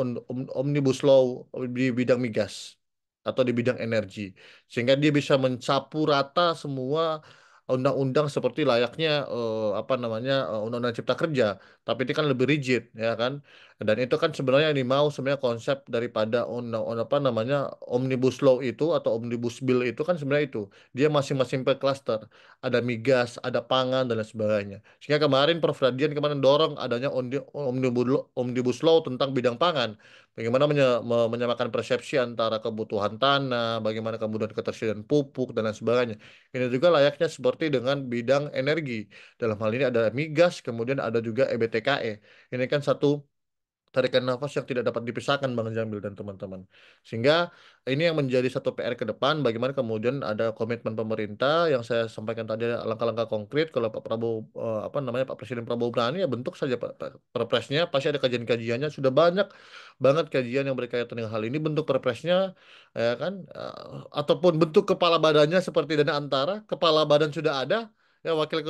omnibus law di bidang migas atau di bidang energi sehingga dia bisa mencapu rata semua undang-undang seperti layaknya apa namanya undang-undang cipta kerja, tapi ini kan lebih rigid ya kan, dan itu kan sebenarnya yang dimau sebenarnya konsep daripada undang apa namanya omnibus law itu atau omnibus bill itu kan sebenarnya itu dia masing-masing per cluster, ada migas, ada pangan dan lain sebagainya. Sehingga kemarin Prof. Radian kemarin dorong adanya omnibus law tentang bidang pangan. Bagaimana menyamakan persepsi antara kebutuhan tanah, bagaimana kemudian ketersediaan pupuk dan lain sebagainya. Ini juga layaknya seperti dengan bidang energi. Dalam hal ini ada migas, kemudian ada juga EBTKE. Ini kan satu tarikan nafas yang tidak dapat dipisahkan Bang Jamil dan teman-teman. Sehingga ini yang menjadi satu PR ke depan bagaimana kemudian ada komitmen pemerintah yang saya sampaikan tadi langkah-langkah konkret kalau Pak Prabowo apa namanya Pak Presiden Prabowo berani ya bentuk saja perpresnya pasti ada kajian-kajiannya sudah banyak banget kajian yang berkaitan dengan hal ini bentuk perpresnya ya kan ataupun bentuk kepala badannya seperti dana antara kepala badan sudah ada ya wakil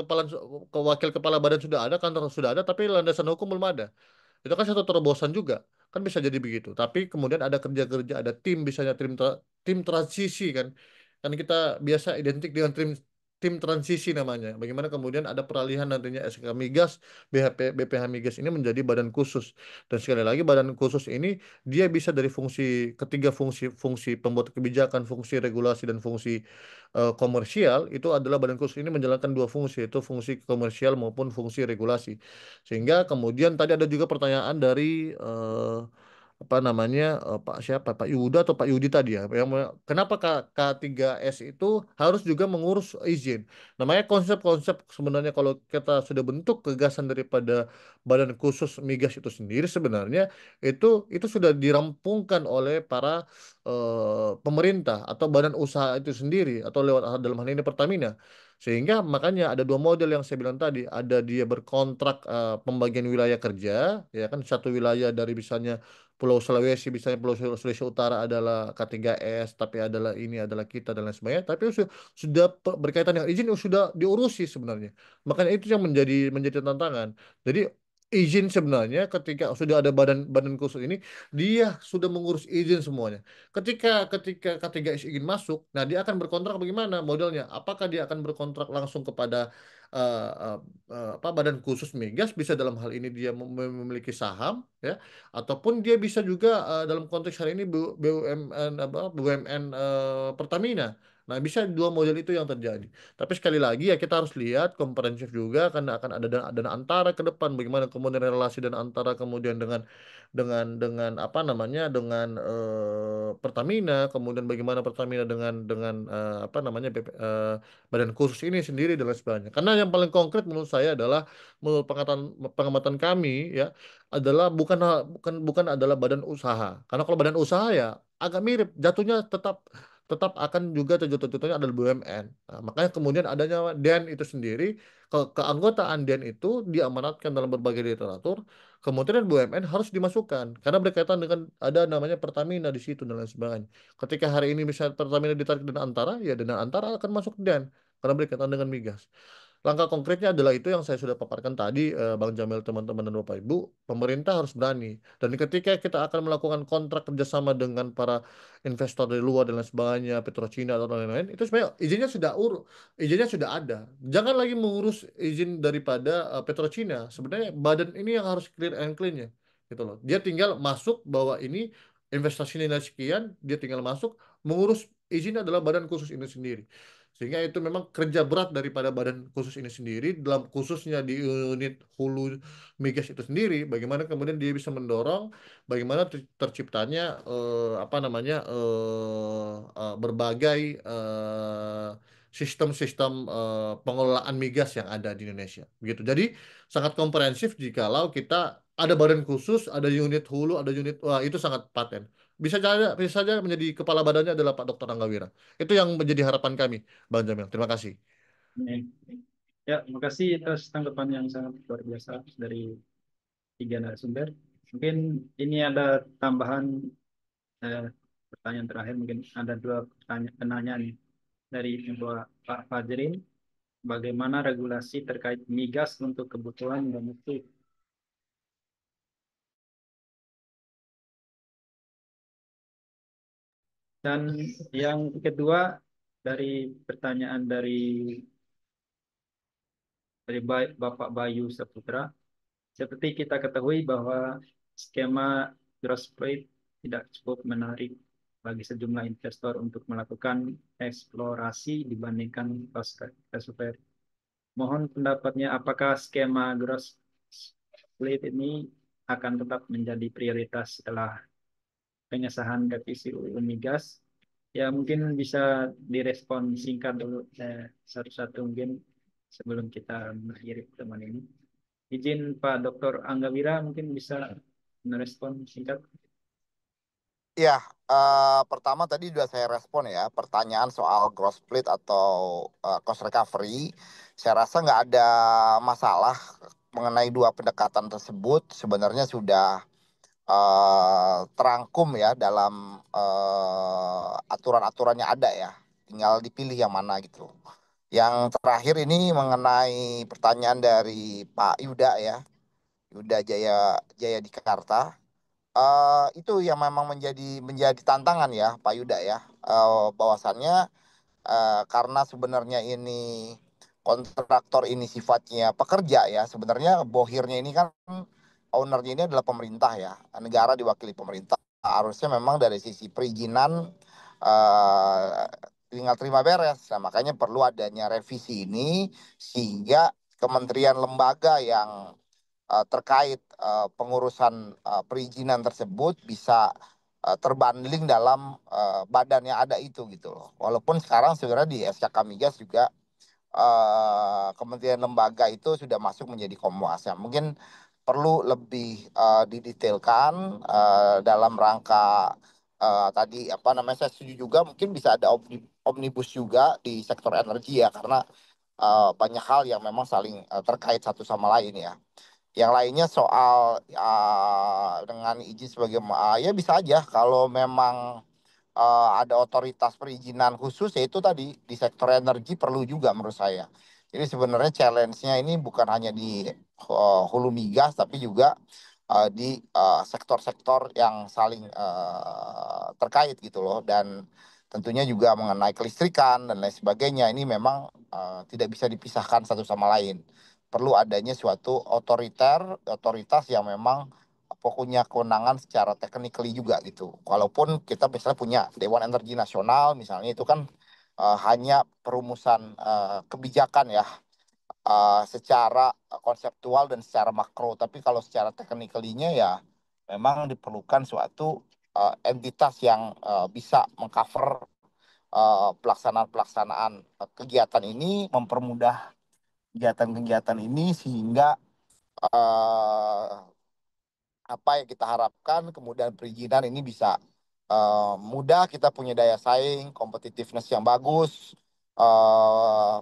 kepala badan sudah ada kantor sudah ada tapi landasan hukum belum ada itu kan satu terobosan juga kan bisa jadi begitu tapi kemudian ada kerja-kerja ada tim misalnya tim transisi kan kan kita biasa identik dengan tim transisi namanya bagaimana kemudian ada peralihan nantinya SK Migas BPH Migas ini menjadi badan khusus dan sekali lagi badan khusus ini dia bisa dari ketiga fungsi pembuat kebijakan fungsi regulasi dan fungsi komersial itu adalah badan khusus ini menjalankan dua fungsi yaitu fungsi komersial maupun fungsi regulasi sehingga kemudian tadi ada juga pertanyaan dari apa namanya Pak siapa Pak Yuda atau Pak Yudi tadi ya yang kenapa K3S itu harus juga mengurus izin. Namanya konsep-konsep sebenarnya kalau kita sudah bentuk kegasan daripada badan khusus migas itu sendiri sebenarnya itu sudah dirampungkan oleh para pemerintah atau badan usaha itu sendiri atau lewat dalam hal ini Pertamina. Sehingga makanya ada dua model yang saya bilang tadi, ada dia berkontrak pembagian wilayah kerja, ya kan satu wilayah dari misalnya Pulau Sulawesi, misalnya Pulau Sulawesi Utara adalah K3S, tapi adalah ini adalah kita dan lain sebagainya. Tapi sudah berkaitan dengan izin sudah diurusi sebenarnya. Makanya itu yang menjadi tantangan. Jadi izin sebenarnya ketika sudah ada badan khusus ini, dia sudah mengurus izin semuanya. Ketika K3S ingin masuk, nah dia akan berkontrak bagaimana modelnya? Apakah dia akan berkontrak langsung kepada eh, eh, apa badan khusus migas? Bisa dalam hal ini dia memiliki saham, ya, ataupun dia bisa juga dalam konteks hari ini BUMN apa BUMN Pertamina. Nah, bisa dua model itu yang terjadi. Tapi sekali lagi ya kita harus lihat komprehensif juga karena akan ada dana antara ke depan bagaimana kemudian relasi dana antara kemudian dengan apa namanya dengan Pertamina, kemudian bagaimana Pertamina dengan apa namanya badan khusus ini sendiri dan lain sebagainya. Karena yang paling konkret menurut saya adalah menurut pengamatan kami ya adalah bukan adalah badan usaha. Karena kalau badan usaha ya agak mirip, jatuhnya tetap tetap akan juga terjatuhnya adalah BUMN. Nah, makanya kemudian adanya DEN itu sendiri, keanggotaan DEN itu diamanatkan dalam berbagai literatur, kemudian BUMN harus dimasukkan karena berkaitan dengan ada namanya Pertamina di situ dan lain sebagainya. Ketika hari ini misalnya Pertamina ditarik dana antara, ya dana antara akan masuk DEN karena berkaitan dengan migas. Langkah konkretnya adalah itu yang saya sudah paparkan tadi, Bang Jamil, teman-teman dan Bapak Ibu. Pemerintah harus berani. Dan ketika kita akan melakukan kontrak kerjasama dengan para investor dari luar dan lain sebagainya, PetroChina atau lain-lain, itu sebenarnya izinnya sudah ada. Jangan lagi mengurus izin daripada PetroChina. Sebenarnya badan ini yang harus clear and clean ya, gitu loh. Dia tinggal masuk bahwa ini investasi nilai sekian, dia tinggal masuk mengurus izin adalah badan khusus ini sendiri. Sehingga itu memang kerja berat daripada badan khusus ini sendiri, dalam khususnya di unit hulu migas itu sendiri, bagaimana kemudian dia bisa mendorong, bagaimana terciptanya apa namanya berbagai sistem-sistem pengelolaan migas yang ada di Indonesia. Begitu. Jadi sangat komprehensif jikalau kita ada badan khusus, ada unit hulu, ada unit, wah itu sangat paten. Bisa saja menjadi kepala badannya adalah Pak Dr. Angga Wira. Itu yang menjadi harapan kami. Bang Jamil, terima kasih.
Nih. Ya, makasih atas tanggapan yang sangat luar biasa dari tiga narasumber. Mungkin ini ada tambahan eh, pertanyaan terakhir. Mungkin ada dua pertanyaan dari Pak Fajrin. Bagaimana regulasi terkait migas untuk kebutuhan domestik? Dan yang kedua dari pertanyaan dari Bapak Bayu Saputra, seperti kita ketahui bahwa skema gross rate tidak cukup menarik bagi sejumlah investor untuk melakukan eksplorasi dibandingkan cost reservoir. Mohon pendapatnya, apakah skema gross rate ini akan tetap menjadi prioritas setelah pengesahan revisi UU Migas? Ya mungkin bisa direspon singkat dulu satu-satu mungkin sebelum kita mengakhiri pertemuan ini. Izin Pak Dr. Angga Wira mungkin bisa merespon singkat.
Ya, pertama tadi sudah saya respon ya, pertanyaan soal gross split atau cost recovery. Saya rasa nggak ada masalah mengenai dua pendekatan tersebut. Sebenarnya sudah terangkum ya dalam aturan-aturan yang ada ya. Tinggal dipilih yang mana gitu. Yang terakhir ini mengenai pertanyaan dari Pak Yuda ya, Yuda Jaya Dikarta. Itu yang memang menjadi tantangan ya Pak Yuda ya. Bahwasannya karena sebenarnya ini kontraktor ini sifatnya pekerja ya, sebenarnya bohirnya ini kan ownernya ini adalah pemerintah ya, negara diwakili pemerintah. Harusnya memang dari sisi perizinan eh, tinggal terima beres. Nah, makanya perlu adanya revisi ini sehingga kementerian lembaga yang terkait pengurusan perizinan tersebut bisa terbundling dalam badan yang ada itu gitu loh. Walaupun sekarang sebenarnya di SKK Migas juga kementerian lembaga itu sudah masuk menjadi Komwasnya. Mungkin perlu lebih didetailkan dalam rangka tadi apa namanya, saya setuju juga mungkin bisa ada omnibus juga di sektor energi ya, karena banyak hal yang memang saling terkait satu sama lain ya. Yang lainnya soal dengan izin sebagai ya bisa aja kalau memang ada otoritas perizinan khusus, yaitu tadi di sektor energi perlu juga menurut saya. Jadi sebenarnya challenge-nya ini bukan hanya di hulu migas, tapi juga di sektor-sektor yang saling terkait gitu loh. Dan tentunya juga mengenai kelistrikan dan lain sebagainya. Ini memang tidak bisa dipisahkan satu sama lain. Perlu adanya suatu otoritas yang memang pokoknya kewenangan secara technically juga gitu. Walaupun kita misalnya punya Dewan Energi Nasional misalnya, itu kan hanya perumusan kebijakan ya, secara konseptual dan secara makro. Tapi kalau secara technically-nya ya memang diperlukan suatu entitas yang bisa mengcover pelaksanaan-pelaksanaan kegiatan ini, mempermudah kegiatan-kegiatan ini sehingga eh, apa yang kita harapkan kemudian perizinan ini bisa mudah, kita punya daya saing, competitiveness yang bagus, eh,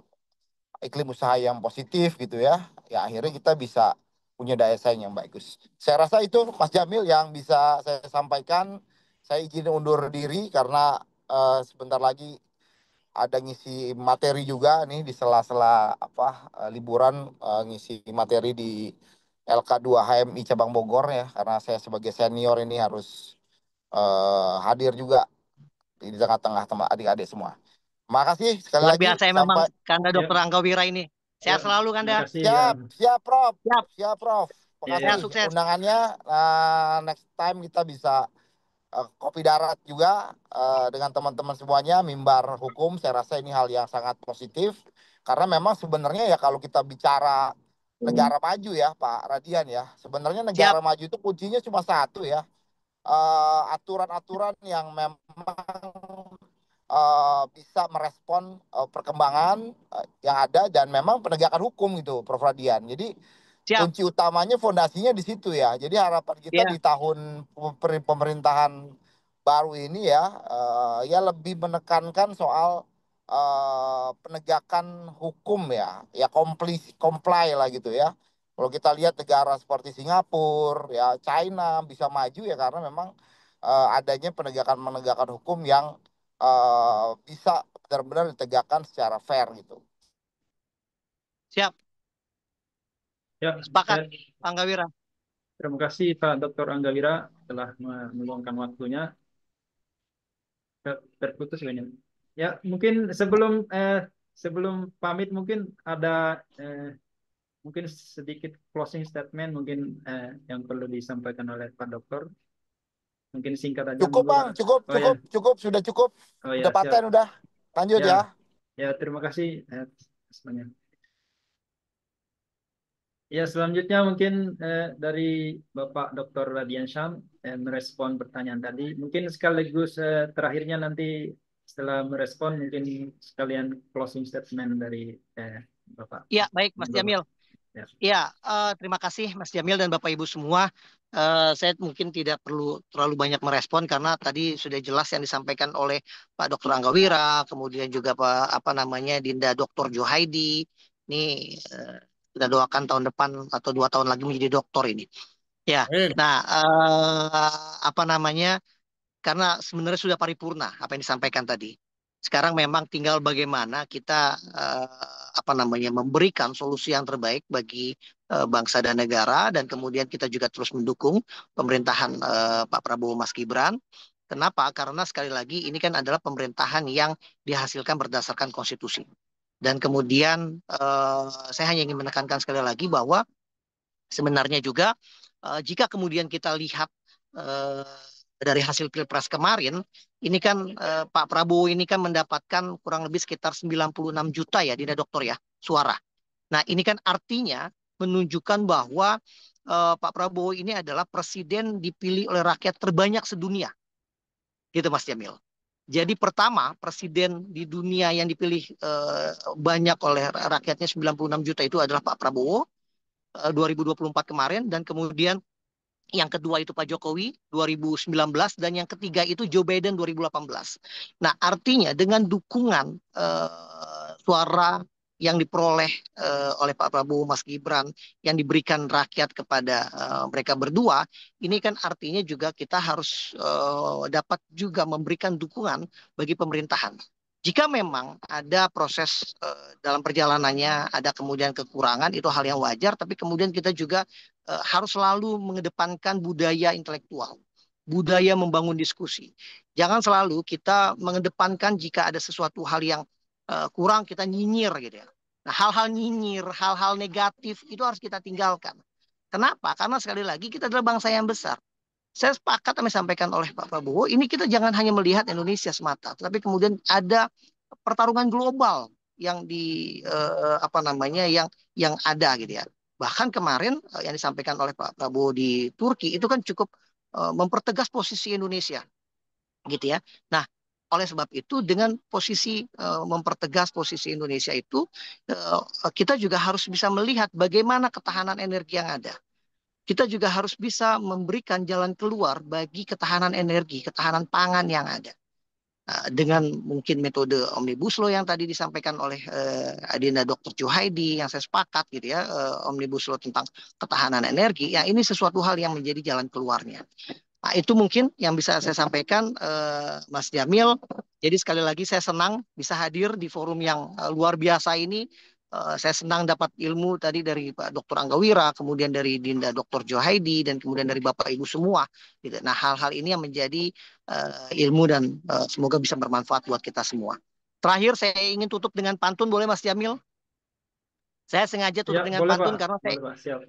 iklim usaha yang positif gitu ya. Ya akhirnya kita bisa punya daya saing yang bagus. Saya rasa itu Mas Jamil yang bisa saya sampaikan. Saya izin undur diri karena sebentar lagi ada ngisi materi juga nih di sela-sela apa liburan, ngisi materi di LK2 HMI cabang Bogor ya, karena saya sebagai senior ini harus hadir juga di tengah-tengah teman adik-adik semua. Makasih sekali
Luar
lagi,
biasa ya memang
sampai
Kanda
Ya,
Dokter Angga Wira ini.
ya,
Sehat selalu
terima
Kanda.
kasih ya.
siap, siap Prof,
Siap.
siap Prof.
Ya,
Ya,
Makasih
ya.
sukses.
undangannya. Next time kita bisa kopi darat juga dengan teman-teman semuanya, mimbar hukum. Saya rasa ini hal yang sangat positif karena memang sebenarnya ya kalau kita bicara negara maju ya Pak Radian ya, sebenarnya
Siap.
negara maju itu kuncinya cuma satu ya, aturan-aturan yang memang bisa merespon perkembangan yang ada dan memang penegakan hukum gitu Prof Radian. Jadi
Siap.
kunci utamanya fondasinya di situ ya. Jadi harapan kita
Ya.
di tahun pemerintahan baru ini ya, ya lebih menekankan soal penegakan hukum ya, ya comply lah gitu ya. Kalau kita lihat negara seperti Singapura, ya China bisa maju ya karena memang adanya penegakan hukum yang bisa benar-benar ditegakkan secara fair gitu.
Siap.
Ya,
Sepakat
ya.
Angga Wira.
Terima kasih Pak Dr. Angga Wira telah meluangkan waktunya. Terputus kayaknya. Ya, mungkin sebelum pamit mungkin ada mungkin sedikit closing statement mungkin yang perlu disampaikan oleh Pak Dokter. Mungkin singkat aja
Cukup
monggo
Bang,
Pak.
cukup,
Oh ya,
cukup, cukup, sudah cukup.
oh ya
Udah
siap.
paten udah. Lanjut
Ya,
ya.
ya terima kasih semuanya. Ya, selanjutnya mungkin dari Bapak Dr. Radiansyah merespon pertanyaan tadi. Mungkin sekaligus terakhirnya nanti setelah merespon mungkin sekalian closing statement dari Bapak.
Ya, baik Mas
Bapak.
Jamil.
Ya.
Ya, terima kasih Mas Jamil dan Bapak Ibu semua. Saya mungkin tidak perlu terlalu banyak merespon karena tadi sudah jelas yang disampaikan oleh Pak Dr. Angga Wira, kemudian juga Pak apa namanya Dinda Dr. Johaidi. Ini kita doakan tahun depan atau 2 tahun lagi menjadi doktor ini. Ya,
Amin.
nah apa namanya? Karena sebenarnya sudah paripurna apa yang disampaikan tadi. Sekarang memang tinggal bagaimana kita apa namanya memberikan solusi yang terbaik bagi bangsa dan negara dan kemudian kita juga terus mendukung pemerintahan Pak Prabowo Mas Gibran. Kenapa? Karena sekali lagi ini kan adalah pemerintahan yang dihasilkan berdasarkan konstitusi. Dan kemudian saya hanya ingin menekankan sekali lagi bahwa sebenarnya juga jika kemudian kita lihat eh, dari hasil Pilpres kemarin, ini kan Pak Prabowo ini kan mendapatkan kurang lebih sekitar 96 juta ya, Dina Dokter ya, suara. Nah, ini kan artinya menunjukkan bahwa Pak Prabowo ini adalah presiden dipilih oleh rakyat terbanyak sedunia. Gitu Mas Jamil. Jadi pertama presiden di dunia yang dipilih banyak oleh rakyatnya 96 juta itu adalah Pak Prabowo 2024 kemarin, dan kemudian yang kedua itu Pak Jokowi 2019, dan yang ketiga itu Joe Biden 2018. Nah, artinya dengan dukungan suara yang diperoleh oleh Pak Prabowo, Mas Gibran, yang diberikan rakyat kepada mereka berdua, ini kan artinya juga kita harus dapat juga memberikan dukungan bagi pemerintahan. Jika memang ada proses dalam perjalanannya, ada kemudian kekurangan, itu hal yang wajar, tapi kemudian kita juga harus selalu mengedepankan budaya intelektual, budaya membangun diskusi. Jangan selalu kita mengedepankan jika ada sesuatu hal yang kurang kita nyinyir gitu ya. Nah, hal-hal nyinyir, hal-hal negatif itu harus kita tinggalkan. Kenapa? Karena sekali lagi kita adalah bangsa yang besar. Saya sepakat yang disampaikan oleh Pak Prabowo, ini kita jangan hanya melihat Indonesia semata, tapi kemudian ada pertarungan global yang apa namanya yang ada gitu ya. Bahkan kemarin yang disampaikan oleh Pak Prabowo di Turki itu kan cukup mempertegas posisi Indonesia gitu ya. Nah, oleh sebab itu dengan posisi mempertegas posisi Indonesia itu kita juga harus bisa melihat bagaimana ketahanan energi yang ada. Kita juga harus bisa memberikan jalan keluar bagi ketahanan energi, ketahanan pangan yang ada. Dengan mungkin metode Omnibus Law yang tadi disampaikan oleh Adinda Dr. Juhaidi, yang saya sepakat gitu ya, Omnibus Law tentang ketahanan energi, ya ini sesuatu hal yang menjadi jalan keluarnya. Nah, itu mungkin yang bisa saya sampaikan, Mas Jamil. Jadi sekali lagi saya senang bisa hadir di forum yang luar biasa ini. Saya senang dapat ilmu tadi dari Pak Dr. Angga Wira, kemudian dari Dinda Dr. Johaidi, dan kemudian dari Bapak Ibu semua. Gitu. Nah, hal-hal ini yang menjadi ilmu dan semoga bisa bermanfaat buat kita semua. Terakhir, saya ingin tutup dengan pantun, boleh Mas Jamil? Saya sengaja tutup
Ya,
dengan
boleh
pantun
Pak.
karena
Boleh Pak, siap.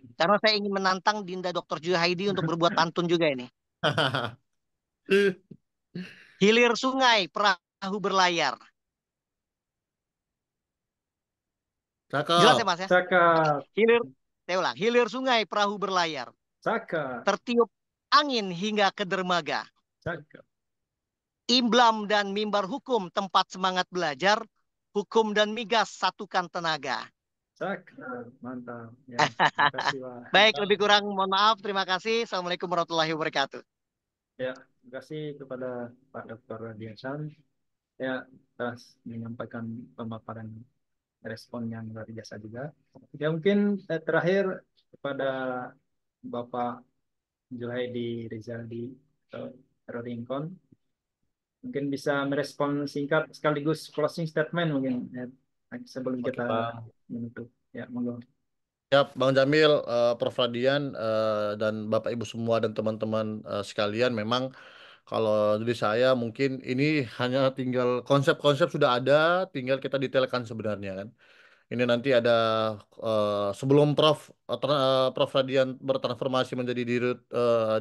saya ingin menantang Dinda Dr. Johaidi untuk berbuat pantun juga ini. Hilir sungai, perahu berlayar. Jelas ya
Cakep.
Mas ya?
Cakap,
Hilir, saya ulang. Hilir sungai, perahu berlayar.
cakap,
Tertiup angin hingga ke dermaga.
cakap.
Imblam dan mimbar hukum, tempat semangat belajar. Hukum dan migas, satukan tenaga.
Cakap, mantap. Ya, terima kasih Pak.
Baik, lebih kurang mohon maaf. Terima kasih. Assalamualaikum warahmatullahi wabarakatuh.
Ya, terima kasih kepada Pak Dr. Radiansyah. Ya, atas menyampaikan pemaparan respon yang luar biasa juga. Ya, mungkin terakhir kepada Bapak Juhaidi Rizaldi Rodingkon, mungkin bisa merespon singkat sekaligus closing statement mungkin ya, sebelum
Oke,
kita
Bang.
menutup. Ya, monggo.
Siap, Bang Jamil, Prof. Radian, dan Bapak Ibu semua dan teman-teman sekalian, memang kalau dari saya mungkin ini hanya tinggal konsep-konsep sudah ada, tinggal kita detailkan sebenarnya kan. Ini nanti ada sebelum Prof Radian bertransformasi menjadi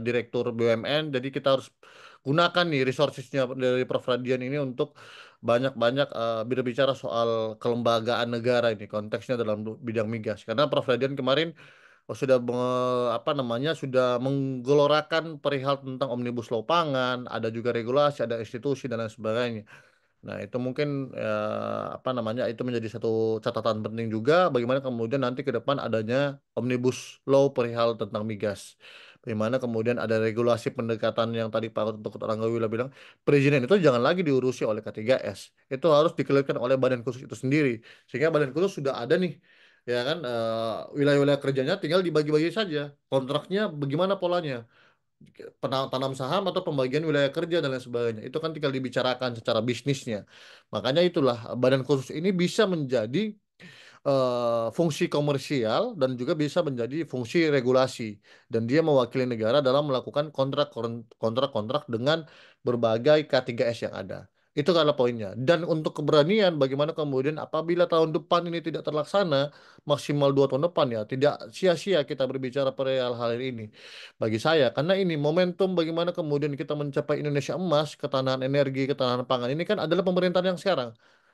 Direktur BUMN, jadi kita harus gunakan nih resourcesnya dari Prof Radian ini untuk banyak-banyak berbicara soal kelembagaan negara ini konteksnya dalam bidang migas. Karena Prof Radian kemarin sudah apa namanya sudah menggelorakan perihal tentang Omnibus Law pangan, ada juga regulasi, ada institusi dan lain sebagainya. Nah, itu mungkin apa namanya itu menjadi satu catatan penting juga bagaimana kemudian nanti ke depan adanya Omnibus Law perihal tentang migas. Bagaimana kemudian ada regulasi pendekatan yang tadi Pak Dr. Angga Wila bilang, perizinan itu jangan lagi diurusi oleh K3S. Itu harus dikeluarkan oleh badan khusus itu sendiri. Sehingga badan khusus sudah ada nih, ya kan, wilayah-wilayah kerjanya tinggal dibagi-bagi saja. Kontraknya bagaimana polanya? Tanam saham atau pembagian wilayah kerja dan lain sebagainya. Itu kan tinggal dibicarakan secara bisnisnya. Makanya itulah badan khusus ini bisa menjadi fungsi komersial dan juga bisa menjadi fungsi regulasi. Dan dia mewakili negara dalam melakukan kontrak-kontrak dengan berbagai K3S yang ada. Itu adalah poinnya. Dan untuk keberanian, bagaimana kemudian apabila tahun depan ini tidak terlaksana, maksimal 2 tahun depan ya, tidak sia-sia kita berbicara perihal hal ini. Bagi saya, karena ini momentum bagaimana kemudian kita mencapai Indonesia emas, ketahanan energi, ketahanan pangan ini kan adalah pemerintahan yang sekarang.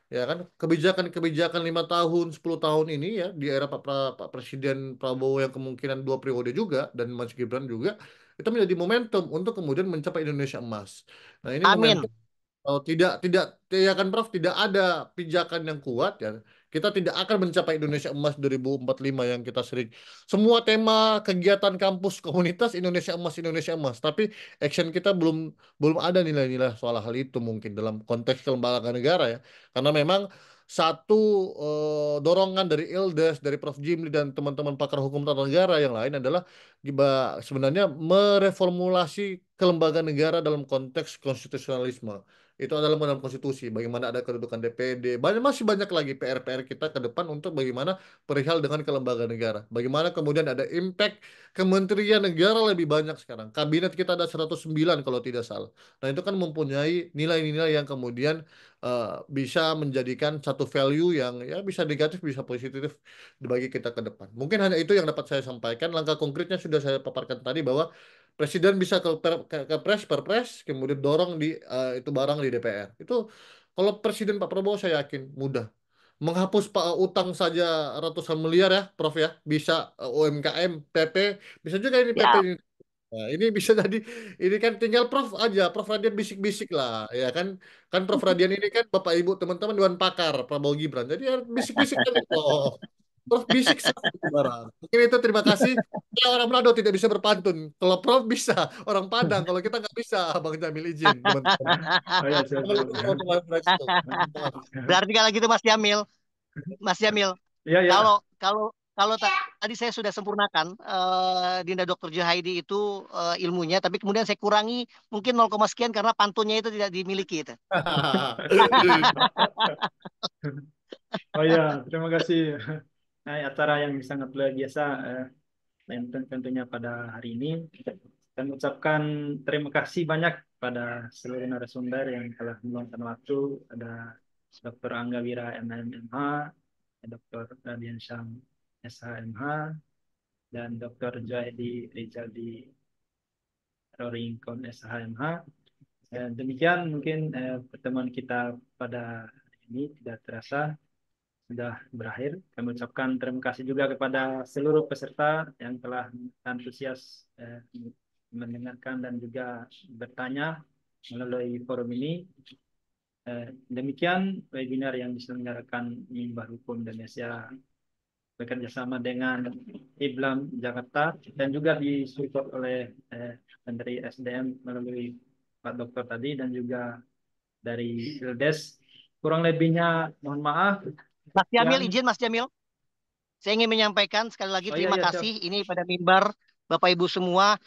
Ya kan, kebijakan-kebijakan 5 tahun, 10 tahun ini ya di era Pak Presiden Prabowo yang kemungkinan 2 periode juga dan Mas Gibran juga itu menjadi momentum untuk kemudian mencapai Indonesia emas. Nah ini momentum.
Amin.
Oh, tidak, ya kan Prof, tidak ada pijakan yang kuat ya. Kita tidak akan mencapai Indonesia Emas 2045 yang kita sering. Semua tema kegiatan kampus komunitas Indonesia Emas. Tapi action kita belum belum ada nilai-nilai soal hal itu mungkin dalam konteks kelembagaan negara ya. Karena memang satu dorongan dari Ildes, dari Prof. Jimli dan teman-teman pakar hukum tata negara yang lain adalah sebenarnya mereformulasi kelembagaan negara dalam konteks konstitusionalisme. Itu adalah dalam konstitusi, bagaimana ada kedudukan DPD. Masih banyak lagi PR-PR kita ke depan untuk bagaimana perihal dengan kelembagaan negara. Bagaimana kemudian ada impact kementerian negara lebih banyak sekarang. Kabinet kita ada 109 kalau tidak salah. Nah, itu kan mempunyai nilai-nilai yang kemudian bisa menjadikan satu value yang ya bisa negatif, bisa positif bagi kita ke depan. Mungkin hanya itu yang dapat saya sampaikan. Langkah konkretnya sudah saya paparkan tadi bahwa Presiden bisa ke perpres, kemudian dorong itu barang di DPR. Itu kalau Presiden Pak Prabowo saya yakin mudah. Menghapus utang saja ratusan miliar ya, Prof ya. Bisa UMKM, PP, bisa juga ini PP
Ya.
ini. Nah, ini bisa jadi ini kan tinggal Prof aja, Prof Radian bisik-bisik lah, ya kan? Kan Prof Radian ini kan Bapak Ibu teman-teman Dewan Pakar Prabowo Gibran. Jadi ya bisik-bisik kan itu. Prof bisik saja itu barang. Mungkin itu terima kasih. Ya, orang Manado tidak bisa berpantun. Kalau Prof bisa, orang Padang. Kalau kita nggak bisa, Bang Jamil izin, teman-teman.
Oh ya, siap, siap.
Assalamualaikum warahmatullahi wabarakatuh.
Berarti kalau gitu Mas Jamil,
Iya, ya.
kalau kalau kalau tadi saya sudah sempurnakan Dinda Dr. Juhaidi itu ilmunya, tapi kemudian saya kurangi mungkin 0, sekian karena pantunnya itu tidak dimiliki itu.
Oh ya, terima kasih. Nah, acara yang sangat luar biasa tentunya pada hari ini. Dan ucapkan terima kasih banyak pada seluruh narasumber yang telah meluangkan waktu. Ada Dr. Angga Wira MMH, Dr. Radian Syam SHMH, dan Dr. Jaidi Rizaldi Roringkon SHMH. Demikian mungkin pertemuan kita pada hari ini tidak terasa sudah berakhir. Kami ucapkan terima kasih juga kepada seluruh peserta yang telah antusias mendengarkan dan juga bertanya melalui forum ini. Demikian webinar yang diselenggarakan Mimbar Hukum Indonesia bekerja sama dengan IBLAM Jakarta dan juga disupport oleh Menteri SDM melalui Pak Dokter tadi dan juga dari Ildes. Kurang lebihnya mohon maaf.
Mas Jamil,
Yang
izin Mas Jamil. Saya ingin menyampaikan sekali lagi
Oh iya,
terima
iya, siap.
kasih ini pada mimbar Bapak Ibu semua.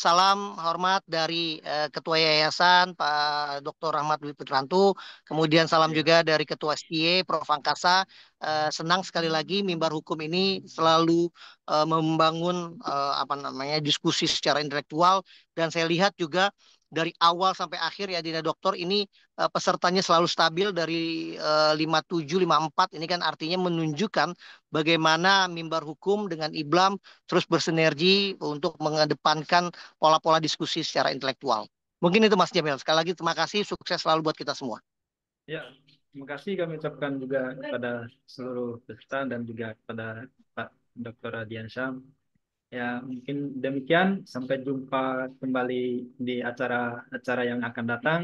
Salam hormat dari Ketua Yayasan Pak Dr. Rahmat Dwi Putranto. Kemudian salam
Iya.
juga dari Ketua STY Prof. Angkasa. Senang sekali lagi mimbar hukum ini selalu membangun diskusi secara intelektual, dan saya lihat juga dari awal sampai akhir ya Dina Dokter ini pesertanya selalu stabil dari 57, 54. Ini kan artinya menunjukkan bagaimana mimbar hukum dengan IBLAM terus bersinergi untuk mengedepankan pola-pola diskusi secara intelektual. Mungkin itu Mas Jamil. Sekali lagi terima kasih, sukses selalu buat kita semua.
Ya, terima kasih kami ucapkan juga kepada seluruh peserta dan juga kepada Pak Dr. Radian Syam. Ya, mungkin demikian. Sampai jumpa kembali di acara-acara yang akan datang.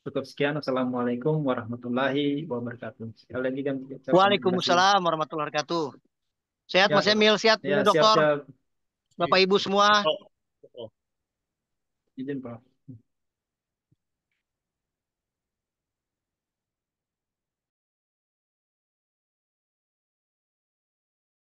Cukup sekian. Assalamualaikum warahmatullahi wabarakatuh. Sekali lagi kami ucapkan terima kasih.
Waalaikumsalam warahmatullahi wabarakatuh. Sehat
Ya,
Mas Jamil, sehat
ya,
Dokter,
siap-siap.
Bapak Ibu semua.
Izin, Pak.